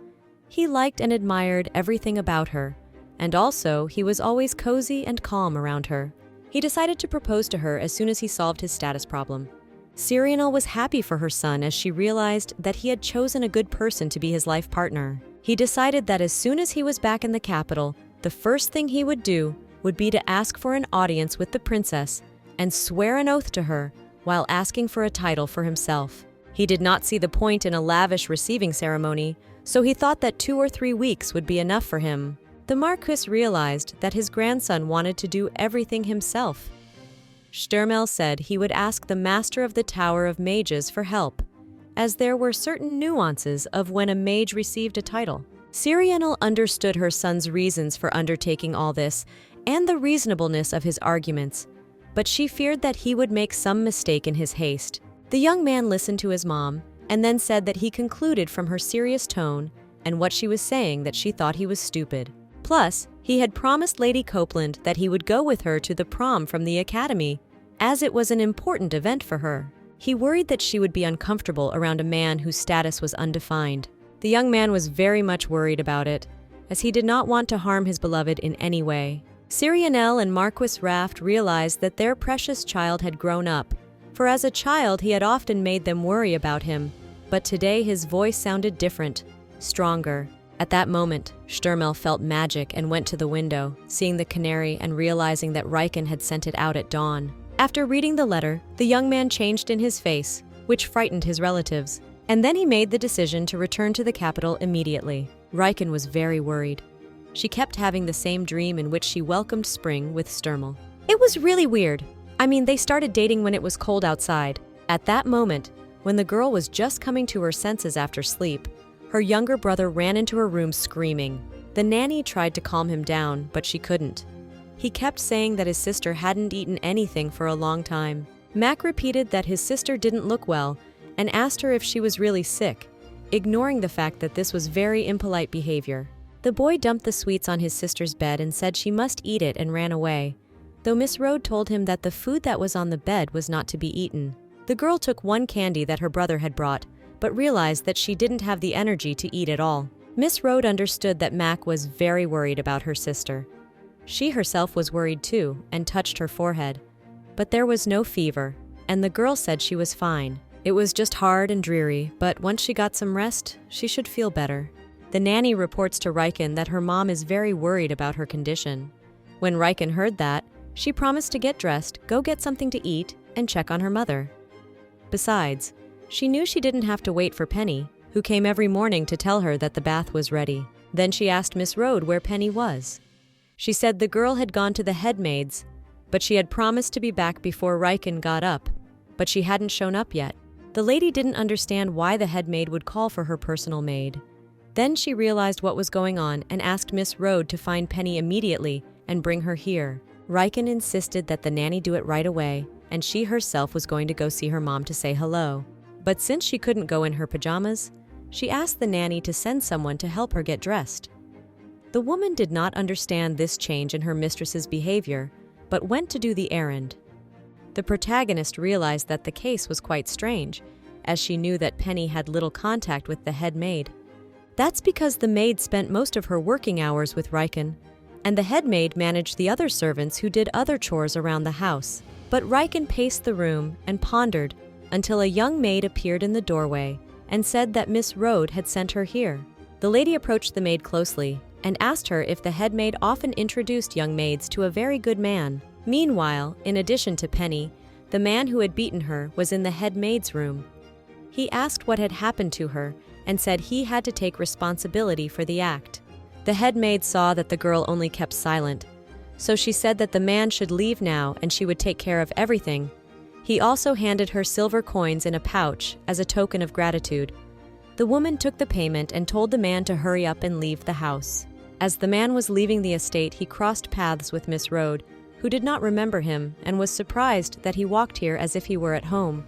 Speaker 1: He liked and admired everything about her, and also he was always cozy and calm around her. He decided to propose to her as soon as he solved his status problem. Cyrionel was happy for her son as she realized that he had chosen a good person to be his life partner. He decided that as soon as he was back in the capital, the first thing he would do would be to ask for an audience with the princess and swear an oath to her while asking for a title for himself. He did not see the point in a lavish receiving ceremony, so he thought that 2 or 3 weeks would be enough for him. The Marquis realized that his grandson wanted to do everything himself. Sterl said he would ask the Master of the Tower of Mages for help, as there were certain nuances of when a mage received a title. Cyrionel understood her son's reasons for undertaking all this and the reasonableness of his arguments, but she feared that he would make some mistake in his haste. The young man listened to his mom and then said that he concluded from her serious tone and what she was saying that she thought he was stupid. Plus, he had promised Lady Copeland that he would go with her to the prom from the academy, as it was an important event for her. He worried that she would be uncomfortable around a man whose status was undefined. The young man was very much worried about it, as he did not want to harm his beloved in any way. Cyrionel and Marquis Raft realized that their precious child had grown up, for as a child he had often made them worry about him, but today his voice sounded different, stronger. At that moment, Sterl felt magic and went to the window, seeing the canary and realizing that Riken had sent it out at dawn. After reading the letter, the young man changed in his face, which frightened his relatives. And then he made the decision to return to the capital immediately. Riken was very worried. She kept having the same dream in which she welcomed spring with Sterl. It was really weird. I mean, they started dating when it was cold outside. At that moment, when the girl was just coming to her senses after sleep, her younger brother ran into her room screaming. The nanny tried to calm him down, but she couldn't. He kept saying that his sister hadn't eaten anything for a long time. Mac repeated that his sister didn't look well and asked her if she was really sick, ignoring the fact that this was very impolite behavior. The boy dumped the sweets on his sister's bed and said she must eat it and ran away, though Miss Rode told him that the food that was on the bed was not to be eaten. The girl took one candy that her brother had brought, but realized that she didn't have the energy to eat it all. Miss Rode understood that Mac was very worried about her sister. She herself was worried too and touched her forehead. But there was no fever, and the girl said she was fine. It was just hard and dreary, but once she got some rest, she should feel better. The nanny reports to Riken that her mom is very worried about her condition. When Riken heard that, she promised to get dressed, go get something to eat, and check on her mother. Besides, she knew she didn't have to wait for Penny, who came every morning to tell her that the bath was ready. Then she asked Miss Rode where Penny was. She said the girl had gone to the head maid's, but she had promised to be back before Riken got up, but she hadn't shown up yet. The lady didn't understand why the head maid would call for her personal maid. Then she realized what was going on and asked Miss Rode to find Penny immediately and bring her here. Riken insisted that the nanny do it right away, and she herself was going to go see her mom to say hello. But since she couldn't go in her pajamas, she asked the nanny to send someone to help her get dressed. The woman did not understand this change in her mistress's behavior, but went to do the errand. The protagonist realized that the case was quite strange, as she knew that Penny had little contact with the head maid. That's because the maid spent most of her working hours with Riken, and the head maid managed the other servants who did other chores around the house. But Riken paced the room and pondered until a young maid appeared in the doorway and said that Miss Rode had sent her here. The lady approached the maid closely and asked her if the head maid often introduced young maids to a very good man. Meanwhile, in addition to Penny, the man who had beaten her was in the head maid's room. He asked what had happened to her and said he had to take responsibility for the act. The head maid saw that the girl only kept silent, so she said that the man should leave now and she would take care of everything. He also handed her silver coins in a pouch as a token of gratitude. The woman took the payment and told the man to hurry up and leave the house. As the man was leaving the estate, he crossed paths with Miss Rode, who did not remember him and was surprised that he walked here as if he were at home.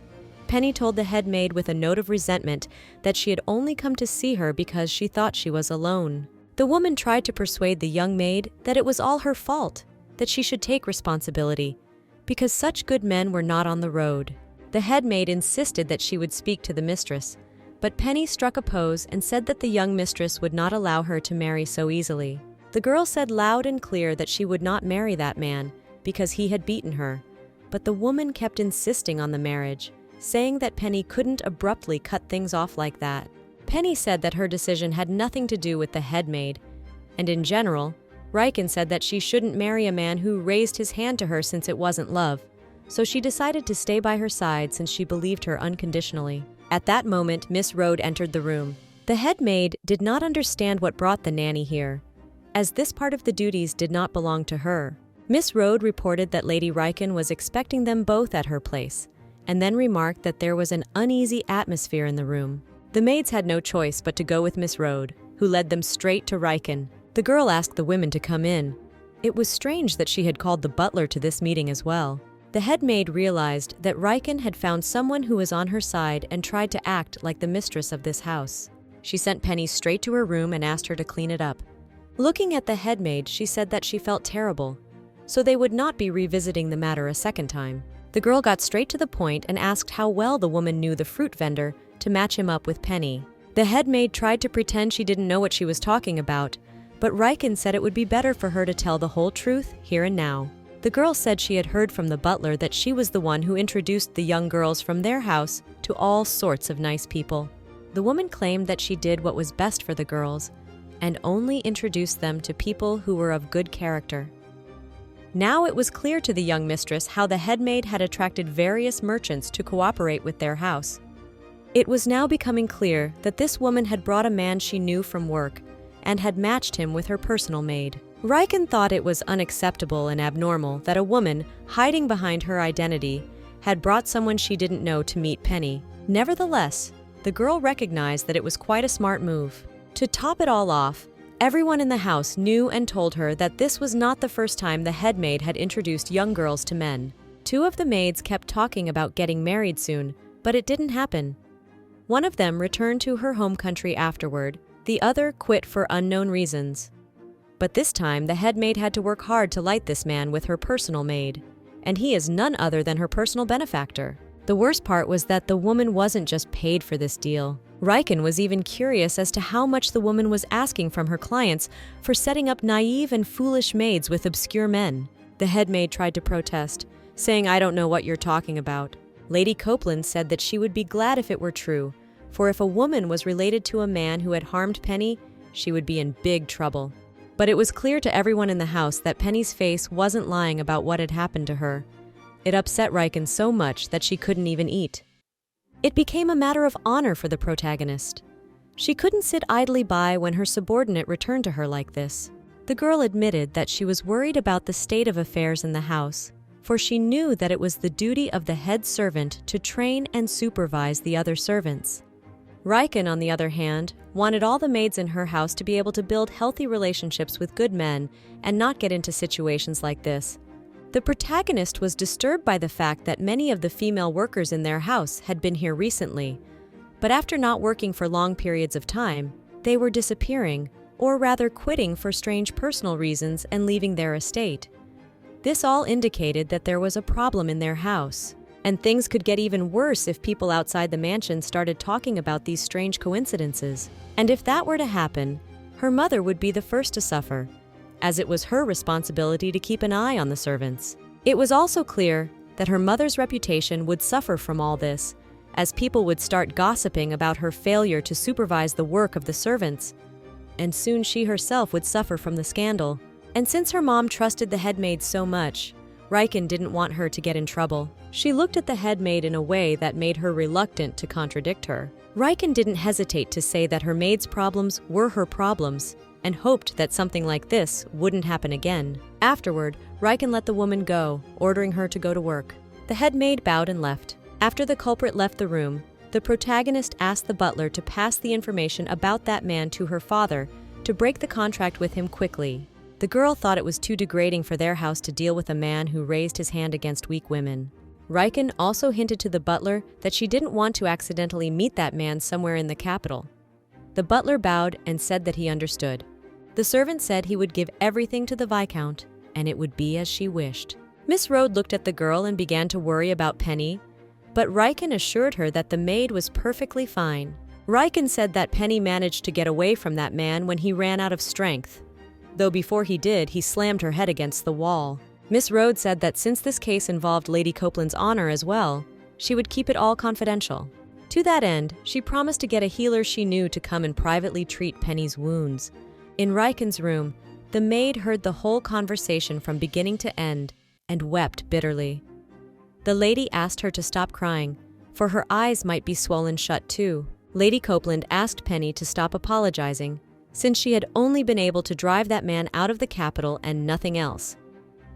Speaker 1: Penny told the head maid with a note of resentment that she had only come to see her because she thought she was alone. The woman tried to persuade the young maid that it was all her fault, that she should take responsibility, because such good men were not on the road. The head maid insisted that she would speak to the mistress, but Penny struck a pose and said that the young mistress would not allow her to marry so easily. The girl said loud and clear that she would not marry that man because he had beaten her, but the woman kept insisting on the marriage, saying that Penny couldn't abruptly cut things off like that. Penny said that her decision had nothing to do with the head maid, and in general, Riken said that she shouldn't marry a man who raised his hand to her since it wasn't love, so she decided to stay by her side since she believed her unconditionally. At that moment, Miss Rode entered the room. The head maid did not understand what brought the nanny here, as this part of the duties did not belong to her. Miss Rode reported that Lady Riken was expecting them both at her place, and then remarked that there was an uneasy atmosphere in the room. The maids had no choice but to go with Miss Rode, who led them straight to Riken. The girl asked the women to come in. It was strange that she had called the butler to this meeting as well. The head maid realized that Riken had found someone who was on her side and tried to act like the mistress of this house. She sent Penny straight to her room and asked her to clean it up. Looking at the head maid, she said that she felt terrible, so they would not be revisiting the matter a second time. The girl got straight to the point and asked how well the woman knew the fruit vendor to match him up with Penny. The head maid tried to pretend she didn't know what she was talking about, but Riken said it would be better for her to tell the whole truth here and now. The girl said she had heard from the butler that she was the one who introduced the young girls from their house to all sorts of nice people. The woman claimed that she did what was best for the girls, and only introduced them to people who were of good character. Now it was clear to the young mistress how the head maid had attracted various merchants to cooperate with their house. It was now becoming clear that this woman had brought a man she knew from work and had matched him with her personal maid. Riken thought it was unacceptable and abnormal that a woman, hiding behind her identity, had brought someone she didn't know to meet Penny. Nevertheless, the girl recognized that it was quite a smart move. To top it all off, everyone in the house knew and told her that this was not the first time the head maid had introduced young girls to men. Two of the maids kept talking about getting married soon, but it didn't happen. One of them returned to her home country afterward, the other quit for unknown reasons. But this time, the head maid had to work hard to light this man with her personal maid, and he is none other than her personal benefactor. The worst part was that the woman wasn't just paid for this deal. Riken was even curious as to how much the woman was asking from her clients for setting up naive and foolish maids with obscure men. The head maid tried to protest, saying, "I don't know what you're talking about." Lady Copeland said that she would be glad if it were true, for if a woman was related to a man who had harmed Penny, she would be in big trouble. But it was clear to everyone in the house that Penny's face wasn't lying about what had happened to her. It upset Riken so much that she couldn't even eat. It became a matter of honor for the protagonist. She couldn't sit idly by when her subordinate returned to her like this. The girl admitted that she was worried about the state of affairs in the house, for she knew that it was the duty of the head servant to train and supervise the other servants. Riken, on the other hand, wanted all the maids in her house to be able to build healthy relationships with good men and not get into situations like this. The protagonist was disturbed by the fact that many of the female workers in their house had been here recently, but after not working for long periods of time, they were disappearing, or rather quitting for strange personal reasons and leaving their estate. This all indicated that there was a problem in their house, and things could get even worse if people outside the mansion started talking about these strange coincidences. And if that were to happen, her mother would be the first to suffer, as it was her responsibility to keep an eye on the servants. It was also clear that her mother's reputation would suffer from all this, as people would start gossiping about her failure to supervise the work of the servants, and soon she herself would suffer from the scandal. And since her mom trusted the head maid so much, Riken didn't want her to get in trouble. She looked at the head maid in a way that made her reluctant to contradict her. Riken didn't hesitate to say that her maid's problems were her problems, and hoped that something like this wouldn't happen again. Afterward, Riken let the woman go, ordering her to go to work. The head maid bowed and left. After the culprit left the room, the protagonist asked the butler to pass the information about that man to her father to break the contract with him quickly. The girl thought it was too degrading for their house to deal with a man who raised his hand against weak women. Riken also hinted to the butler that she didn't want to accidentally meet that man somewhere in the capital. The butler bowed and said that he understood. The servant said he would give everything to the Viscount, and it would be as she wished. Miss Rode looked at the girl and began to worry about Penny, but Riken assured her that the maid was perfectly fine. Riken said that Penny managed to get away from that man when he ran out of strength, though before he did, he slammed her head against the wall. Miss Rode said that since this case involved Lady Copeland's honor as well, she would keep it all confidential. To that end, she promised to get a healer she knew to come and privately treat Penny's wounds. In Riken's room, the maid heard the whole conversation from beginning to end and wept bitterly. The lady asked her to stop crying, for her eyes might be swollen shut too. Lady Copeland asked Penny to stop apologizing, since she had only been able to drive that man out of the capital and nothing else.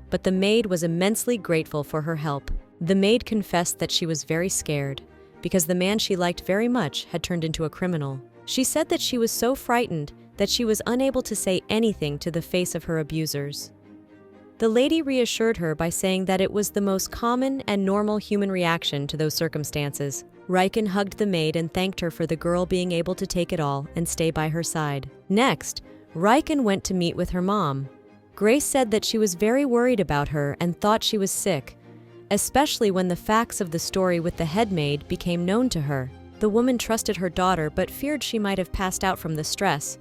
Speaker 1: But the maid was immensely grateful for her help. The maid confessed that she was very scared, because the man she liked very much had turned into a criminal. She said that she was so frightened that she was unable to say anything to the face of her abusers. The lady reassured her by saying that it was the most common and normal human reaction to those circumstances. Riken hugged the maid and thanked her for the girl being able to take it all and stay by her side. Next, Riken went to meet with her mom. Grace said that she was very worried about her and thought she was sick, especially when the facts of the story with the head maid became known to her. The woman trusted her daughter but feared she might have passed out from the stress,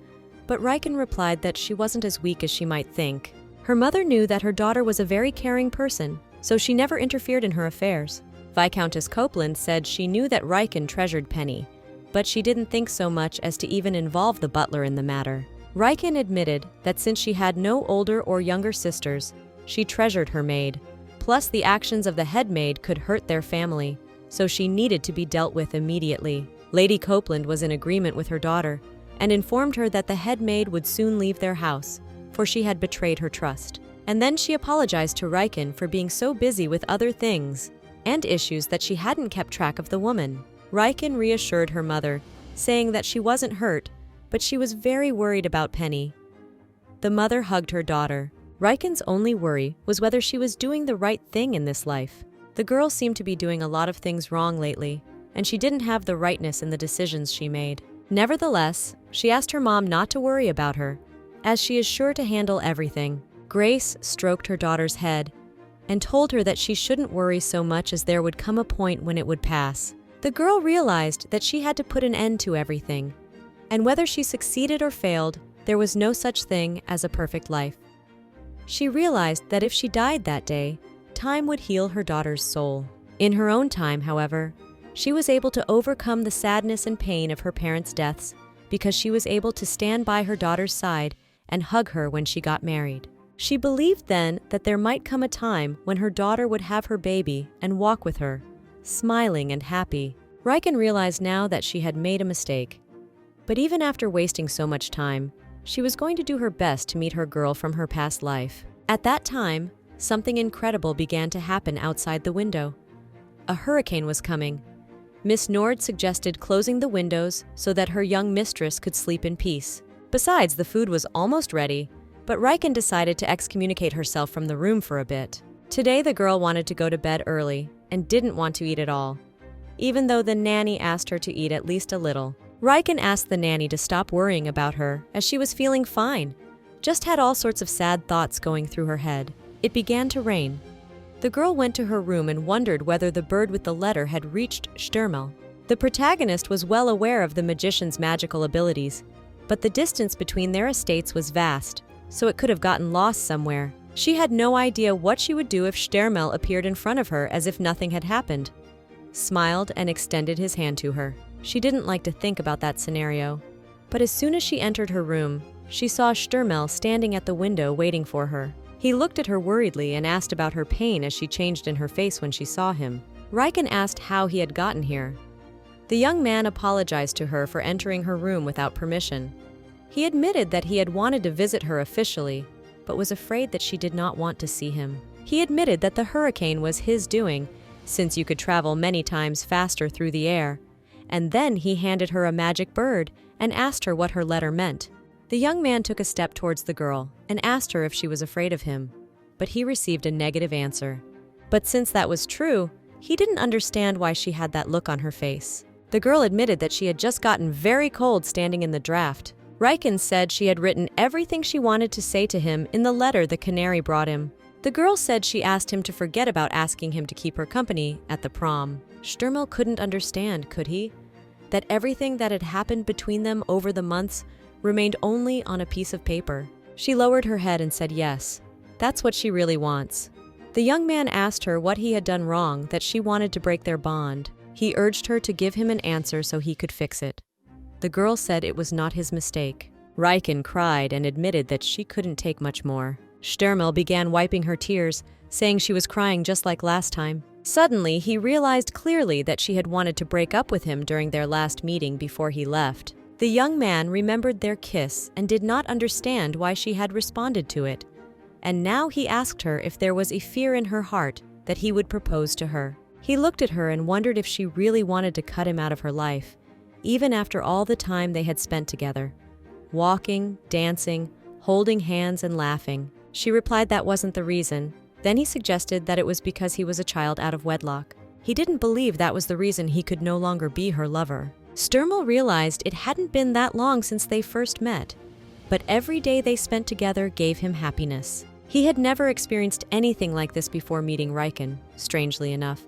Speaker 1: but Riken replied that she wasn't as weak as she might think. Her mother knew that her daughter was a very caring person, so she never interfered in her affairs. Viscountess Copeland said she knew that Riken treasured Penny, but she didn't think so much as to even involve the butler in the matter. Riken admitted that since she had no older or younger sisters, she treasured her maid. Plus, the actions of the head maid could hurt their family, so she needed to be dealt with immediately. Lady Copeland was in agreement with her daughter and informed her that the head maid would soon leave their house, for she had betrayed her trust. And then she apologized to Riken for being so busy with other things and issues that she hadn't kept track of the woman. Riken reassured her mother, saying that she wasn't hurt, but she was very worried about Penny. The mother hugged her daughter. Riken's only worry was whether she was doing the right thing in this life. The girl seemed to be doing a lot of things wrong lately, and she didn't have the rightness in the decisions she made. Nevertheless, she asked her mom not to worry about her, as she is sure to handle everything. Grace stroked her daughter's head and told her that she shouldn't worry so much as there would come a point when it would pass. The girl realized that she had to put an end to everything, and whether she succeeded or failed, there was no such thing as a perfect life. She realized that if she died that day, time would heal her daughter's soul. In her own time, however, she was able to overcome the sadness and pain of her parents' deaths because she was able to stand by her daughter's side and hug her when she got married. She believed then that there might come a time when her daughter would have her baby and walk with her, smiling and happy. Riken realized now that she had made a mistake. But even after wasting so much time, she was going to do her best to meet her girl from her past life. At that time, something incredible began to happen outside the window. A hurricane was coming. Miss Nord suggested closing the windows so that her young mistress could sleep in peace. Besides, the food was almost ready, but Riken decided to excommunicate herself from the room for a bit. Today, the girl wanted to go to bed early and didn't want to eat at all, even though the nanny asked her to eat at least a little. Riken asked the nanny to stop worrying about her as she was feeling fine, just had all sorts of sad thoughts going through her head. It began to rain. The girl went to her room and wondered whether the bird with the letter had reached Sterl. The protagonist was well aware of the magician's magical abilities, but the distance between their estates was vast, so it could have gotten lost somewhere. She had no idea what she would do if Sterl appeared in front of her as if nothing had happened, smiled and extended his hand to her. She didn't like to think about that scenario, but as soon as she entered her room, she saw Sterl standing at the window waiting for her. He looked at her worriedly and asked about her pain as she changed in her face when she saw him. Riken asked how he had gotten here. The young man apologized to her for entering her room without permission. He admitted that he had wanted to visit her officially, but was afraid that she did not want to see him. He admitted that the hurricane was his doing, since you could travel many times faster through the air, and then he handed her a magic bird and asked her what her letter meant. The young man took a step towards the girl and asked her if she was afraid of him, but he received a negative answer. But since that was true, he didn't understand why she had that look on her face. The girl admitted that she had just gotten very cold standing in the draft. Riken said she had written everything she wanted to say to him in the letter the canary brought him. The girl said she asked him to forget about asking him to keep her company at the prom. Sterl couldn't understand, could he? That everything that had happened between them over the months remained only on a piece of paper. She lowered her head and said yes. That's what she really wants. The young man asked her what he had done wrong that she wanted to break their bond. He urged her to give him an answer so he could fix it. The girl said it was not his mistake. Riken cried and admitted that she couldn't take much more. Sterl began wiping her tears, saying she was crying just like last time. Suddenly, he realized clearly that she had wanted to break up with him during their last meeting before he left. The young man remembered their kiss and did not understand why she had responded to it. And now he asked her if there was a fear in her heart that he would propose to her. He looked at her and wondered if she really wanted to cut him out of her life, even after all the time they had spent together, walking, dancing, holding hands and laughing. She replied that wasn't the reason. Then he suggested that it was because he was a child out of wedlock. He didn't believe that was the reason he could no longer be her lover. Sterl realized it hadn't been that long since they first met, but every day they spent together gave him happiness. He had never experienced anything like this before meeting Riken, strangely enough.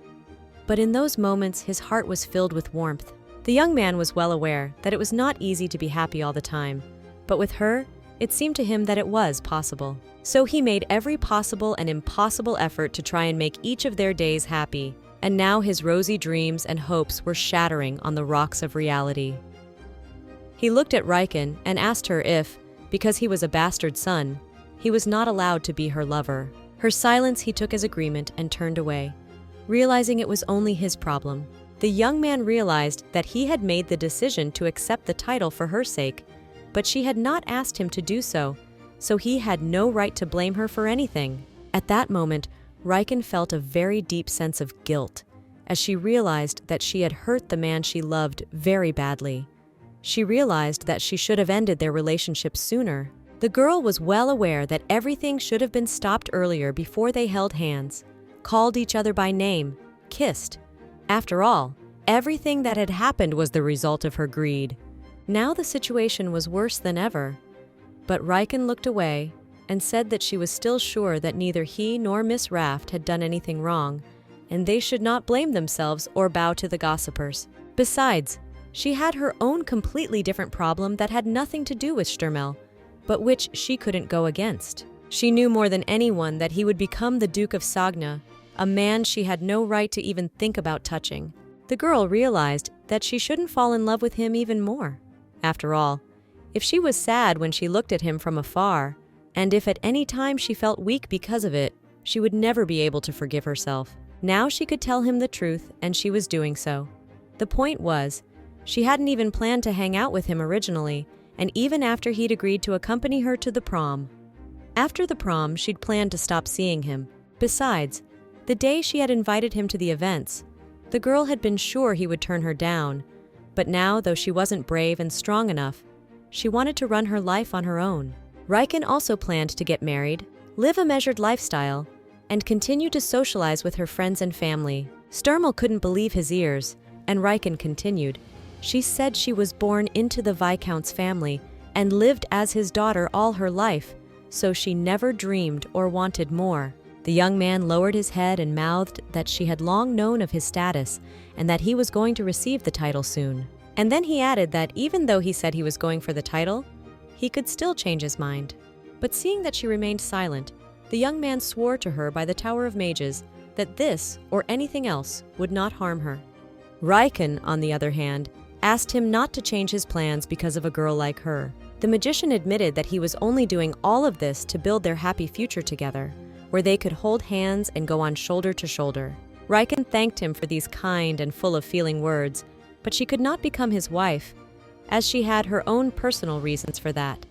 Speaker 1: But in those moments, his heart was filled with warmth. The young man was well aware that it was not easy to be happy all the time, but with her, it seemed to him that it was possible. So he made every possible and impossible effort to try and make each of their days happy, and now his rosy dreams and hopes were shattering on the rocks of reality. He looked at Riken and asked her if, Because he was a bastard son, he was not allowed to be her lover. Her silence he took as agreement and turned away, realizing it was only his problem. The young man realized that he had made the decision to accept the title for her sake, but she had not asked him to do so, so he had no right to blame her for anything. At that moment, Riken felt a very deep sense of guilt, as she realized that she had hurt the man she loved very badly. She realized that she should have ended their relationship sooner. The girl was well aware that everything should have been stopped earlier before they held hands, called each other by name, kissed. After all, everything that had happened was the result of her greed. Now the situation was worse than ever. But Riken looked away and said that she was still sure that neither he nor Miss Raft had done anything wrong, and they should not blame themselves or bow to the gossipers. Besides, she had her own completely different problem that had nothing to do with Sterl, but which she couldn't go against. She knew more than anyone that he would become the Duke of Sagna, a man she had no right to even think about touching. The girl realized that she shouldn't fall in love with him even more. After all, if she was sad when she looked at him from afar, and if at any time she felt weak because of it, she would never be able to forgive herself. Now she could tell him the truth, and she was doing so. The point was, she hadn't even planned to hang out with him originally, and even after he'd agreed to accompany her to the prom. After the prom, she'd planned to stop seeing him. Besides, the day she had invited him to the events, the girl had been sure he would turn her down, but now, though she wasn't brave and strong enough, she wanted to run her life on her own. Riken also planned to get married, live a measured lifestyle, and continue to socialize with her friends and family. Sterl couldn't believe his ears, and Riken continued. She said she was born into the Viscount's family and lived as his daughter all her life, so she never dreamed or wanted more. The young man lowered his head and mouthed that she had long known of his status and that he was going to receive the title soon. And then he added that even though he said he was going for the title, he could still change his mind. But seeing that she remained silent, the young man swore to her by the Tower of Mages that this or anything else would not harm her. Riken, on the other hand, asked him not to change his plans because of a girl like her. The magician admitted that he was only doing all of this to build their happy future together, where they could hold hands and go on shoulder to shoulder. Riken thanked him for these kind and full of feeling words, but she could not become his wife, as she had her own personal reasons for that,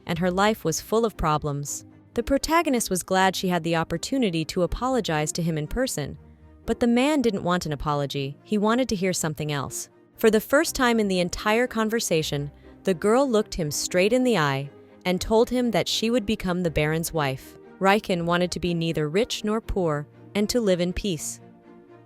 Speaker 1: and her life was full of problems. The protagonist was glad she had the opportunity to apologize to him in person, but the man didn't want an apology. He wanted to hear something else. For the first time in the entire conversation, the girl looked him straight in the eye and told him that she would become the Baron's wife. Riken wanted to be neither rich nor poor and to live in peace.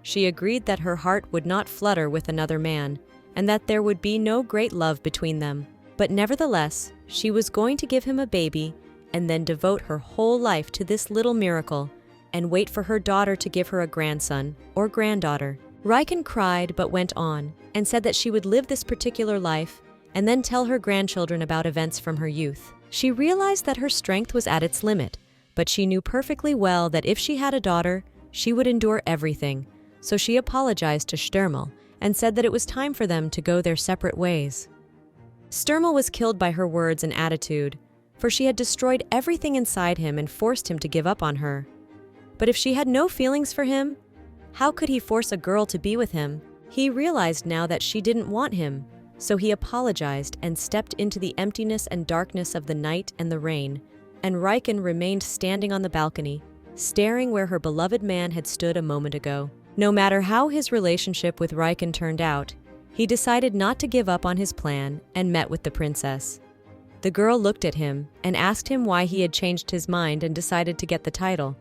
Speaker 1: She agreed that her heart would not flutter with another man and that there would be no great love between them. But nevertheless, she was going to give him a baby and then devote her whole life to this little miracle and wait for her daughter to give her a grandson or granddaughter. Riken cried but went on and said that she would live this particular life and then tell her grandchildren about events from her youth. She realized that her strength was at its limit, but she knew perfectly well that if she had a daughter, she would endure everything, so she apologized to Sterl and said that it was time for them to go their separate ways. Sterl was killed by her words and attitude, for she had destroyed everything inside him and forced him to give up on her. But if she had no feelings for him, how could he force a girl to be with him? He realized now that she didn't want him, so he apologized and stepped into the emptiness and darkness of the night and the rain, and Riken remained standing on the balcony, staring where her beloved man had stood a moment ago. No matter how his relationship with Riken turned out, he decided not to give up on his plan and met with the princess. The girl looked at him and asked him why he had changed his mind and decided to get the title.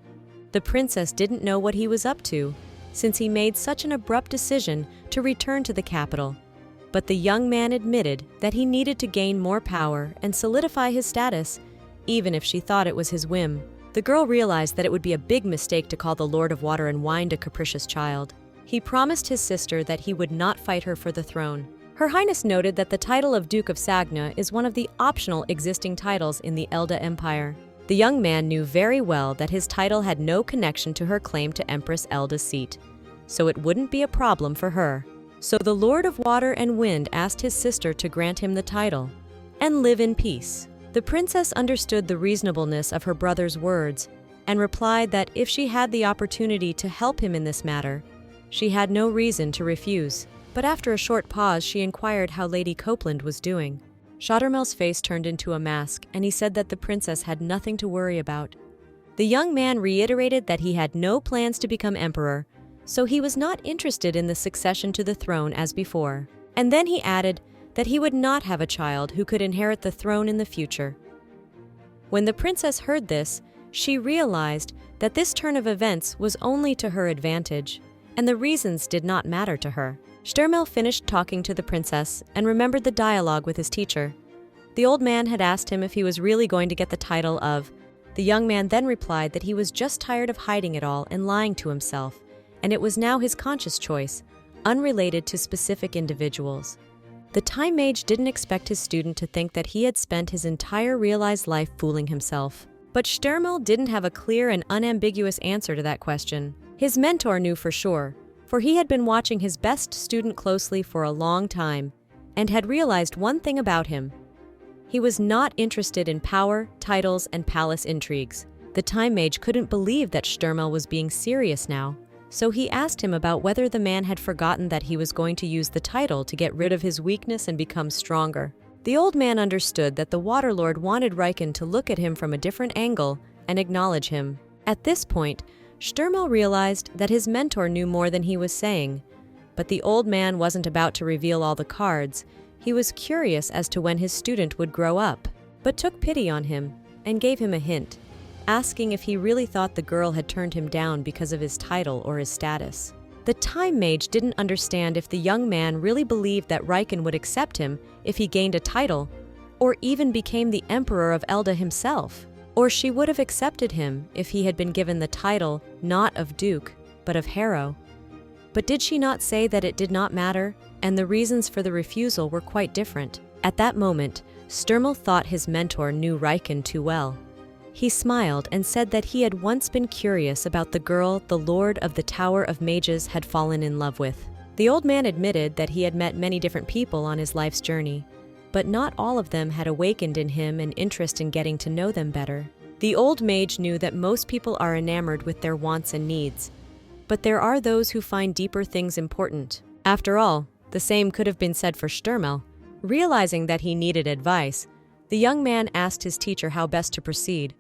Speaker 1: The princess didn't know what he was up to, since he made such an abrupt decision to return to the capital. But the young man admitted that he needed to gain more power and solidify his status, even if she thought it was his whim. The girl realized that it would be a big mistake to call the Lord of Water and Wine a capricious child. He promised his sister that he would not fight her for the throne. Her Highness noted that the title of Duke of Sagna is one of the optional existing titles in the Elda Empire. The young man knew very well that his title had no connection to her claim to Empress Elda's seat, so it wouldn't be a problem for her. So the Lord of Water and Wind asked his sister to grant him the title and live in peace. The princess understood the reasonableness of her brother's words and replied that if she had the opportunity to help him in this matter, she had no reason to refuse. But after a short pause, she inquired how Lady Copeland was doing. Shottermel's face turned into a mask, and he said that the princess had nothing to worry about. The young man reiterated that he had no plans to become emperor, so he was not interested in the succession to the throne as before. And then he added that he would not have a child who could inherit the throne in the future. When the princess heard this, she realized that this turn of events was only to her advantage, and the reasons did not matter to her. Sterl finished talking to the princess and remembered the dialogue with his teacher. The old man had asked him if he was really going to get the title of. The young man then replied that he was just tired of hiding it all and lying to himself, and it was now his conscious choice, unrelated to specific individuals. The time mage didn't expect his student to think that he had spent his entire realized life fooling himself. But Sterl didn't have a clear and unambiguous answer to that question. His mentor knew for sure, for he had been watching his best student closely for a long time and had realized one thing about him. He was not interested in power, titles, and palace intrigues. The time mage couldn't believe that Sterl was being serious now, so he asked him about whether the man had forgotten that he was going to use the title to get rid of his weakness and become stronger. The old man understood that the Waterlord wanted Riken to look at him from a different angle and acknowledge him. At this point, Sterl realized that his mentor knew more than he was saying, but the old man wasn't about to reveal all the cards. He was curious as to when his student would grow up, but took pity on him and gave him a hint, asking if he really thought the girl had turned him down because of his title or his status. The time mage didn't understand if the young man really believed that Riken would accept him if he gained a title, or even became the emperor of Elda himself. Or she would have accepted him if he had been given the title not of Duke, but of Harrow. But did she not say that it did not matter, and the reasons for the refusal were quite different? At that moment, Sterl thought his mentor knew Riken too well. He smiled and said that he had once been curious about the girl the Lord of the Tower of Mages had fallen in love with. The old man admitted that he had met many different people on his life's journey, but not all of them had awakened in him an interest in getting to know them better. The old mage knew that most people are enamored with their wants and needs, but there are those who find deeper things important. After all, the same could have been said for Sterl. Realizing that he needed advice, the young man asked his teacher how best to proceed.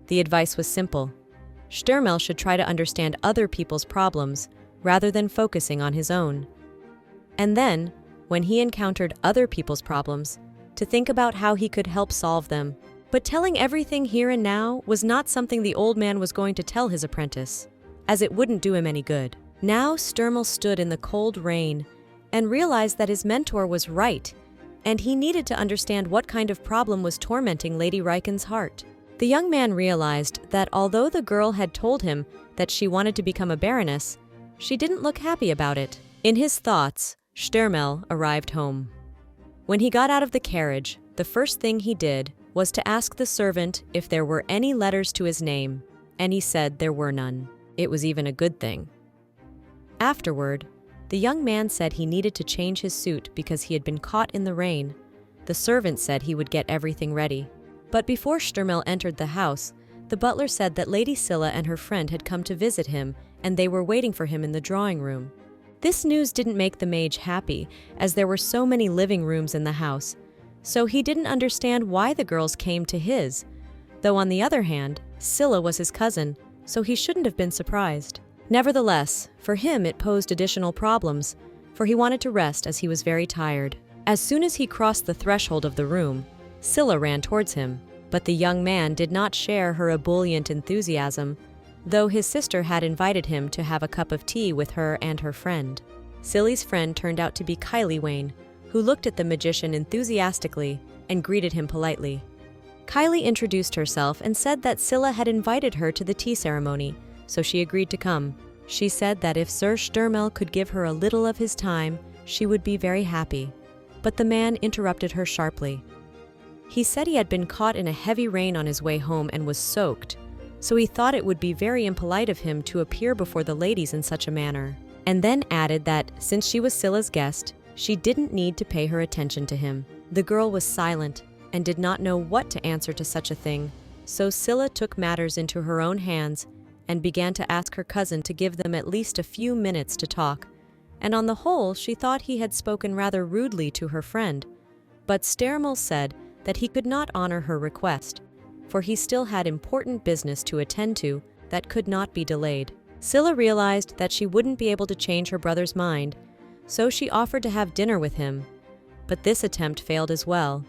Speaker 1: The advice was simple. Sterl should try to understand other people's problems rather than focusing on his own. And then, when he encountered other people's problems, to think about how he could help solve them. But telling everything here and now was not something the old man was going to tell his apprentice, as it wouldn't do him any good. Now Sterl stood in the cold rain and realized that his mentor was right, and he needed to understand what kind of problem was tormenting Lady Riken's heart. The young man realized that although the girl had told him that she wanted to become a baroness, she didn't look happy about it. In his thoughts, Sterl arrived home. When he got out of the carriage, the first thing he did was to ask the servant if there were any letters to his name, and he said there were none. It was even a good thing. Afterward, the young man said he needed to change his suit because he had been caught in the rain. The servant said he would get everything ready. But before Sterl entered the house, the butler said that Lady Scylla and her friend had come to visit him, and they were waiting for him in the drawing room. This news didn't make the mage happy, as there were so many living rooms in the house, so he didn't understand why the girls came to his, though on the other hand, Scylla was his cousin, so he shouldn't have been surprised. Nevertheless, for him it posed additional problems, for he wanted to rest as he was very tired. As soon as he crossed the threshold of the room, Scylla ran towards him, but the young man did not share her ebullient enthusiasm, though his sister had invited him to have a cup of tea with her and her friend. Scylla's friend turned out to be Kylie Wayne, who looked at the magician enthusiastically and greeted him politely. Kylie introduced herself and said that Scylla had invited her to the tea ceremony, so she agreed to come. She said that if Sir Sterl could give her a little of his time, she would be very happy. But the man interrupted her sharply. He said he had been caught in a heavy rain on his way home and was soaked, so he thought it would be very impolite of him to appear before the ladies in such a manner, and then added that, since she was Scylla's guest, she didn't need to pay her attention to him. The girl was silent, and did not know what to answer to such a thing, so Scylla took matters into her own hands and began to ask her cousin to give them at least a few minutes to talk, and on the whole she thought he had spoken rather rudely to her friend. But Sterl said that he could not honor her request, for he still had important business to attend to that could not be delayed. Scylla realized that she wouldn't be able to change her brother's mind, so she offered to have dinner with him, but this attempt failed as well.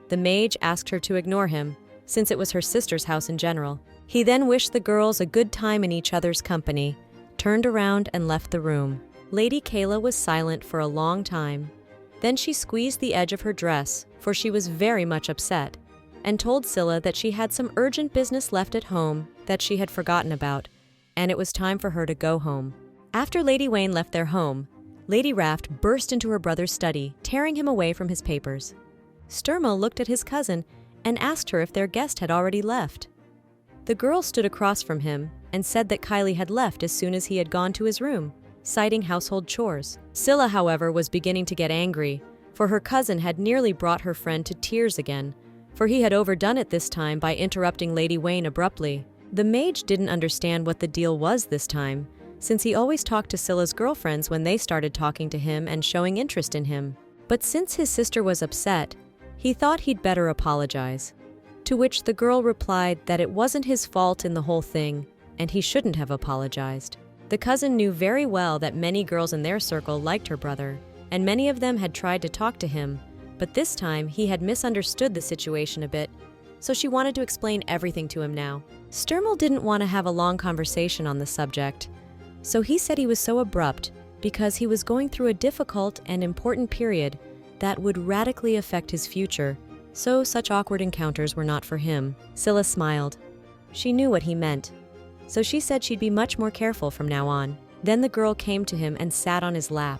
Speaker 1: The mage asked her to ignore him, since it was her sister's house in general. He then wished the girls a good time in each other's company, turned around and left the room. Lady Kayla was silent for a long time. Then she squeezed the edge of her dress, for she was very much upset, and told Scylla that she had some urgent business left at home that she had forgotten about, and it was time for her to go home. After Lady Wayne left their home, Lady Raft burst into her brother's study, tearing him away from his papers. Sterl looked at his cousin and asked her if their guest had already left. The girl stood across from him and said that Kylie had left as soon as he had gone to his room, citing household chores. Scylla, however, was beginning to get angry, for her cousin had nearly brought her friend to tears again, for he had overdone it this time by interrupting Lady Wayne abruptly. The mage didn't understand what the deal was this time, since he always talked to Scylla's girlfriends when they started talking to him and showing interest in him. But since his sister was upset, he thought he'd better apologize. To which the girl replied that it wasn't his fault in the whole thing, and he shouldn't have apologized. The cousin knew very well that many girls in their circle liked her brother, and many of them had tried to talk to him, but this time he had misunderstood the situation a bit, so she wanted to explain everything to him now. Sterl didn't want to have a long conversation on the subject, so he said he was so abrupt because he was going through a difficult and important period that would radically affect his future, so such awkward encounters were not for him. Scylla smiled. She knew what he meant, so she said she'd be much more careful from now on. Then the girl came to him and sat on his lap.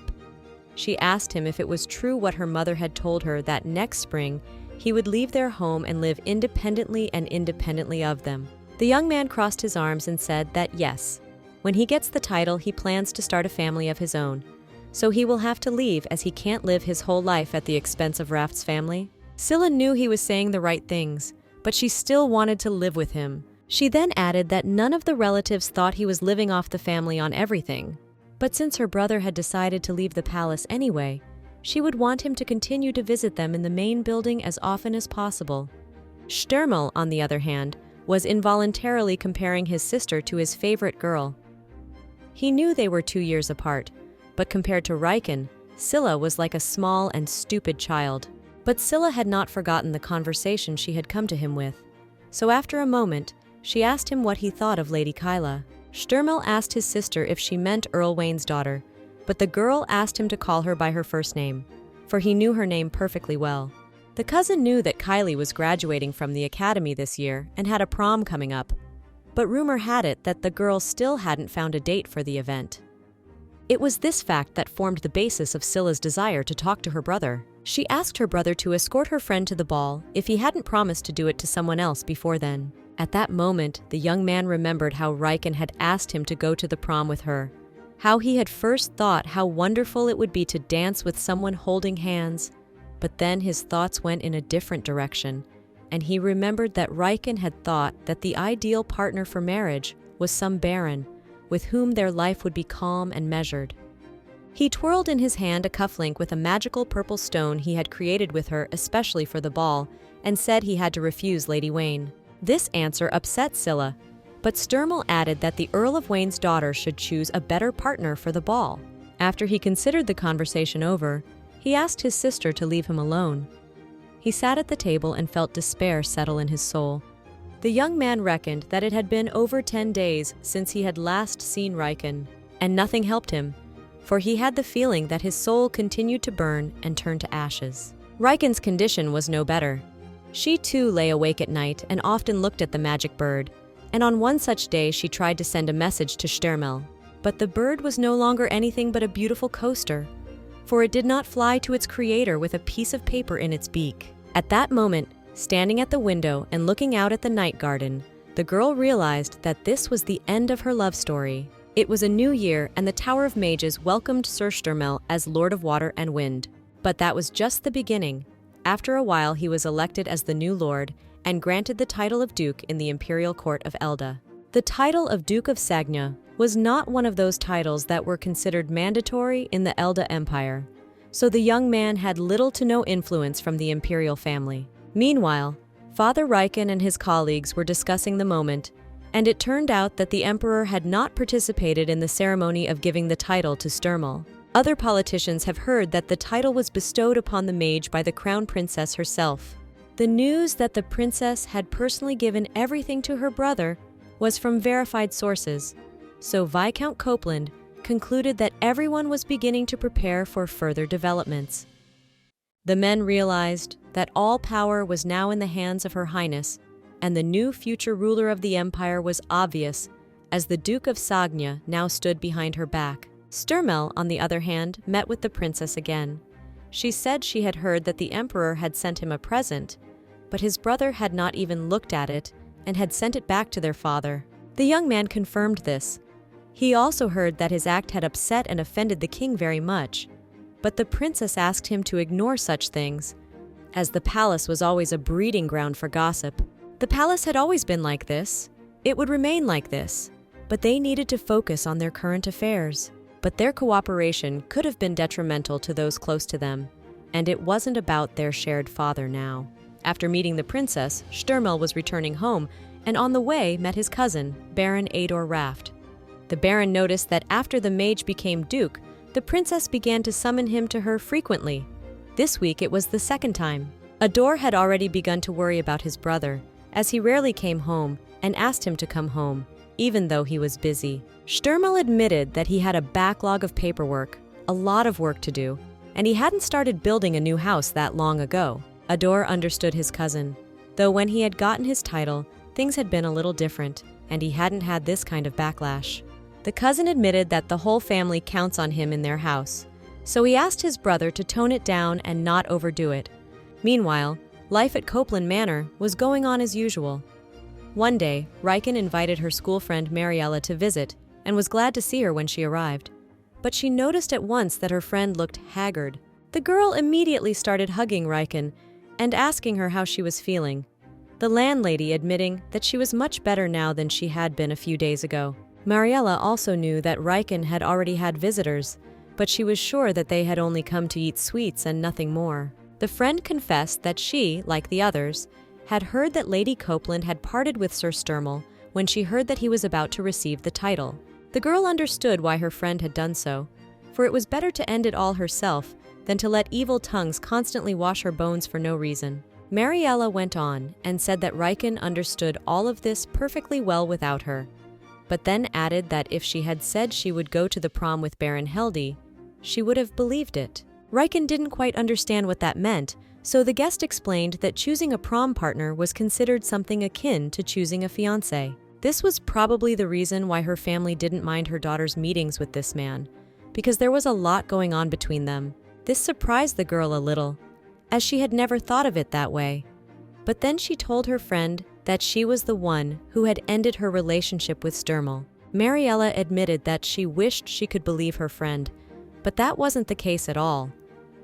Speaker 1: She asked him if it was true what her mother had told her, that next spring he would leave their home and live independently and independently of them. The young man crossed his arms and said that yes, when he gets the title he plans to start a family of his own, so he will have to leave as he can't live his whole life at the expense of Raft's family. Scylla knew he was saying the right things, but she still wanted to live with him. She then added that none of the relatives thought he was living off the family on everything, but since her brother had decided to leave the palace anyway, she would want him to continue to visit them in the main building as often as possible. Sterl, on the other hand, was involuntarily comparing his sister to his favorite girl. He knew they were 2 years apart, but compared to Riken, Scylla was like a small and stupid child. But Scylla had not forgotten the conversation she had come to him with, so after a moment, she asked him what he thought of Lady Kyla. Sterl asked his sister if she meant Earl Wayne's daughter, but the girl asked him to call her by her first name, for he knew her name perfectly well. The cousin knew that Kylie was graduating from the academy this year and had a prom coming up, but rumor had it that the girl still hadn't found a date for the event. It was this fact that formed the basis of Scylla's desire to talk to her brother. She asked her brother to escort her friend to the ball if he hadn't promised to do it to someone else before then. At that moment, the young man remembered how Riken had asked him to go to the prom with her, how he had first thought how wonderful it would be to dance with someone holding hands, but then his thoughts went in a different direction, and he remembered that Riken had thought that the ideal partner for marriage was some baron, with whom their life would be calm and measured. He twirled in his hand a cufflink with a magical purple stone he had created with her especially for the ball, and said he had to refuse Lady Wayne. This answer upset Scylla, but Sterl added that the Earl of Wayne's daughter should choose a better partner for the ball. After he considered the conversation over, he asked his sister to leave him alone. He sat at the table and felt despair settle in his soul. The young man reckoned that it had been over 10 days since he had last seen Riken, and nothing helped him, for he had the feeling that his soul continued to burn and turn to ashes. Riken's condition was no better. She too lay awake at night and often looked at the magic bird, and on one such day she tried to send a message to Sterl, but the bird was no longer anything but a beautiful coaster, for it did not fly to its creator with a piece of paper in its beak. At that moment, standing at the window and looking out at the night garden, the girl realized that this was the end of her love story. It was a new year, and the Tower of Mages welcomed Sir Sterl as Lord of Water and Wind. But that was just the beginning. After a while, he was elected as the new lord and granted the title of Duke in the imperial court of Elda. The title of Duke of Sagna was not one of those titles that were considered mandatory in the Elda Empire, so the young man had little to no influence from the imperial family. Meanwhile, Father Riken and his colleagues were discussing the moment, and it turned out that the emperor had not participated in the ceremony of giving the title to Sterl. Other politicians have heard that the title was bestowed upon the mage by the crown princess herself. The news that the princess had personally given everything to her brother was from verified sources, so Viscount Copeland concluded that everyone was beginning to prepare for further developments. The men realized that all power was now in the hands of Her Highness, and the new future ruler of the empire was obvious, as the Duke of Sagna now stood behind her back. Sterl, on the other hand, met with the princess again. She said she had heard that the emperor had sent him a present, but his brother had not even looked at it and had sent it back to their father. The young man confirmed this. He also heard that his act had upset and offended the king very much, but the princess asked him to ignore such things, as the palace was always a breeding ground for gossip. The palace had always been like this. It would remain like this, but they needed to focus on their current affairs. But their cooperation could have been detrimental to those close to them, and it wasn't about their shared father now. After meeting the princess, Sterl was returning home, and on the way met his cousin, Baron Ador Raft. The Baron noticed that after the mage became duke, the princess began to summon him to her frequently. This week it was the second time. Ador had already begun to worry about his brother, as he rarely came home, and asked him to come home, even though he was busy. Sterl admitted that he had a backlog of paperwork, a lot of work to do, and he hadn't started building a new house that long ago. Ador understood his cousin, though when he had gotten his title, things had been a little different, and he hadn't had this kind of backlash. The cousin admitted that the whole family counts on him in their house, so he asked his brother to tone it down and not overdo it. Meanwhile, life at Copeland Manor was going on as usual. One day, Riken invited her school friend Mariella to visit, and was glad to see her when she arrived. But she noticed at once that her friend looked haggard. The girl immediately started hugging Riken and asking her how she was feeling, the landlady admitting that she was much better now than she had been a few days ago. Mariella also knew that Riken had already had visitors, but she was sure that they had only come to eat sweets and nothing more. The friend confessed that she, like the others, had heard that Lady Copeland had parted with Sir Sterl when she heard that he was about to receive the title. The girl understood why her friend had done so, for it was better to end it all herself than to let evil tongues constantly wash her bones for no reason. Mariella went on and said that Riken understood all of this perfectly well without her, but then added that if she had said she would go to the prom with Baron Heldy, she would have believed it. Riken didn't quite understand what that meant, so the guest explained that choosing a prom partner was considered something akin to choosing a fiancé. This was probably the reason why her family didn't mind her daughter's meetings with this man, because there was a lot going on between them. This surprised the girl a little, as she had never thought of it that way. But then she told her friend that she was the one who had ended her relationship with Sterl. Mariella admitted that she wished she could believe her friend, but that wasn't the case at all.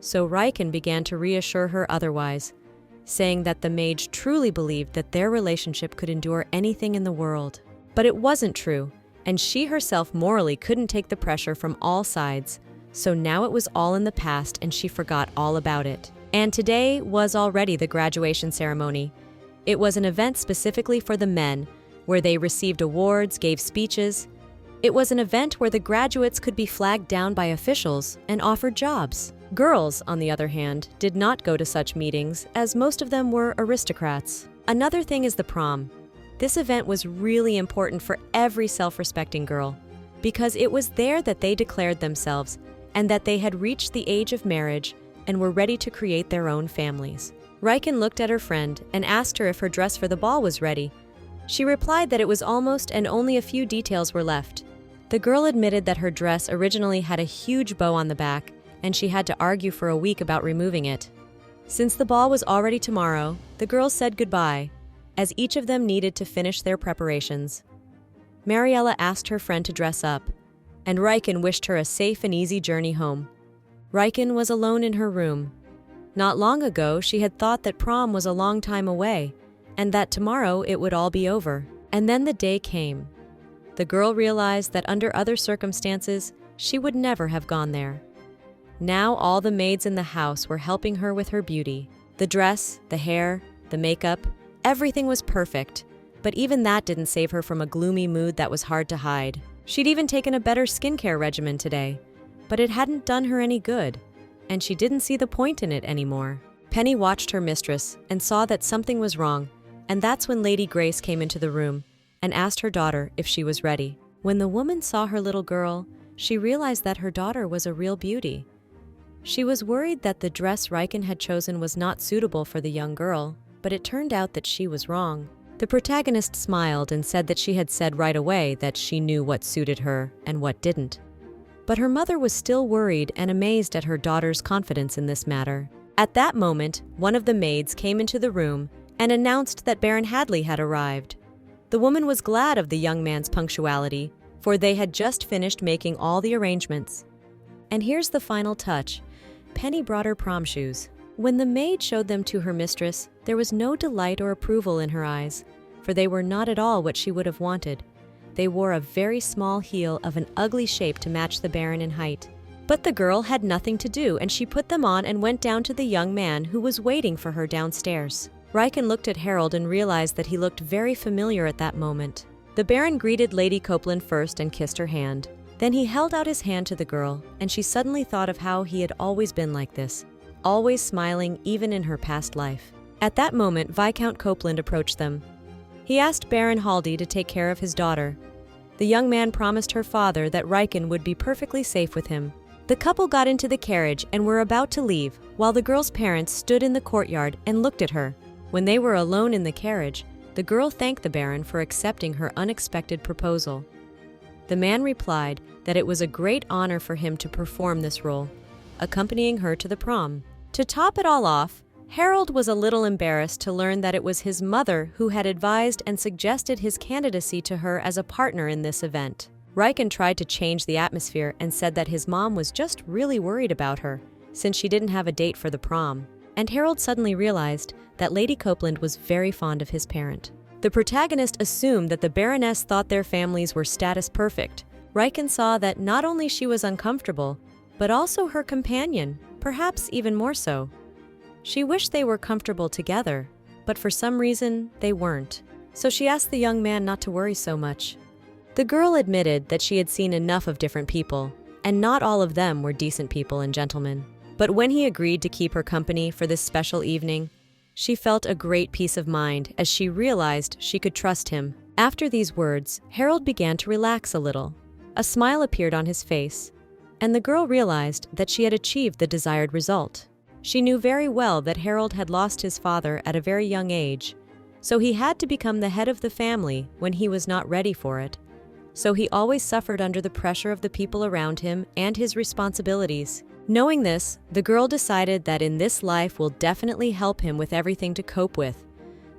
Speaker 1: So Riken began to reassure her otherwise, saying that the mage truly believed that their relationship could endure anything in the world. But it wasn't true, and she herself morally couldn't take the pressure from all sides, so now it was all in the past and she forgot all about it. And today was already the graduation ceremony. It was an event specifically for the men, where they received awards, gave speeches. It was an event where the graduates could be flagged down by officials and offered jobs. Girls, on the other hand, did not go to such meetings, as most of them were aristocrats. Another thing is the prom. This event was really important for every self-respecting girl, because it was there that they declared themselves and that they had reached the age of marriage and were ready to create their own families. Riken looked at her friend and asked her if her dress for the ball was ready. She replied that it was almost, and only a few details were left. The girl admitted that her dress originally had a huge bow on the back, and she had to argue for a week about removing it. Since the ball was already tomorrow, the girls said goodbye, as each of them needed to finish their preparations. Mariella asked her friend to dress up, and Riken wished her a safe and easy journey home. Riken was alone in her room. Not long ago, she had thought that prom was a long time away, and that tomorrow it would all be over. And then the day came. The girl realized that under other circumstances, she would never have gone there. Now all the maids in the house were helping her with her beauty. The dress, the hair, the makeup, everything was perfect, but even that didn't save her from a gloomy mood that was hard to hide. She'd even taken a better skincare regimen today, but it hadn't done her any good, and she didn't see the point in it anymore. Penny watched her mistress and saw that something was wrong, and that's when Lady Grace came into the room and asked her daughter if she was ready. When the woman saw her little girl, she realized that her daughter was a real beauty. She was worried that the dress Riken had chosen was not suitable for the young girl, but it turned out that she was wrong. The protagonist smiled and said that she had said right away that she knew what suited her and what didn't. But her mother was still worried and amazed at her daughter's confidence in this matter. At that moment, one of the maids came into the room and announced that Baron Hadley had arrived. The woman was glad of the young man's punctuality, for they had just finished making all the arrangements. And here's the final touch. Penny brought her prom shoes. When the maid showed them to her mistress, there was no delight or approval in her eyes, for they were not at all what she would have wanted. They wore a very small heel of an ugly shape to match the Baron in height. But the girl had nothing to do, and she put them on and went down to the young man who was waiting for her downstairs. Riken looked at Harold and realized that he looked very familiar at that moment. The Baron greeted Lady Copeland first and kissed her hand. Then he held out his hand to the girl, and she suddenly thought of how he had always been like this, always smiling even in her past life. At that moment, Viscount Copeland approached them. He asked Baron Haldy to take care of his daughter. The young man promised her father that Riken would be perfectly safe with him. The couple got into the carriage and were about to leave, while the girl's parents stood in the courtyard and looked at her. When they were alone in the carriage, the girl thanked the Baron for accepting her unexpected proposal. The man replied that it was a great honor for him to perform this role, accompanying her to the prom. To top it all off, Harold was a little embarrassed to learn that it was his mother who had advised and suggested his candidacy to her as a partner in this event. Riken tried to change the atmosphere and said that his mom was just really worried about her, since she didn't have a date for the prom. And Harold suddenly realized that Lady Copeland was very fond of his parent. The protagonist assumed that the Baroness thought their families were status perfect. Riken saw that not only she was uncomfortable, but also her companion, perhaps even more so. She wished they were comfortable together, but for some reason, they weren't. So she asked the young man not to worry so much. The girl admitted that she had seen enough of different people, and not all of them were decent people and gentlemen. But when he agreed to keep her company for this special evening, she felt a great peace of mind as she realized she could trust him. After these words, Harold began to relax a little. A smile appeared on his face, and the girl realized that she had achieved the desired result. She knew very well that Harold had lost his father at a very young age, so he had to become the head of the family when he was not ready for it. So he always suffered under the pressure of the people around him and his responsibilities. Knowing this, the girl decided that in this life will definitely help him with everything to cope with,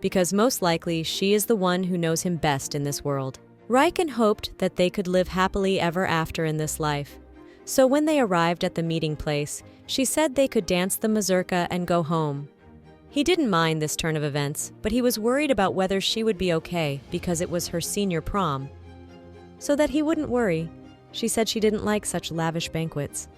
Speaker 1: because most likely she is the one who knows him best in this world. Riken hoped that they could live happily ever after in this life. So when they arrived at the meeting place, she said they could dance the mazurka and go home. He didn't mind this turn of events, but he was worried about whether she would be okay because it was her senior prom. So that he wouldn't worry, she said she didn't like such lavish banquets.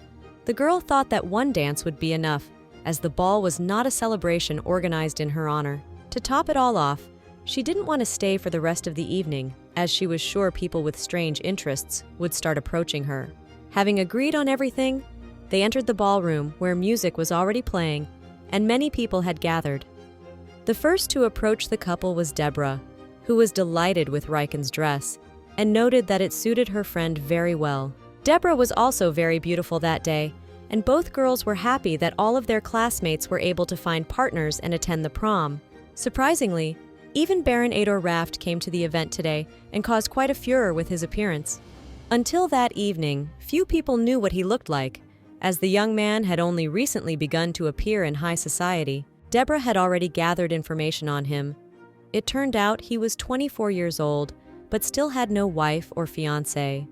Speaker 1: The girl thought that one dance would be enough, as the ball was not a celebration organized in her honor. To top it all off, she didn't want to stay for the rest of the evening, as she was sure people with strange interests would start approaching her. Having agreed on everything, they entered the ballroom where music was already playing, and many people had gathered. The first to approach the couple was Deborah, who was delighted with Riken's dress, and noted that it suited her friend very well. Deborah was also very beautiful that day, and both girls were happy that all of their classmates were able to find partners and attend the prom. Surprisingly, even Baron Ador Raft came to the event today and caused quite a furor with his appearance. Until that evening, few people knew what he looked like, as the young man had only recently begun to appear in high society. Deborah had already gathered information on him. It turned out he was 24 years old, but still had no wife or fiancé.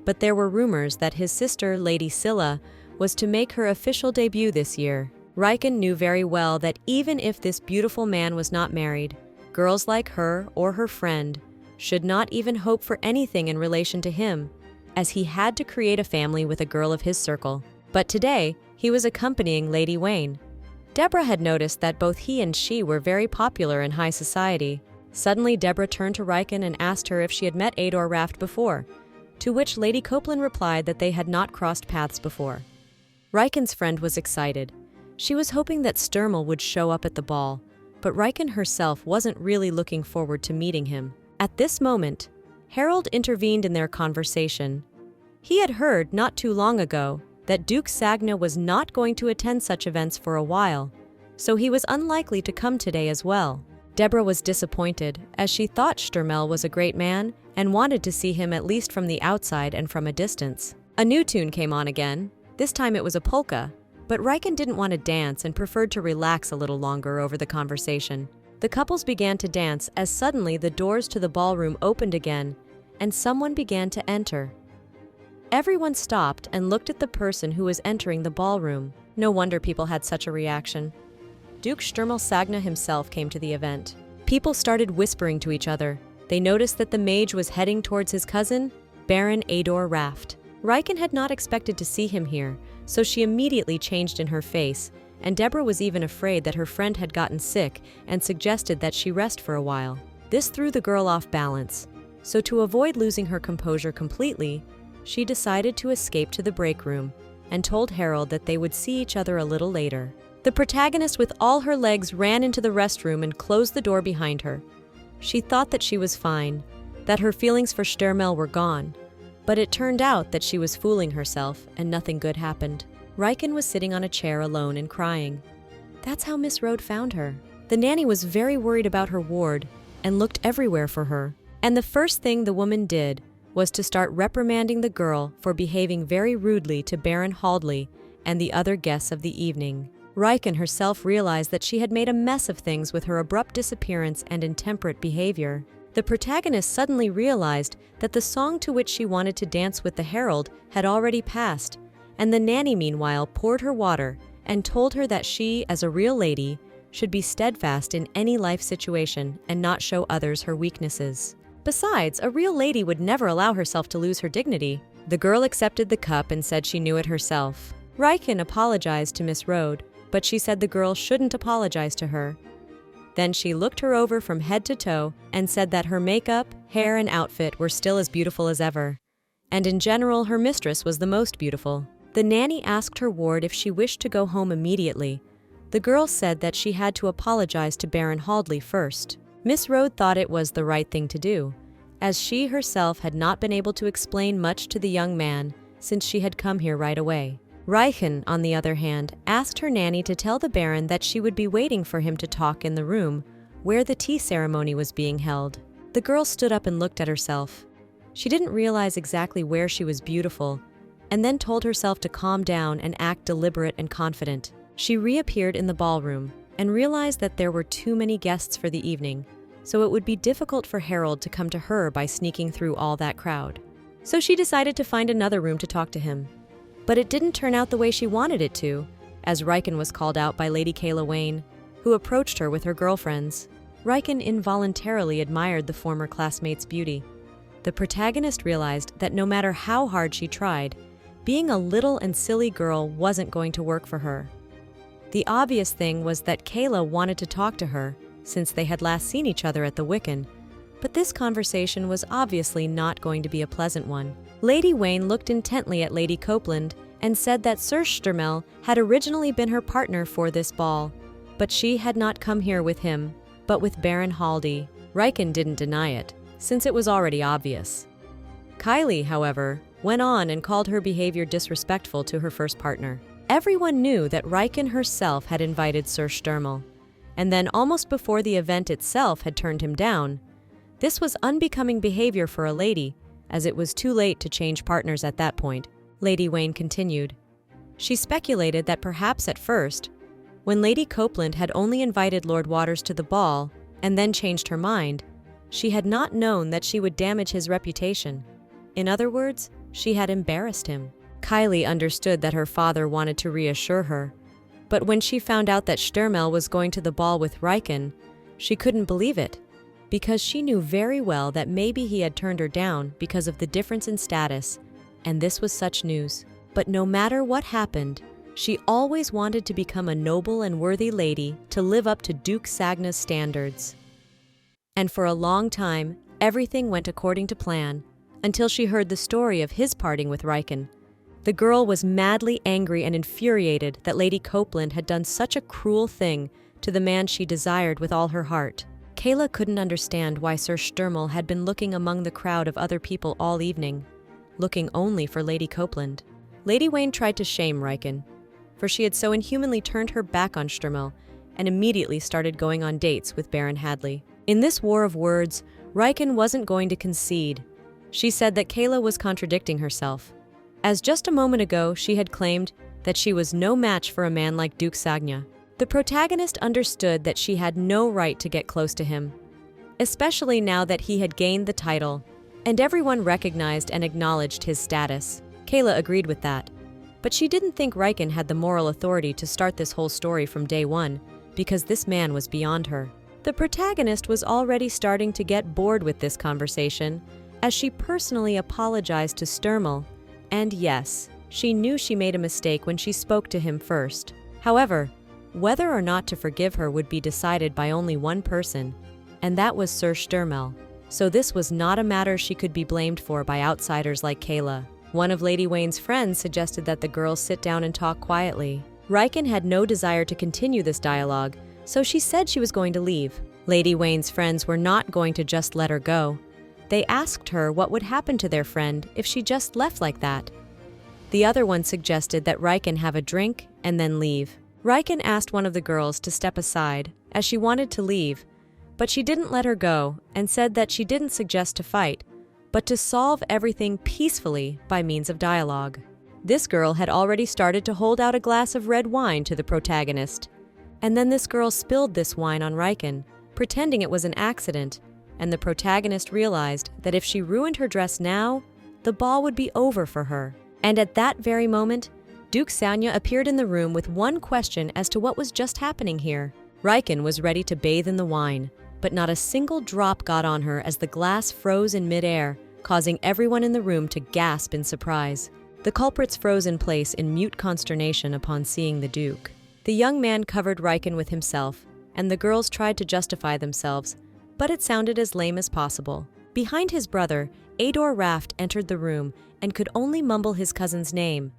Speaker 1: But there were rumors that his sister, Lady Scylla, was to make her official debut this year. Riken knew very well that even if this beautiful man was not married, girls like her or her friend should not even hope for anything in relation to him, as he had to create a family with a girl of his circle. But today, he was accompanying Lady Wayne. Deborah had noticed that both he and she were very popular in high society. Suddenly, Deborah turned to Riken and asked her if she had met Ador Raft before, to which Lady Copeland replied that they had not crossed paths before. Riken's friend was excited. She was hoping that Sterl would show up at the ball, but Riken herself wasn't really looking forward to meeting him. At this moment, Harold intervened in their conversation. He had heard not too long ago that Duke Sagna was not going to attend such events for a while, so he was unlikely to come today as well. Deborah was disappointed, as she thought Sterl was a great man and wanted to see him at least from the outside and from a distance. A new tune came on again. This time it was a polka, but Riken didn't want to dance and preferred to relax a little longer over the conversation. The couples began to dance as suddenly the doors to the ballroom opened again and someone began to enter. Everyone stopped and looked at the person who was entering the ballroom. No wonder people had such a reaction. Duke Sterl Sagna himself came to the event. People started whispering to each other. They noticed that the mage was heading towards his cousin, Baron Ador Raft. Riken had not expected to see him here, so she immediately changed in her face, and Deborah was even afraid that her friend had gotten sick and suggested that she rest for a while. This threw the girl off balance, so to avoid losing her composure completely, she decided to escape to the break room and told Harold that they would see each other a little later. The protagonist with all her legs ran into the restroom and closed the door behind her. She thought that she was fine, that her feelings for Sterl were gone, but it turned out that she was fooling herself and nothing good happened. Riken was sitting on a chair alone and crying. That's how Miss Rode found her. The nanny was very worried about her ward and looked everywhere for her. And the first thing the woman did was to start reprimanding the girl for behaving very rudely to Baron Haldley and the other guests of the evening. Riken herself realized that she had made a mess of things with her abrupt disappearance and intemperate behavior. The protagonist suddenly realized that the song to which she wanted to dance with the herald had already passed, and the nanny meanwhile poured her water and told her that she, as a real lady, should be steadfast in any life situation and not show others her weaknesses. Besides, a real lady would never allow herself to lose her dignity. The girl accepted the cup and said she knew it herself. Riken apologized to Miss Rode, but she said the girl shouldn't apologize to her. Then she looked her over from head to toe and said that her makeup, hair, and outfit were still as beautiful as ever. And in general, her mistress was the most beautiful. The nanny asked her ward if she wished to go home immediately. The girl said that she had to apologize to Baron Haldley first. Miss Rode thought it was the right thing to do, as she herself had not been able to explain much to the young man since she had come here right away. Riken, on the other hand, asked her nanny to tell the Baron that she would be waiting for him to talk in the room where the tea ceremony was being held. The girl stood up and looked at herself. She didn't realize exactly where she was beautiful, and then told herself to calm down and act deliberate and confident. She reappeared in the ballroom and realized that there were too many guests for the evening, so it would be difficult for Harold to come to her by sneaking through all that crowd. So she decided to find another room to talk to him. But it didn't turn out the way she wanted it to, as Riken was called out by Lady Kayla Wayne, who approached her with her girlfriends. Riken involuntarily admired the former classmate's beauty. The protagonist realized that no matter how hard she tried, being a little and silly girl wasn't going to work for her. The obvious thing was that Kayla wanted to talk to her, since they had last seen each other at the Wiccan, but this conversation was obviously not going to be a pleasant one. Lady Wayne looked intently at Lady Copeland and said that Sir Sterl had originally been her partner for this ball, but she had not come here with him, but with Baron Haldley. Riken didn't deny it, since it was already obvious. Kylie, however, went on and called her behavior disrespectful to her first partner. Everyone knew that Riken herself had invited Sir Sterl, and then almost before the event itself had turned him down. This was unbecoming behavior for a lady, as it was too late to change partners at that point. Lady Wayne continued. She speculated that perhaps at first, when Lady Copeland had only invited Lord Waters to the ball and then changed her mind, she had not known that she would damage his reputation. In other words, she had embarrassed him. Kylie understood that her father wanted to reassure her, But when she found out that Sterl was going to the ball with Riken, she couldn't believe it, because she knew very well that maybe he had turned her down because of the difference in status, and this was such news. But no matter what happened, she always wanted to become a noble and worthy lady to live up to Duke Sagna's standards. And for a long time, everything went according to plan, until she heard the story of his parting with Riken. The girl was madly angry and infuriated that Lady Copeland had done such a cruel thing to the man she desired with all her heart. Kayla couldn't understand why Sir Sterl had been looking among the crowd of other people all evening, looking only for Lady Copeland. Lady Wayne tried to shame Riken, for she had so inhumanly turned her back on Sterl and immediately started going on dates with Baron Hadley. In this war of words, Riken wasn't going to concede. She said that Kayla was contradicting herself, as just a moment ago she had claimed that she was no match for a man like Duke Sagna. The protagonist understood that she had no right to get close to him, especially now that he had gained the title, and everyone recognized and acknowledged his status. Kayla agreed with that, but she didn't think Riken had the moral authority to start this whole story from day one, because this man was beyond her. The protagonist was already starting to get bored with this conversation, as she personally apologized to Sterl, and yes, she knew she made a mistake when she spoke to him first. However, whether or not to forgive her would be decided by only one person, and that was Sir Sterl. So this was not a matter she could be blamed for by outsiders like Kayla. One of Lady Wayne's friends suggested that the girls sit down and talk quietly. Riken had no desire to continue this dialogue, so she said she was going to leave. Lady Wayne's friends were not going to just let her go. They asked her what would happen to their friend if she just left like that. The other one suggested that Riken have a drink and then leave. Riken asked one of the girls to step aside, as she wanted to leave, but she didn't let her go and said that she didn't suggest to fight, but to solve everything peacefully by means of dialogue. This girl had already started to hold out a glass of red wine to the protagonist, and then this girl spilled this wine on Riken, pretending it was an accident, and the protagonist realized that if she ruined her dress now, the ball would be over for her. And at that very moment, Duke Sagna appeared in the room with one question as to what was just happening here. Riken was ready to bathe in the wine, but not a single drop got on her as the glass froze in midair, causing everyone in the room to gasp in surprise. The culprits froze in place in mute consternation upon seeing the Duke. The young man covered Riken with himself, and the girls tried to justify themselves, but it sounded as lame as possible. Behind his brother, Ador Raft entered the room and could only mumble his cousin's name.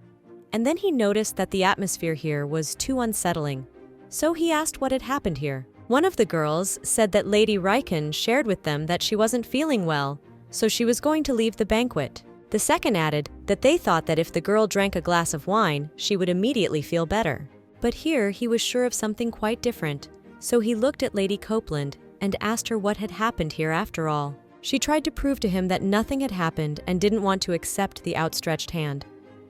Speaker 1: And then he noticed that the atmosphere here was too unsettling, so he asked what had happened here. One of the girls said that Lady Riken shared with them that she wasn't feeling well, so she was going to leave the banquet. The second added that they thought that if the girl drank a glass of wine, she would immediately feel better. But here he was sure of something quite different, so he looked at Lady Copeland and asked her what had happened here after all. She tried to prove to him that nothing had happened and didn't want to accept the outstretched hand,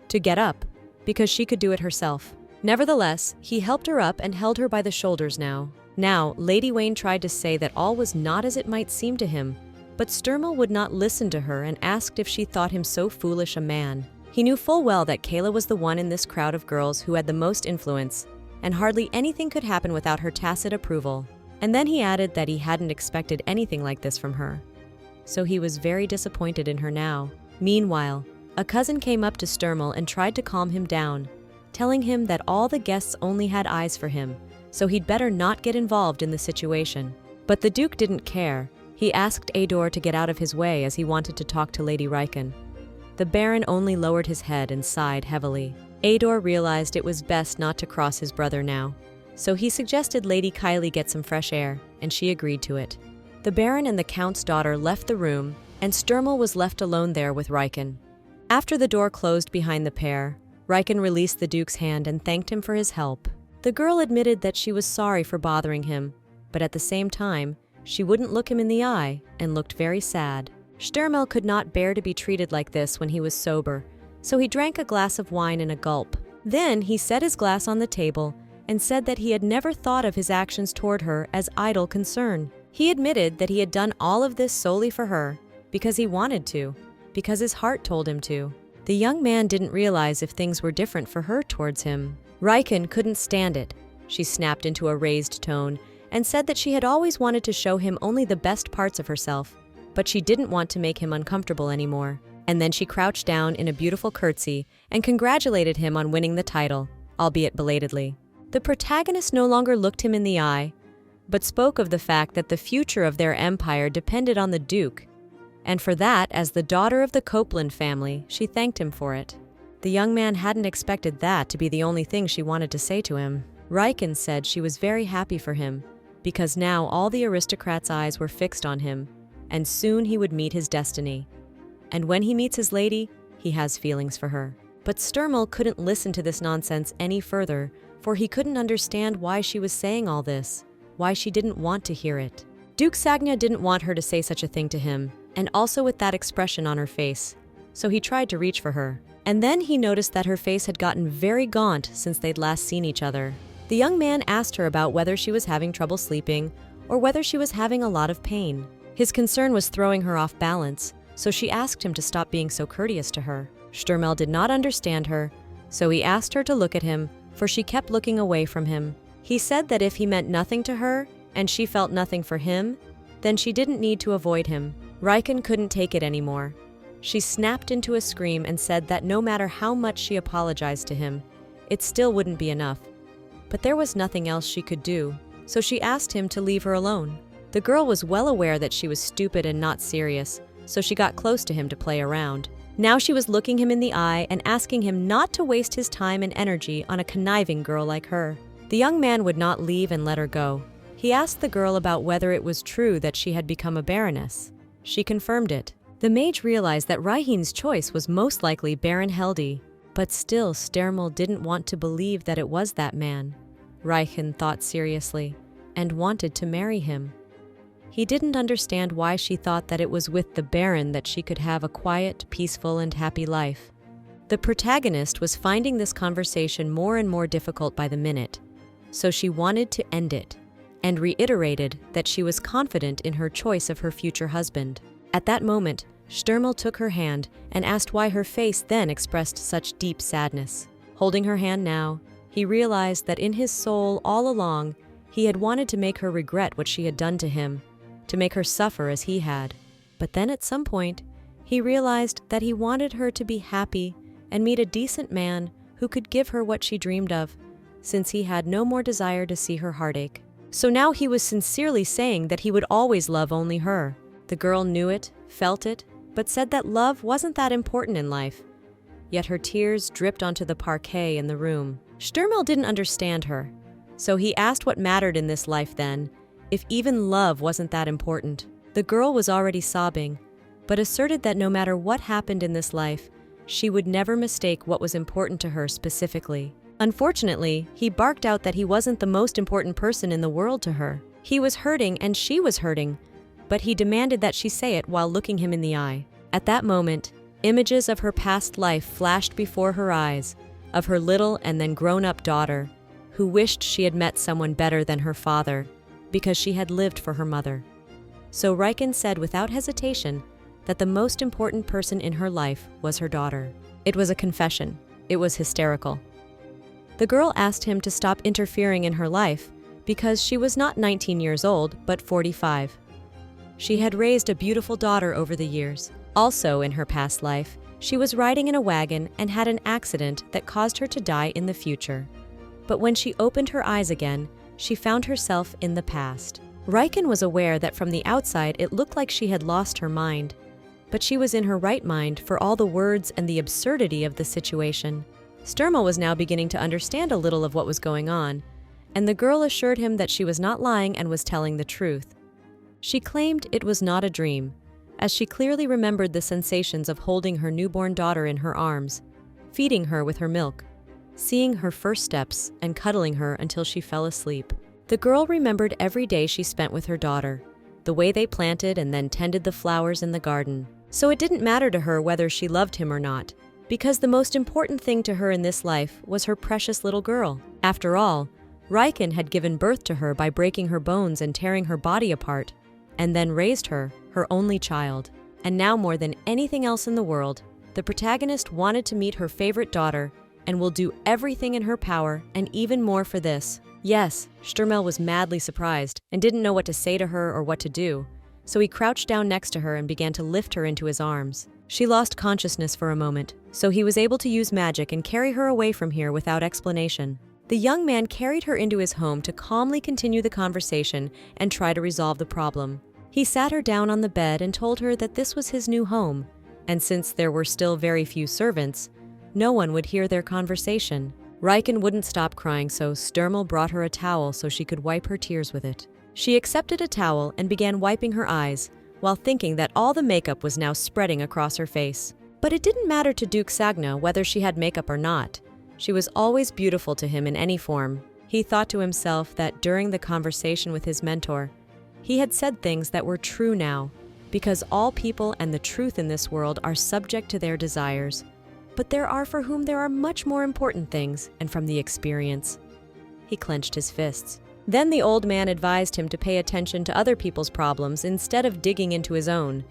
Speaker 1: to get up, because she could do it herself. Nevertheless, he helped her up and held her by the shoulders now. Now, Lady Wayne tried to say that all was not as it might seem to him, but Sterl would not listen to her and asked if she thought him so foolish a man. He knew full well that Kayla was the one in this crowd of girls who had the most influence, and hardly anything could happen without her tacit approval. And then he added that he hadn't expected anything like this from her. So he was very disappointed in her now. Meanwhile, a cousin came up to Sterl and tried to calm him down, telling him that all the guests only had eyes for him, so he'd better not get involved in the situation. But the Duke didn't care. He asked Ador to get out of his way as he wanted to talk to Lady Riken. The Baron only lowered his head and sighed heavily. Ador realized it was best not to cross his brother now, so he suggested Lady Kylie get some fresh air, and she agreed to it. The Baron and the Count's daughter left the room, and Sterl was left alone there with Riken. After the door closed behind the pair, Riken released the Duke's hand and thanked him for his help. The girl admitted that she was sorry for bothering him, but at the same time, she wouldn't look him in the eye and looked very sad. Sterl could not bear to be treated like this when he was sober, so he drank a glass of wine in a gulp. Then he set his glass on the table and said that he had never thought of his actions toward her as idle concern. He admitted that he had done all of this solely for her, because he wanted to, because his heart told him to. The young man didn't realize if things were different for her towards him. Riken couldn't stand it. She snapped into a raised tone and said that she had always wanted to show him only the best parts of herself, but she didn't want to make him uncomfortable anymore. And then she crouched down in a beautiful curtsy and congratulated him on winning the title, albeit belatedly. The protagonist no longer looked him in the eye, but spoke of the fact that the future of their empire depended on the Duke, and for that, as the daughter of the Copeland family, she thanked him for it. The young man hadn't expected that to be the only thing she wanted to say to him. Riken said she was very happy for him, because now all the aristocrats' eyes were fixed on him, and soon he would meet his destiny. And when he meets his lady, he has feelings for her. But Sterl couldn't listen to this nonsense any further, for he couldn't understand why she was saying all this, why she didn't want to hear it. Duke Sagna didn't want her to say such a thing to him, and also with that expression on her face, so he tried to reach for her. And then he noticed that her face had gotten very gaunt since they'd last seen each other. The young man asked her about whether she was having trouble sleeping or whether she was having a lot of pain. His concern was throwing her off balance, so she asked him to stop being so courteous to her. Sterl did not understand her, so he asked her to look at him, for she kept looking away from him. He said that if he meant nothing to her, and she felt nothing for him, then she didn't need to avoid him. Riken couldn't take it anymore. She snapped into a scream and said that no matter how much she apologized to him, it still wouldn't be enough. But there was nothing else she could do, so she asked him to leave her alone. The girl was well aware that she was stupid and not serious, so she got close to him to play around. Now she was looking him in the eye and asking him not to waste his time and energy on a conniving girl like her. The young man would not leave and let her go. He asked the girl about whether it was true that she had become a baroness. She confirmed it. The mage realized that Raihin's choice was most likely Baron Heldi, but still Sterl didn't want to believe that it was that man. Raihin thought seriously and wanted to marry him. He didn't understand why she thought that it was with the Baron that she could have a quiet, peaceful, and happy life. The protagonist was finding this conversation more and more difficult by the minute, so she wanted to end it, and reiterated that she was confident in her choice of her future husband. At that moment, Sterl took her hand and asked why her face then expressed such deep sadness. Holding her hand now, he realized that in his soul all along, he had wanted to make her regret what she had done to him, to make her suffer as he had. But then at some point, he realized that he wanted her to be happy and meet a decent man who could give her what she dreamed of, since he had no more desire to see her heartache. So now he was sincerely saying that he would always love only her. The girl knew it, felt it, but said that love wasn't that important in life. Yet her tears dripped onto the parquet in the room. Sterl didn't understand her, so he asked what mattered in this life then, if even love wasn't that important. The girl was already sobbing, but asserted that no matter what happened in this life, she would never mistake what was important to her specifically. Unfortunately, he barked out that he wasn't the most important person in the world to her. He was hurting and she was hurting, but he demanded that she say it while looking him in the eye. At that moment, images of her past life flashed before her eyes, of her little and then grown-up daughter, who wished she had met someone better than her father, because she had lived for her mother. So Riken said without hesitation that the most important person in her life was her daughter. It was a confession. It was hysterical. The girl asked him to stop interfering in her life because she was not 19 years old, but 45. She had raised a beautiful daughter over the years. Also in her past life, she was riding in a wagon and had an accident that caused her to die in the future. But when she opened her eyes again, she found herself in the past. Riken was aware that from the outside it looked like she had lost her mind, but she was in her right mind for all the words and the absurdity of the situation. Sterl was now beginning to understand a little of what was going on, and the girl assured him that she was not lying and was telling the truth. She claimed it was not a dream, as she clearly remembered the sensations of holding her newborn daughter in her arms, feeding her with her milk, seeing her first steps, and cuddling her until she fell asleep. The girl remembered every day she spent with her daughter, the way they planted and then tended the flowers in the garden. So it didn't matter to her whether she loved him or not, because the most important thing to her in this life was her precious little girl. After all, Riken had given birth to her by breaking her bones and tearing her body apart, and then raised her, her only child. And now more than anything else in the world, the protagonist wanted to meet her favorite daughter and will do everything in her power and even more for this. Yes, Sterl was madly surprised and didn't know what to say to her or what to do, so he crouched down next to her and began to lift her into his arms. She lost consciousness for a moment, so he was able to use magic and carry her away from here without explanation. The young man carried her into his home to calmly continue the conversation and try to resolve the problem. He sat her down on the bed and told her that this was his new home, and since there were still very few servants, no one would hear their conversation. Riken wouldn't stop crying, so Sterl brought her a towel so she could wipe her tears with it. She accepted a towel and began wiping her eyes, while thinking that all the makeup was now spreading across her face. But it didn't matter to Duke Sagna whether she had makeup or not. She was always beautiful to him in any form. He thought to himself that during the conversation with his mentor, he had said things that were true now, because all people and the truth in this world are subject to their desires. But there are for whom there are much more important things, and from the experience. He clenched his fists. Then the old man advised him to pay attention to other people's problems instead of digging into his own,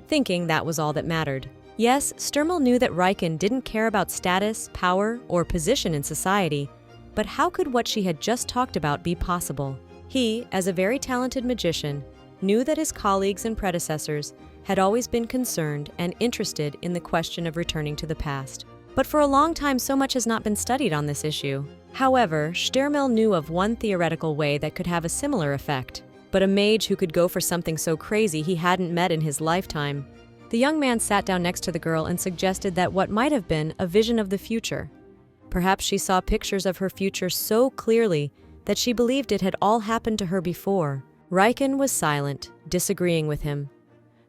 Speaker 1: thinking that was all that mattered. Yes, Sterl knew that Riken didn't care about status, power, or position in society, but how could what she had just talked about be possible? He, as a very talented magician, knew that his colleagues and predecessors had always been concerned and interested in the question of returning to the past. But for a long time, so much has not been studied on this issue. However, Sterl knew of one theoretical way that could have a similar effect, but a mage who could go for something so crazy he hadn't met in his lifetime. The young man sat down next to the girl and suggested that what might have been a vision of the future. Perhaps she saw pictures of her future so clearly that she believed it had all happened to her before. Riken was silent, disagreeing with him.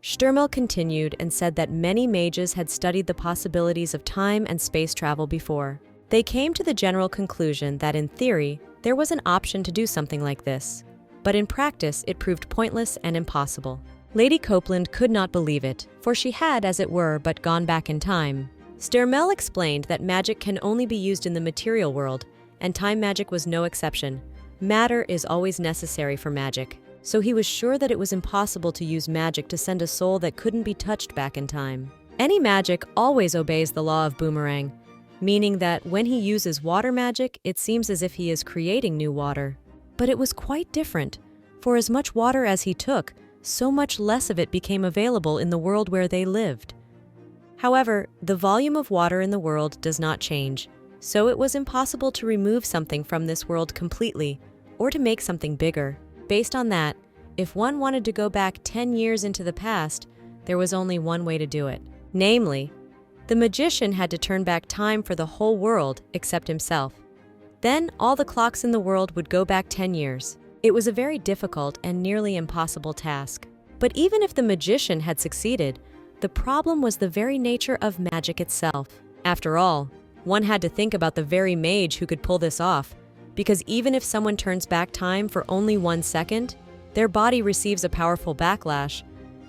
Speaker 1: Sterl continued and said that many mages had studied the possibilities of time and space travel before. They came to the general conclusion that in theory, there was an option to do something like this, but in practice it proved pointless and impossible. Lady Copeland could not believe it, for she had, as it were, but gone back in time. Sterl explained that magic can only be used in the material world, and time magic was no exception. Matter is always necessary for magic, so he was sure that it was impossible to use magic to send a soul that couldn't be touched back in time. Any magic always obeys the law of boomerang, meaning that when he uses water magic, it seems as if he is creating new water. But it was quite different, for as much water as he took, so much less of it became available in the world where they lived. However, the volume of water in the world does not change, so it was impossible to remove something from this world completely, or to make something bigger. Based on that, if one wanted to go back 10 years into the past, there was only one way to do it. Namely, the magician had to turn back time for the whole world except himself. Then all the clocks in the world would go back 10 years. It was a very difficult and nearly impossible task. But even if the magician had succeeded, the problem was the very nature of magic itself. After all, one had to think about the very mage who could pull this off, because even if someone turns back time for only 1 second, their body receives a powerful backlash,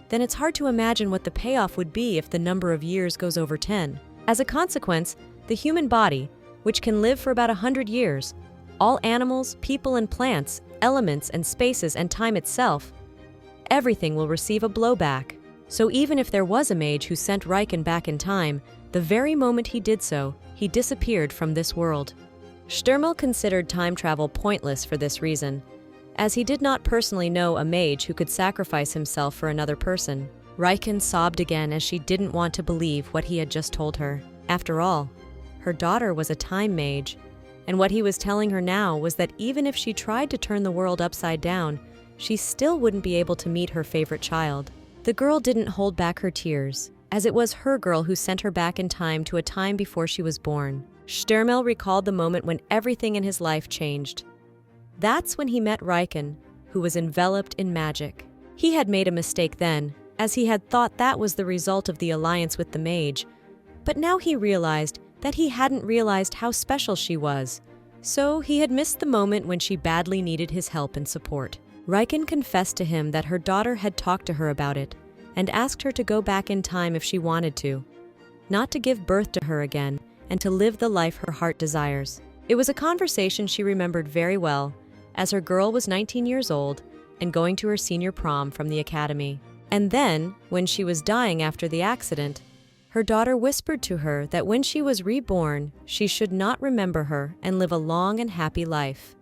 Speaker 1: then it's hard to imagine what the payoff would be if the number of years goes over 10. As a consequence, the human body, which can live for about 100 years, all animals, people and plants, elements and spaces and time itself, everything will receive a blowback. So even if there was a mage who sent Riken back in time, the very moment he did so, he disappeared from this world. Sterl considered time travel pointless for this reason, as he did not personally know a mage who could sacrifice himself for another person. Riken sobbed again as she didn't want to believe what he had just told her. After all, her daughter was a time mage, and what he was telling her now was that even if she tried to turn the world upside down, she still wouldn't be able to meet her favorite child. The girl didn't hold back her tears, as it was her girl who sent her back in time to a time before she was born. Sterl recalled the moment when everything in his life changed. That's when he met Riken, who was enveloped in magic. He had made a mistake then, as he had thought that was the result of the alliance with the mage, but now he realized that he hadn't realized how special she was, so he had missed the moment when she badly needed his help and support. Riken confessed to him that her daughter had talked to her about it, and asked her to go back in time if she wanted to, not to give birth to her again, and to live the life her heart desires. It was a conversation she remembered very well, as her girl was 19 years old and going to her senior prom from the academy. And then, when she was dying after the accident, Her daughter whispered to her that when she was reborn, she should not remember her and live a long and happy life.